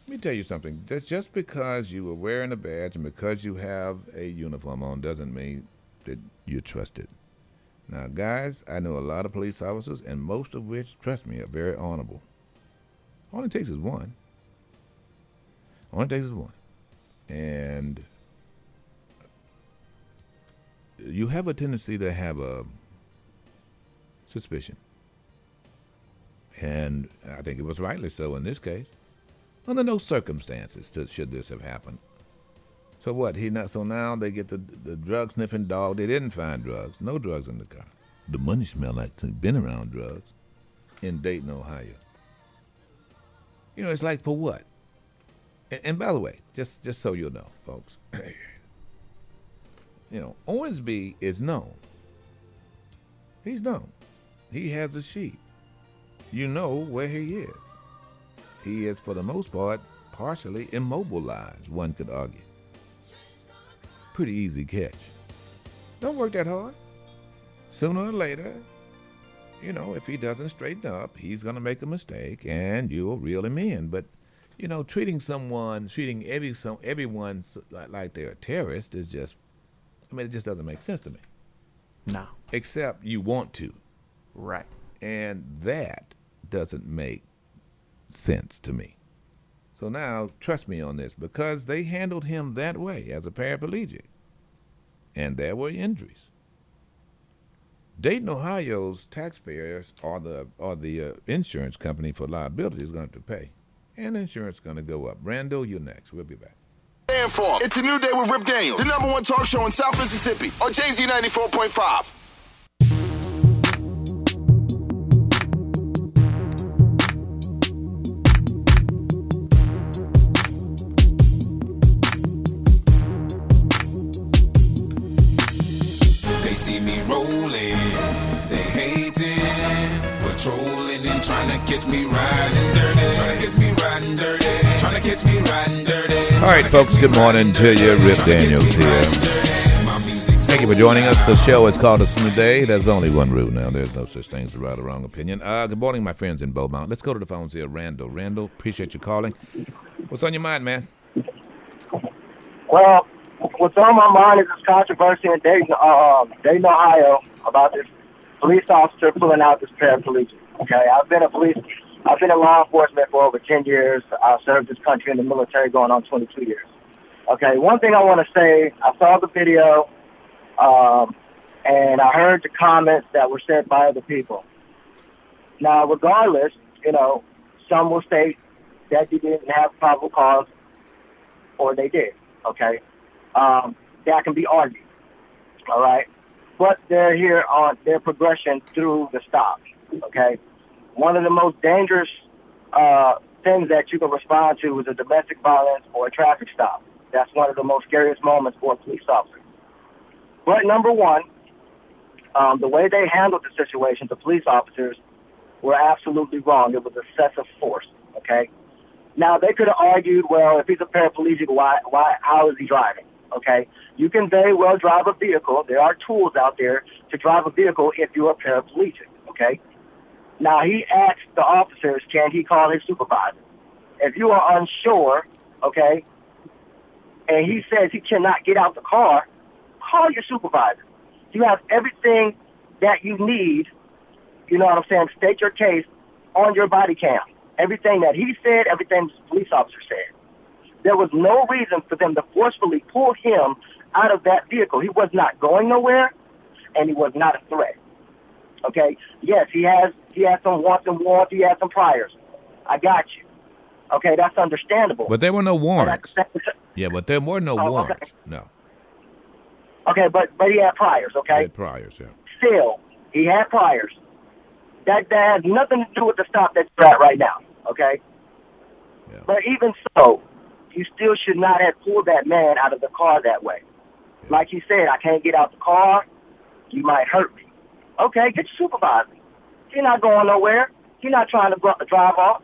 Let me tell you something. Just because you were wearing a badge and because you have a uniform on doesn't mean that you're trusted. Now, guys, I know a lot of police officers, and most of which, trust me, are very honorable. All it takes is one. And you have a tendency to have a suspicion. And I think it was rightly so in this case. Under no circumstances should this have happened. So what? So now they get the drug sniffing dog. They didn't find drugs. No drugs in the car. The money smelled like they'd been around drugs in Dayton, Ohio. It's like, for what? And by the way, just so you know, folks, Owensby is known. He's known. He has a sheet. You know where he is. He is, for the most part, partially immobilized, one could argue. Pretty easy catch. Don't work that hard. Sooner or later, if he doesn't straighten up, he's going to make a mistake and you'll reel him in. But, treating everyone like they're a terrorist is just, it just doesn't make sense to me. No. Except you want to. Right. And that doesn't make sense to me. So now, trust me on this, because they handled him that way as a paraplegic, and there were injuries. Dayton, Ohio's taxpayers or the insurance company for liability is going to pay, and insurance is going to go up. Randall, you're next. We'll be back. Stand for. It's a new day with Rip Daniels, the #1 talk show in South Mississippi on Jay-Z 94.5. See me rolling, they hating, patrolling and trying to catch me riding dirty, trying to catch me riding dirty, trying to catch me riding dirty. All right, folks, good morning to you. Rip Daniels here. Thank you for joining us. The show is called It's a New Day. There's only one rule now. There's no such thing as a right or wrong opinion. Good morning, my friends in Beaumont. Let's go to the phones here. Randall, appreciate you calling. What's on your mind, man? Well, what's on my mind is this controversy in Dayton, Ohio, about this police officer pulling out this paraplegic. Okay, I've been in law enforcement for over 10 years. I served this country in the military going on 22 years. Okay, one thing I want to say, I saw the video, and I heard the comments that were said by other people. Now, regardless, some will state that you didn't have probable cause, or they did. Okay. That can be argued. all right? But they're here on their progression through the stop, okay? One of the most dangerous things that you can respond to is a domestic violence or a traffic stop. That's one of the most scariest moments for a police officer. But number one, the way they handled the situation, the police officers were absolutely wrong. It was excessive force, okay? Now, they could have argued, well, if he's a paraplegic, how is he driving, okay? You can very well drive a vehicle. There are tools out there to drive a vehicle if you're a paraplegic, okay? Now, he asked the officers, can he call his supervisor? If you are unsure, okay, and he says he cannot get out the car, call your supervisor. You have everything that you need, you know what I'm saying, state your case on your body cam. Everything that he said, everything the police officer said. There was no reason for them to forcefully pull him out of that vehicle. He was not going nowhere, and he was not a threat. Okay? Yes, he has some wants and warrants. He has some priors. I got you. Okay, that's understandable. But there were no warrants. Yeah, but there were no warrants. Okay. No. Okay, but he had priors, okay? He had priors, yeah. Still, he had priors. That has nothing to do with the stop that you're at right now, okay? Yeah. But even so, you still should not have pulled that man out of the car that way. Yeah. Like he said, I can't get out the car. You might hurt me. Okay, get your supervisor. He's not going nowhere. He's not trying to drive off.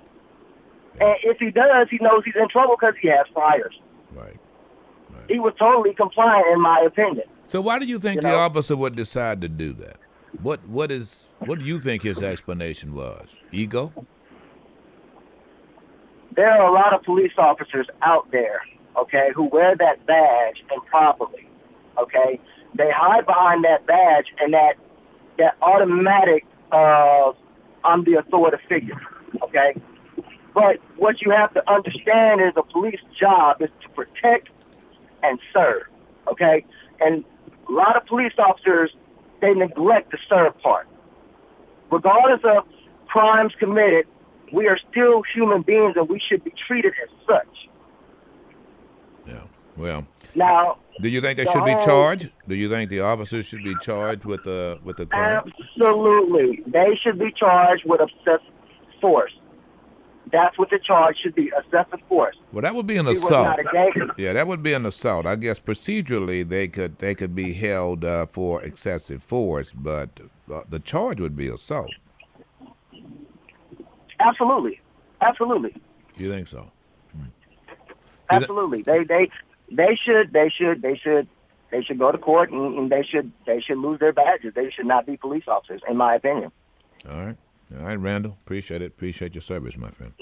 Yeah. And if he does, he knows he's in trouble because he has priors. Right. He was totally compliant, in my opinion. So why do you think the officer would decide to do that? What do you think his explanation was? Ego? There are a lot of police officers out there, okay, who wear that badge improperly, okay? They hide behind that badge and that automatic I'm the authoritative figure, okay? But what you have to understand is a police job is to protect and serve, okay? And a lot of police officers, they neglect the serve part. Regardless of crimes committed, we are still human beings and we should be treated as such. Yeah, well. Now, do you think they should be charged? Do you think the officers should be charged with the crime? Absolutely. They should be charged with excessive force. That's what the charge should be, excessive force. Well, that would be an assault. Yeah, that would be an assault. I guess procedurally they could be held for excessive force, but the charge would be assault. Absolutely. Absolutely. You think so? Absolutely. They should go to court and they should lose their badges. They should not be police officers, in my opinion. All right, Randall. Appreciate it. Appreciate your service, my friend.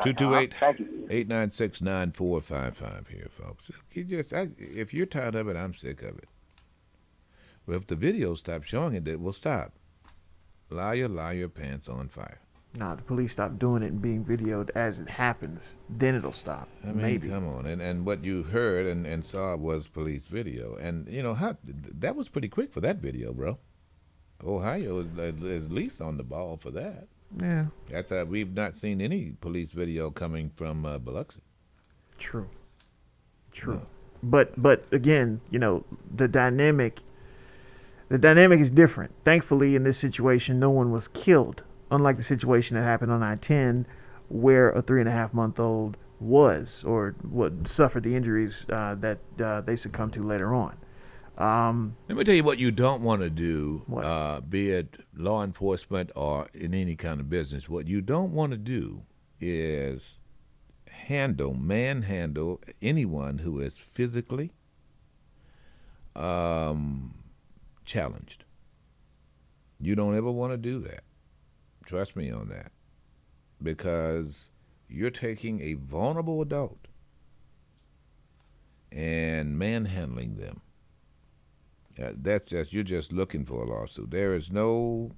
228-896-9455 here, folks. If you're tired of it, I'm sick of it. Well, if the video stops showing it, it will stop. Liar, pants on fire. Nah, the police stop doing it and being videoed as it happens. Then it'll stop. I mean, maybe. Come on. And what you heard and saw was police video. And, that was pretty quick for that video, bro. Ohio is least on the ball for that. Yeah. That's we've not seen any police video coming from Biloxi. True. No. But again, the dynamic is different. Thankfully, in this situation, no one was killed. Unlike the situation that happened on I-10, where a 3.5-month-old was or would suffer the injuries that they succumbed to later on. Let me tell you what you don't want to do, be it law enforcement or in any kind of business. What you don't want to do is manhandle anyone who is physically challenged. You don't ever want to do that. Trust me on that. Because you're taking a vulnerable adult and manhandling them. You're just looking for a lawsuit. There is no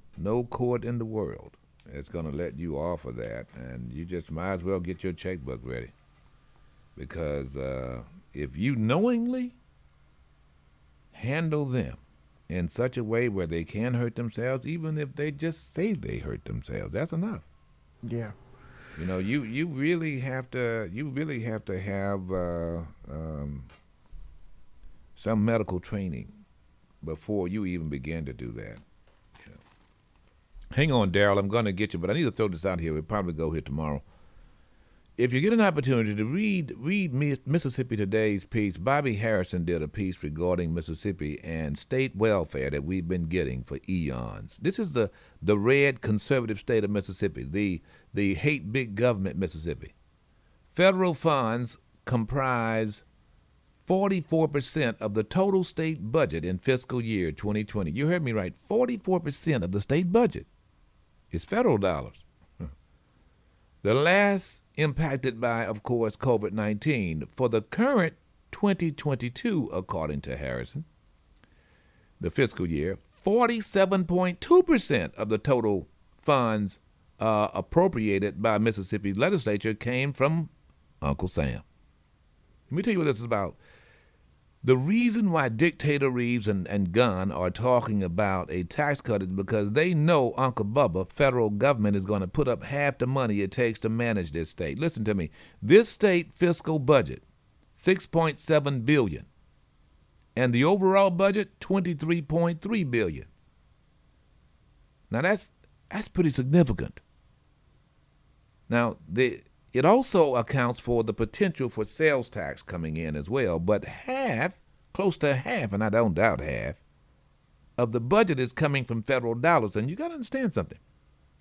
court in the world that's going to let you off of that, and you just might as well get your checkbook ready. Because if you knowingly handle them in such a way where they can hurt themselves, even if they just say they hurt themselves, that's enough. Yeah. You really have to have some medical training before you even begin to do that. You know. Hang on, Daryl. I'm going to get you, but I need to throw this out here. We'll probably go here tomorrow. If you get an opportunity to read Mississippi Today's piece, Bobby Harrison did a piece regarding Mississippi and state welfare that we've been getting for eons. This is the red conservative state of Mississippi, the hate big government Mississippi. Federal funds comprise 44% of the total state budget in fiscal year 2020. You heard me right. 44% of the state budget is federal dollars. The last impacted by, of course, COVID-19. For the current 2022, according to Harrison, the fiscal year, 47.2% of the total funds appropriated by Mississippi's legislature came from Uncle Sam. Let me tell you what this is about. The reason why Dictator Reeves and Gunn are talking about a tax cut is because they know Uncle Bubba, federal government, is going to put up half the money it takes to manage this state. Listen to me. This state fiscal budget, $6.7 billion. And the overall budget, $23.3 billion. Now that's pretty significant. Now, it also accounts for the potential for sales tax coming in as well, but close to half, and I don't doubt half, of the budget is coming from federal dollars. And you got to understand something.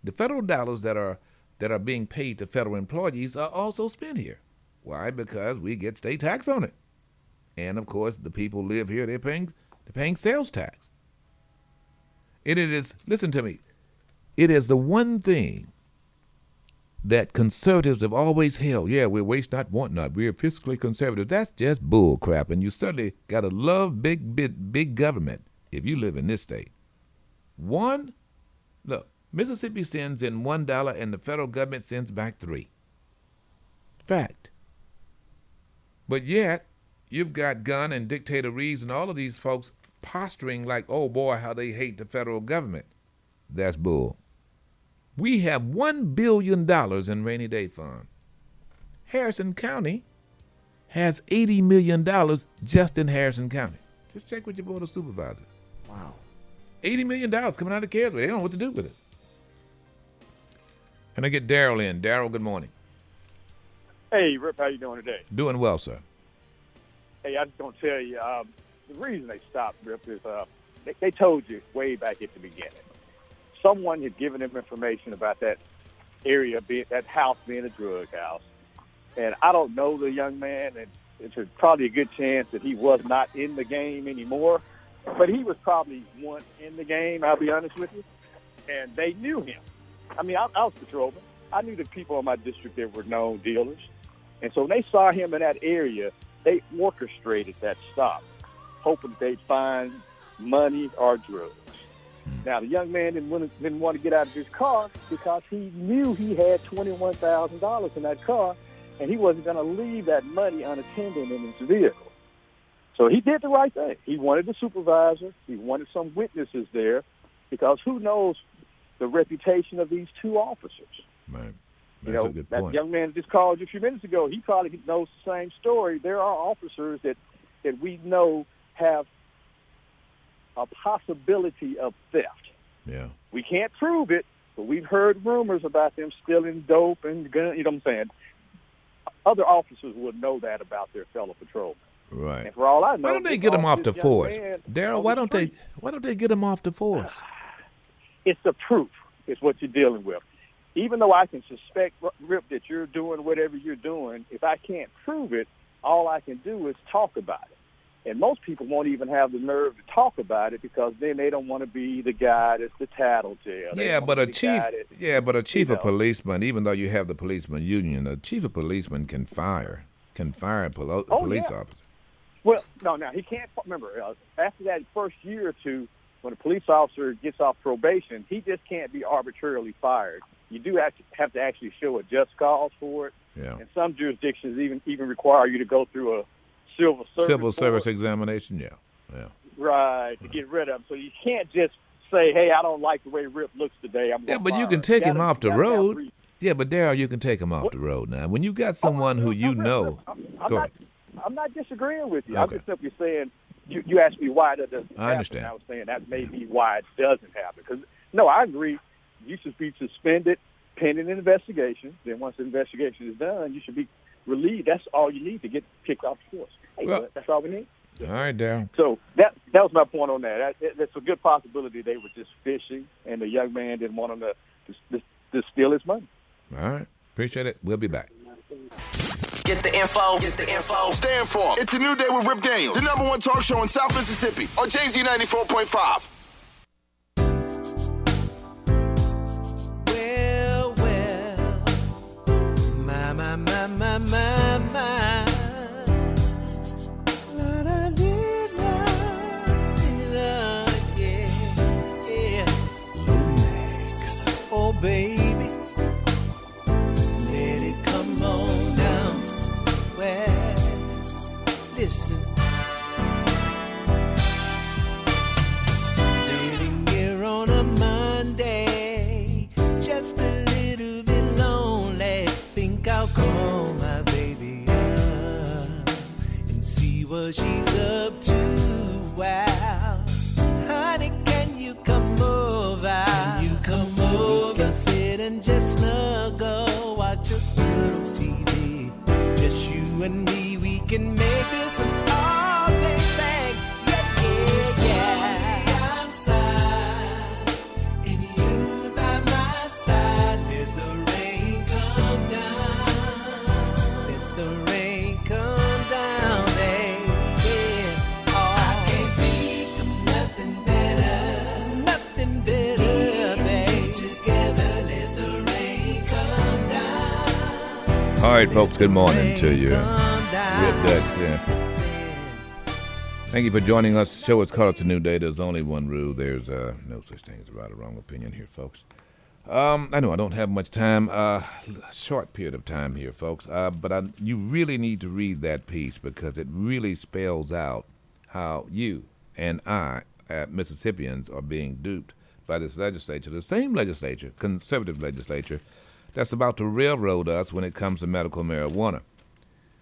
The federal dollars that are being paid to federal employees are also spent here. Why? Because we get state tax on it. And, of course, the people who live here, they're paying sales tax. It is, listen to me, it is the one thing that conservatives have always held. Yeah, we're waste not, want not. We're fiscally conservative. That's just bull crap. And you certainly got to love big government if you live in this state. Look, Mississippi sends in $1 and the federal government sends back $3. Fact. But yet, you've got Gunn and Dictator Reeves and all of these folks posturing like, oh boy, how they hate the federal government. That's bull. We have $1 billion in rainy day fund. Harrison County has $80 million just in Harrison County. Just check with your board of supervisors. Wow. $80 million coming out of the CARES. They don't know what to do with it. And I get Daryl in. Daryl, good morning. Hey, Rip, how you doing today? Doing well, sir. Hey, I just going to tell you, the reason they stopped, Rip, is they told you way back at the beginning. Someone had given them information about that area, that house being a drug house. And I don't know the young man, and it's probably a good chance that he was not in the game anymore. But he was probably once in the game, I'll be honest with you. And they knew him. I mean, I was patrolman. I knew the people in my district that were known dealers. And so when they saw him in that area, they orchestrated that stop, hoping that they'd find money or drugs. Now, the young man didn't want to get out of his car because he knew he had $21,000 in that car, and he wasn't going to leave that money unattended in his vehicle. So he did the right thing. He wanted the supervisor. He wanted some witnesses there because who knows the reputation of these two officers. Right. That's a good point. That young man just called you a few minutes ago. He probably knows the same story. There are officers that we know have a possibility of theft. Yeah. We can't prove it, but we've heard rumors about them stealing dope and guns. You know what I'm saying? Other officers would know that about their fellow patrolmen. Right. And for all I know, why don't they get them off the force, Daryl? Why don't they get them off the force? It's the proof. Is what you're dealing with. Even though I can suspect, Rip, that you're doing whatever you're doing, if I can't prove it, all I can do is talk about it. And most people won't even have the nerve to talk about it because then they don't want to be the guy that's the tattletale. Yeah, but a chief of policemen, even though you have the policeman union, a chief of policemen can fire a police officer. Well, no, he can't. Remember, after that first year or two, when a police officer gets off probation, he just can't be arbitrarily fired. You do have to actually show a just cause for it. Yeah. And some jurisdictions even require you to go through a civil service examination. Yeah. Right, to get rid of him. So you can't just say, "Hey, I don't like the way Rip looks today. I'm going to fire you can take him off the road. Yeah, but Daryl, you can take him off the road now. When you got someone who you know, I'm not disagreeing with you. Okay. I'm just simply saying you asked me why that doesn't happen. I understand. I was saying that may be why it doesn't happen. Because no, I agree. You should be suspended pending an investigation. Then once the investigation is done, you should be relieved. That's all you need to get kicked off the force. Hey, Well- that's all we need. All right, Darryl. So that was my point on that. That's a good possibility they were just fishing, and the young man didn't want them to steal his money. All right. Appreciate it. We'll be back. Get the info. Get the info. Stay informed. It's a new day with Rip Daniels, the #1 talk show in South Mississippi on JZ 94.5. My. Lomax. Oh, baby, let it come on down. Well, listen. Sitting here on a Monday, just a little bit lonely. Think I'll call my baby up and see what she's up to. Wow, honey, can you come over? Can you come over? We can sit and just snuggle, watch a little TV. Just you and me, we can make this an all-day thing. Yeah, yeah, yeah. Outside, and you by my side. Let the rain come down. Let the rain come down, baby. Oh, I can't think of nothing better. Nothing better, baby. Together, let the rain come down. All right, folks, good morning to you. Rip Dutch, yeah. Thank you for joining us. The show is called It's a New Day. There's only one rule. There's no such thing as a right or wrong opinion here, folks. I know I don't have much time, short period of time here, folks, but you really need to read that piece because it really spells out how you and I, Mississippians, are being duped by this legislature, the same legislature, conservative legislature, that's about to railroad us when it comes to medical marijuana.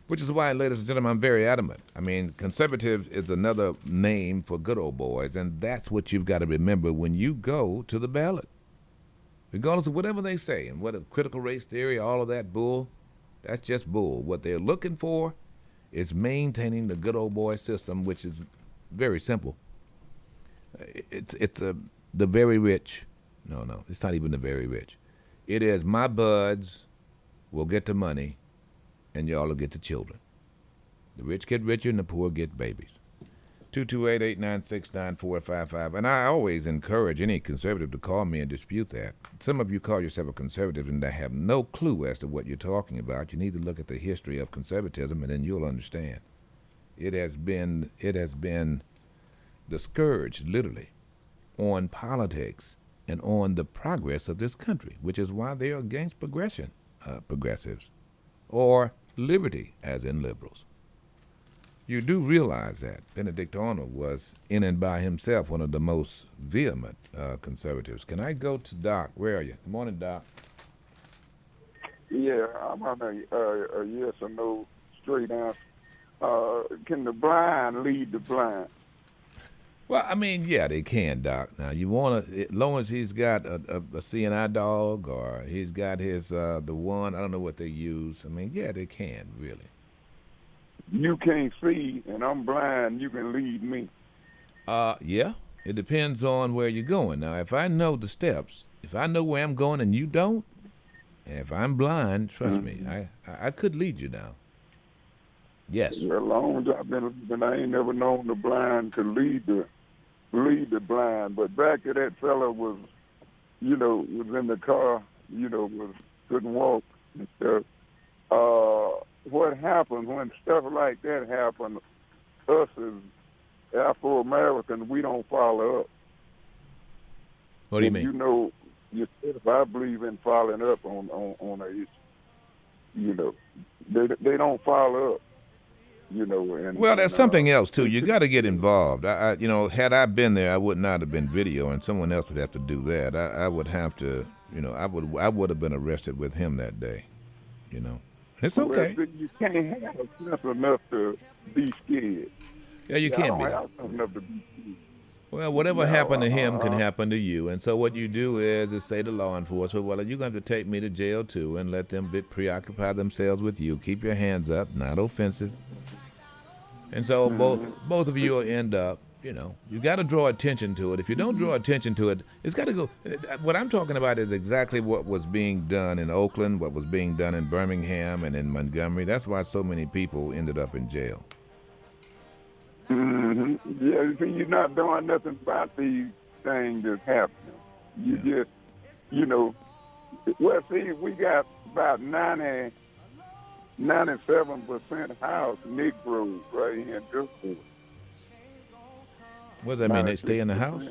Which is why, ladies and gentlemen, I'm very adamant. I mean, conservative is another name for good old boys, and that's what you've got to remember when you go to the ballot. Regardless of whatever they say, and what a critical race theory, all of that bull, that's just bull. What they're looking for is maintaining the good old boy system, which is very simple. It's the very rich. No, it's not even the very rich. It is my buds will get the money, and y'all will get the children. The rich get richer and the poor get babies. 228-896-9455. And I always encourage any conservative to call me and dispute that. Some of you call yourself a conservative and they have no clue as to what you're talking about. You need to look at the history of conservatism and then you'll understand. It has been the scourge, literally, on politics and on the progress of this country, which is why they are against progressives, or liberty, as in liberals. You do realize that Benedict Arnold was, in and by himself, one of the most vehement conservatives. Can I go to Doc? Where are you? Good morning, Doc. Yeah, I'm on a yes or no straight answer. Can the blind lead the blind? Well, I mean, yeah, they can, Doc. Now, you want to, as long as he's got a seeing-eye dog or he's got his, the one, I don't know what they use. I mean, yeah, they can, really. You can't see, and I'm blind, you can lead me. Yeah, it depends on where you're going. Now, if I know the steps, if I know where I'm going and you don't, and if I'm blind, trust me, I could lead you now. Yes. As long as I've been living, I ain't never known the blind could lead the blind. But back to that fella was in the car, couldn't walk and stuff. What happened when stuff like that happened, us as Afro-Americans, we don't follow up. What do you mean? If I believe in following up on a issue, they don't follow up. Well, there's something else too. You got to get involved. Had I been there, I would not have been videoing. Someone else would have to do that. I would have to, I would have been arrested with him that day. It's okay. Well, you can't have sense enough to be scared. Yeah, you I can't don't be. have something enough to be. Well, whatever happened to him can happen to you. And so what you do is say to law enforcement, well, you're going to have to take me to jail too, and let them preoccupy themselves with you. Keep your hands up, not offensive. And so both of you will end up, you got to draw attention to it. If you don't draw attention to it, it's got to go. What I'm talking about is exactly what was being done in Oakland, what was being done in Birmingham and in Montgomery. That's why so many people ended up in jail. Mm-hmm. Yeah, see, you're not doing nothing about these things that's happening. You just, well, see, we got about 97% house Negroes right here in this court. What does that mean? They stay in the house?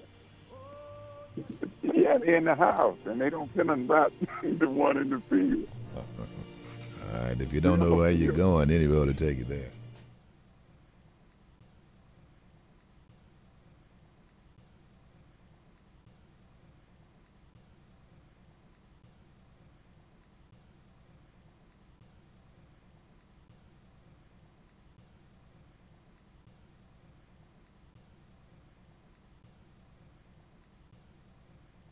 Yeah, they're in the house, and they don't care nothing about the one in the field. All right, if you don't know where you're going, any road will take you there.